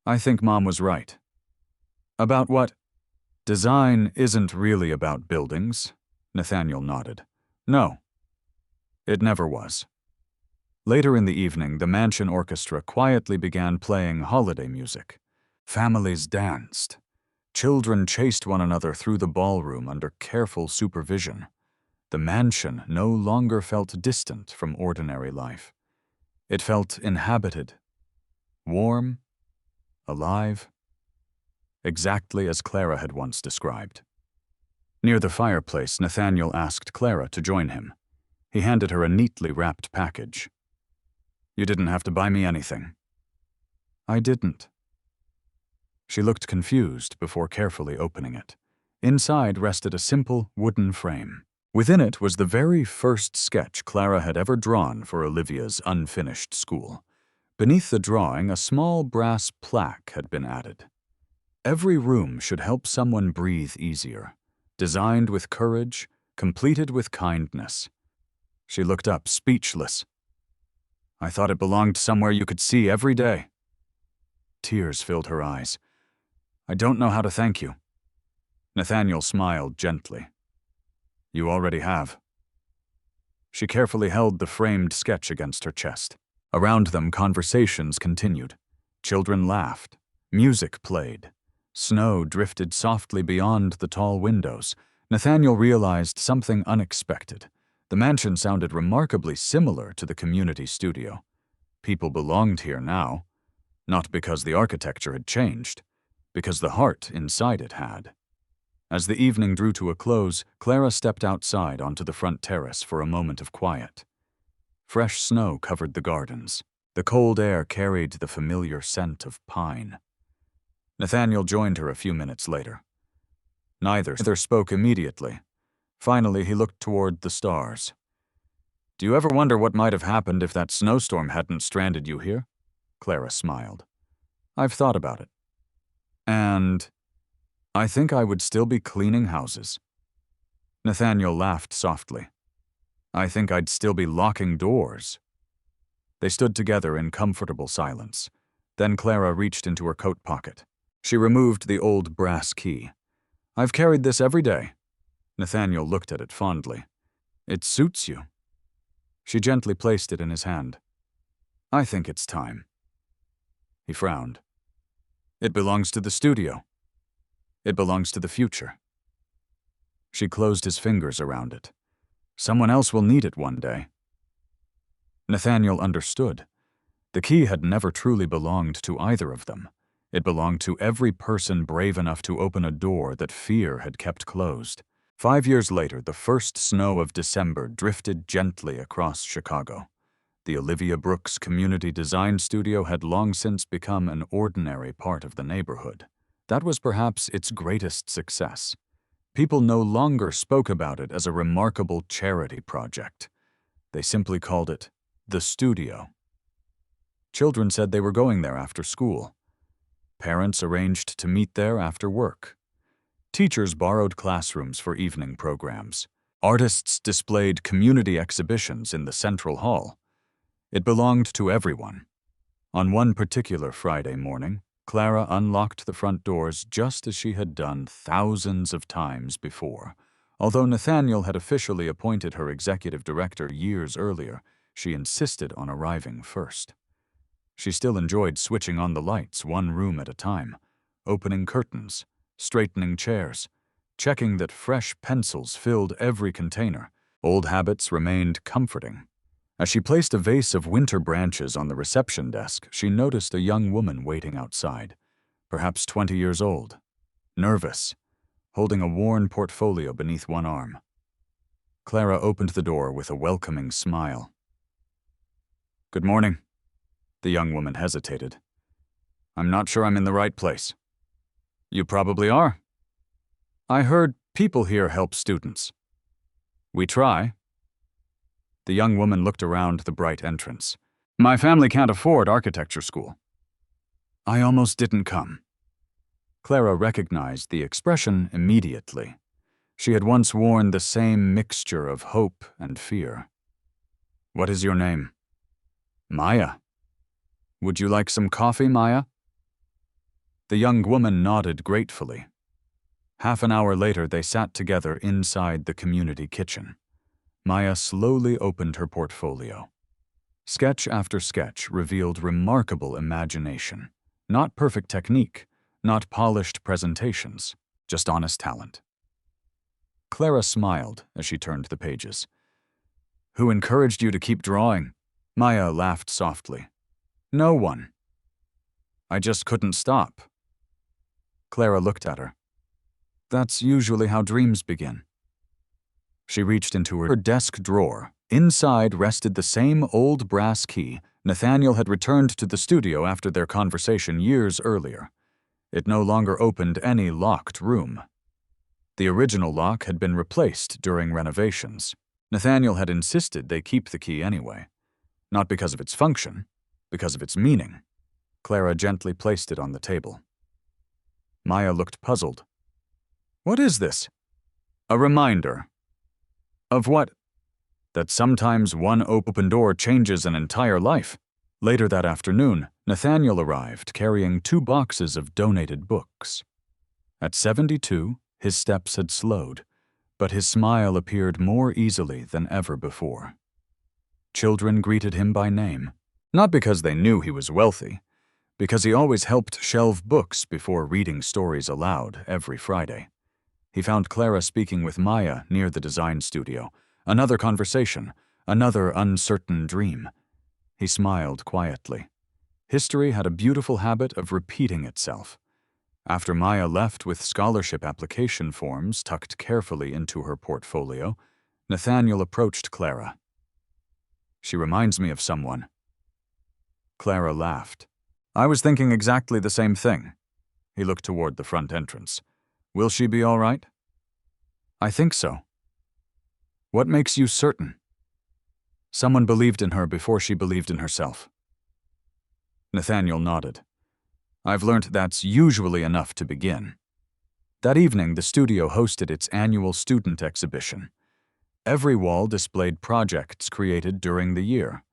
S1: "I think Mom was right." "About what?" "Design isn't really about buildings," Nathaniel nodded. "No. It never was." Later in the evening, the mansion orchestra quietly began playing holiday music. Families danced. Children chased one another through the ballroom under careful supervision. The mansion no longer felt distant from ordinary life. It felt inhabited, warm, alive, exactly as Clara had once described. Near the fireplace, Nathaniel asked Clara to join him. He handed her a neatly wrapped package. "You didn't have to buy me anything." "I didn't." She looked confused before carefully opening it. Inside rested a simple wooden frame. Within it was the very first sketch Clara had ever drawn for Olivia's unfinished school. Beneath the drawing, a small brass plaque had been added. "Every room should help someone breathe easier. Designed with courage, completed with kindness." She looked up, speechless. "I thought it belonged somewhere you could see every day." Tears filled her eyes. "I don't know how to thank you." Nathaniel smiled gently. "You already have." She carefully held the framed sketch against her chest. Around them, conversations continued. Children laughed. Music played. Snow drifted softly beyond the tall windows. Nathaniel realized something unexpected. The mansion sounded remarkably similar to the community studio. People belonged here now, not because the architecture had changed, because the heart inside it had. As the evening drew to a close, Clara stepped outside onto the front terrace for a moment of quiet. Fresh snow covered the gardens. The cold air carried the familiar scent of pine. Nathaniel joined her a few minutes later. Neither spoke immediately. Finally, he looked toward the stars. "Do you ever wonder what might have happened if that snowstorm hadn't stranded you here?" Clara smiled. "I've thought about it. And I think I would still be cleaning houses." Nathaniel laughed softly. "I think I'd still be locking doors." They stood together in comfortable silence. Then Clara reached into her coat pocket. She removed the old brass key. "I've carried this every day." Nathaniel looked at it fondly. "It suits you." She gently placed it in his hand. "I think it's time." He frowned. "It belongs to the studio. It belongs to the future." She closed his fingers around it. "Someone else will need it one day." Nathaniel understood. The key had never truly belonged to either of them. It belonged to every person brave enough to open a door that fear had kept closed. 5 years later, the first snow of December drifted gently across Chicago. The Olivia Brooks Community Design Studio had long since become an ordinary part of the neighborhood. That was perhaps its greatest success. People no longer spoke about it as a remarkable charity project. They simply called it the studio. Children said they were going there after school. Parents arranged to meet there after work. Teachers borrowed classrooms for evening programs. Artists displayed community exhibitions in the central hall. It belonged to everyone. On one particular Friday morning, Clara unlocked the front doors just as she had done thousands of times before. Although Nathaniel had officially appointed her executive director years earlier, she insisted on arriving first. She still enjoyed switching on the lights one room at a time, opening curtains, straightening chairs, checking that fresh pencils filled every container. Old habits remained comforting. As she placed a vase of winter branches on the reception desk, she noticed a young woman waiting outside, perhaps 20 years old, nervous, holding a worn portfolio beneath one arm. Clara opened the door with a welcoming smile. "Good morning." The young woman hesitated. "I'm not sure I'm in the right place." "You probably are." "I heard people here help students." "We try." The young woman looked around the bright entrance. "My family can't afford architecture school." "I almost didn't come." Clara recognized the expression immediately. She had once worn the same mixture of hope and fear. "What is your name?" "Maya." "Would you like some coffee, Maya?" The young woman nodded gratefully. Half an hour later, they sat together inside the community kitchen. Maya slowly opened her portfolio. Sketch after sketch revealed remarkable imagination. Not perfect technique, Not polished presentations, just honest talent. Clara smiled as she turned the pages. Who encouraged you to keep drawing? Maya laughed softly. No one. I just couldn't stop. Clara looked at her. That's usually how dreams begin. She reached into her desk drawer. Inside rested the same old brass key Nathaniel had returned to the studio after their conversation years earlier. It no longer opened any locked room. The original lock had been replaced during renovations. Nathaniel had insisted they keep the key anyway. Not because of its function, because of its meaning. Clara gently placed it on the table. Maya looked puzzled. What is this? A reminder. Of what? That sometimes one open door changes an entire life. Later that afternoon, Nathaniel arrived carrying 2 boxes of donated books. At 72, his steps had slowed, but his smile appeared more easily than ever before. Children greeted him by name, not because they knew he was wealthy, because he always helped shelve books before reading stories aloud every Friday. He found Clara speaking with Maya near the design studio. Another conversation, another uncertain dream. He smiled quietly. History had a beautiful habit of repeating itself. After Maya left with scholarship application forms tucked carefully into her portfolio, Nathaniel approached Clara. She reminds me of someone. Clara laughed. I was thinking exactly the same thing. He looked toward the front entrance. Will she be all right? I think so. What makes you certain? Someone believed in her before she believed in herself. Nathaniel nodded. I've learnt that's usually enough to begin. That evening, the studio hosted its annual student exhibition. Every wall displayed projects created during the year.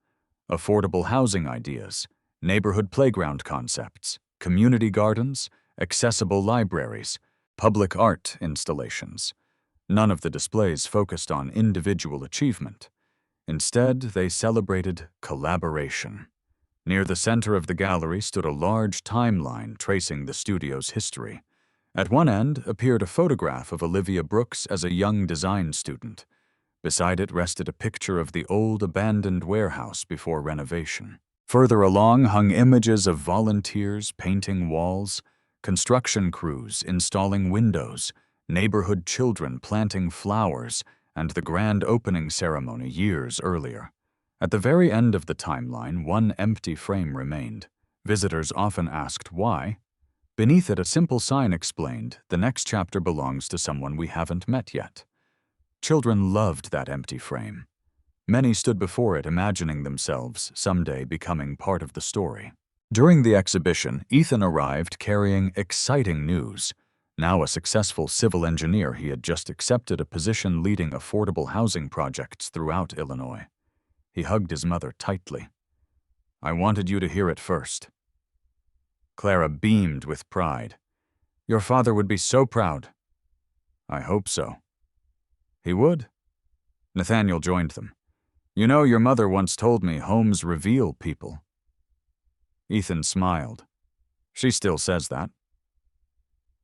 S1: Affordable housing ideas, neighborhood playground concepts, community gardens, accessible libraries, public art installations. None of the displays focused on individual achievement. Instead, they celebrated collaboration. Near the center of the gallery stood a large timeline tracing the studio's history. At one end appeared a photograph of Olivia Brooks as a young design student. Beside it rested a picture of the old abandoned warehouse before renovation. Further along hung images of volunteers painting walls, construction crews installing windows, neighborhood children planting flowers, and the grand opening ceremony years earlier. At the very end of the timeline, one empty frame remained. Visitors often asked why. Beneath it, a simple sign explained, the next chapter belongs to someone we haven't met yet. Children loved that empty frame. Many stood before it, imagining themselves someday becoming part of the story. During the exhibition, Ethan arrived carrying exciting news. Now a successful civil engineer, he had just accepted a position leading affordable housing projects throughout Illinois. He hugged his mother tightly. I wanted you to hear it first. Clara beamed with pride. Your father would be so proud. I hope so. He would. Nathaniel joined them. You know, your mother once told me homes reveal people. Ethan smiled. She still says that.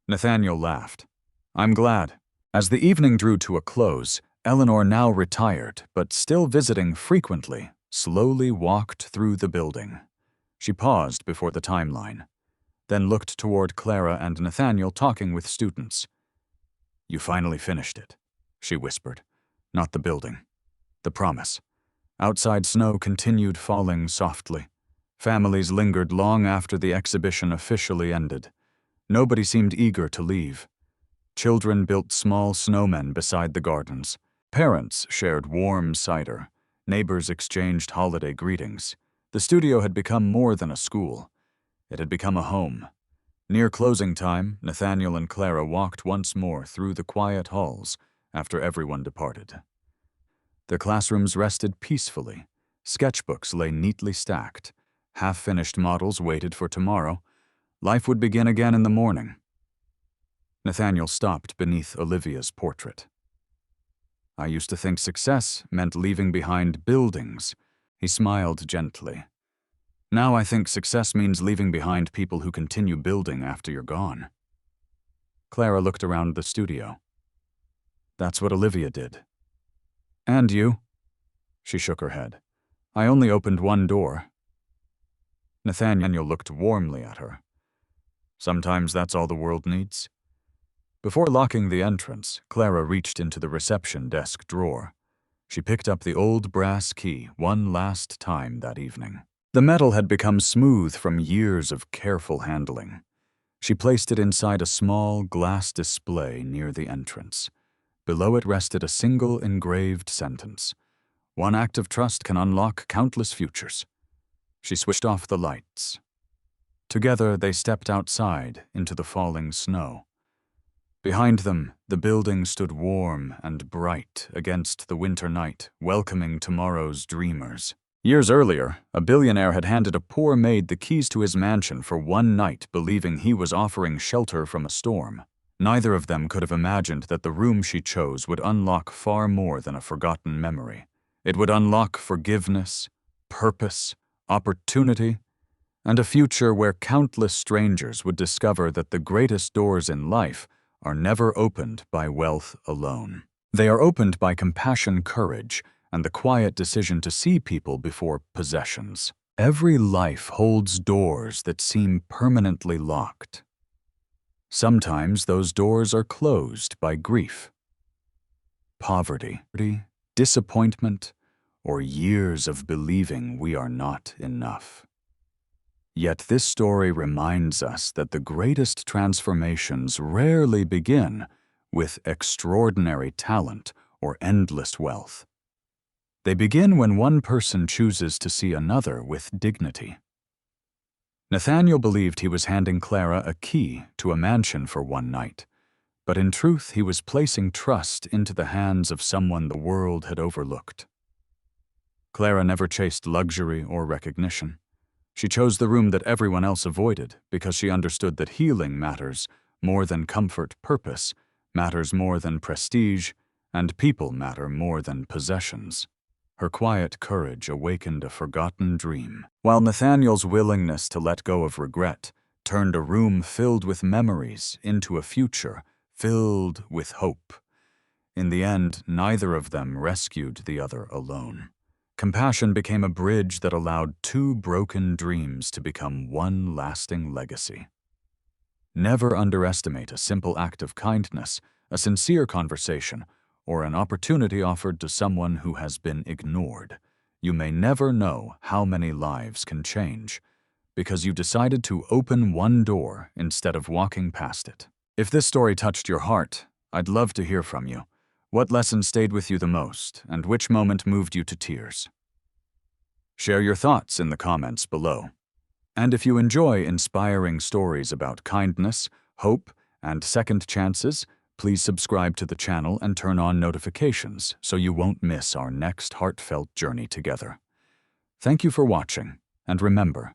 S1: Nathaniel laughed. I'm glad. As the evening drew to a close, Eleanor, now retired, but still visiting frequently, slowly walked through the building. She paused before the timeline, then looked toward Clara and Nathaniel talking with students. You finally finished it, she whispered. Not the building. The promise. Outside snow continued falling softly. Families lingered long after the exhibition officially ended. Nobody seemed eager to leave. Children built small snowmen beside the gardens. Parents shared warm cider. Neighbors exchanged holiday greetings. The studio had become more than a school. It had become a home. Near closing time, Nathaniel and Clara walked once more through the quiet halls after everyone departed. The classrooms rested peacefully. Sketchbooks lay neatly stacked. Half-finished models waited for tomorrow. Life would begin again in the morning. Nathaniel stopped beneath Olivia's portrait. I used to think success meant leaving behind buildings. He smiled gently. Now I think success means leaving behind people who continue building after you're gone. Clara looked around the studio. That's what Olivia did. And you? She shook her head. I only opened one door. Nathaniel looked warmly at her. Sometimes that's all the world needs. Before locking the entrance, Clara reached into the reception desk drawer. She picked up the old brass key one last time that evening. The metal had become smooth from years of careful handling. She placed it inside a small glass display near the entrance. Below it rested a single engraved sentence. One act of trust can unlock countless futures. She switched off the lights. Together, they stepped outside into the falling snow. Behind them, the building stood warm and bright against the winter night, welcoming tomorrow's dreamers. Years earlier, a billionaire had handed a poor maid the keys to his mansion for one night, believing he was offering shelter from a storm. Neither of them could have imagined that the room she chose would unlock far more than a forgotten memory. It would unlock forgiveness, purpose, opportunity, and a future where countless strangers would discover that the greatest doors in life are never opened by wealth alone. They are opened by compassion, courage, and the quiet decision to see people before possessions. Every life holds doors that seem permanently locked. Sometimes those doors are closed by grief, poverty, disappointment, or years of believing we are not enough. Yet this story reminds us that the greatest transformations rarely begin with extraordinary talent or endless wealth. They begin when one person chooses to see another with dignity. Nathaniel believed he was handing Clara a key to a mansion for one night, but in truth he was placing trust into the hands of someone the world had overlooked. Clara never chased luxury or recognition. She chose the room that everyone else avoided because she understood that healing matters more than comfort, purpose matters more than prestige, and people matter more than possessions. Her quiet courage awakened a forgotten dream, while Nathaniel's willingness to let go of regret turned a room filled with memories into a future filled with hope. In the end, neither of them rescued the other alone. Compassion became a bridge that allowed two broken dreams to become one lasting legacy. Never underestimate a simple act of kindness, a sincere conversation, or an opportunity offered to someone who has been ignored. You may never know how many lives can change because you decided to open one door instead of walking past it. If this story touched your heart, I'd love to hear from you. What lesson stayed with you the most, and which moment moved you to tears? Share your thoughts in the comments below. And if you enjoy inspiring stories about kindness, hope, and second chances, please subscribe to the channel and turn on notifications so you won't miss our next heartfelt journey together. Thank you for watching, and remember,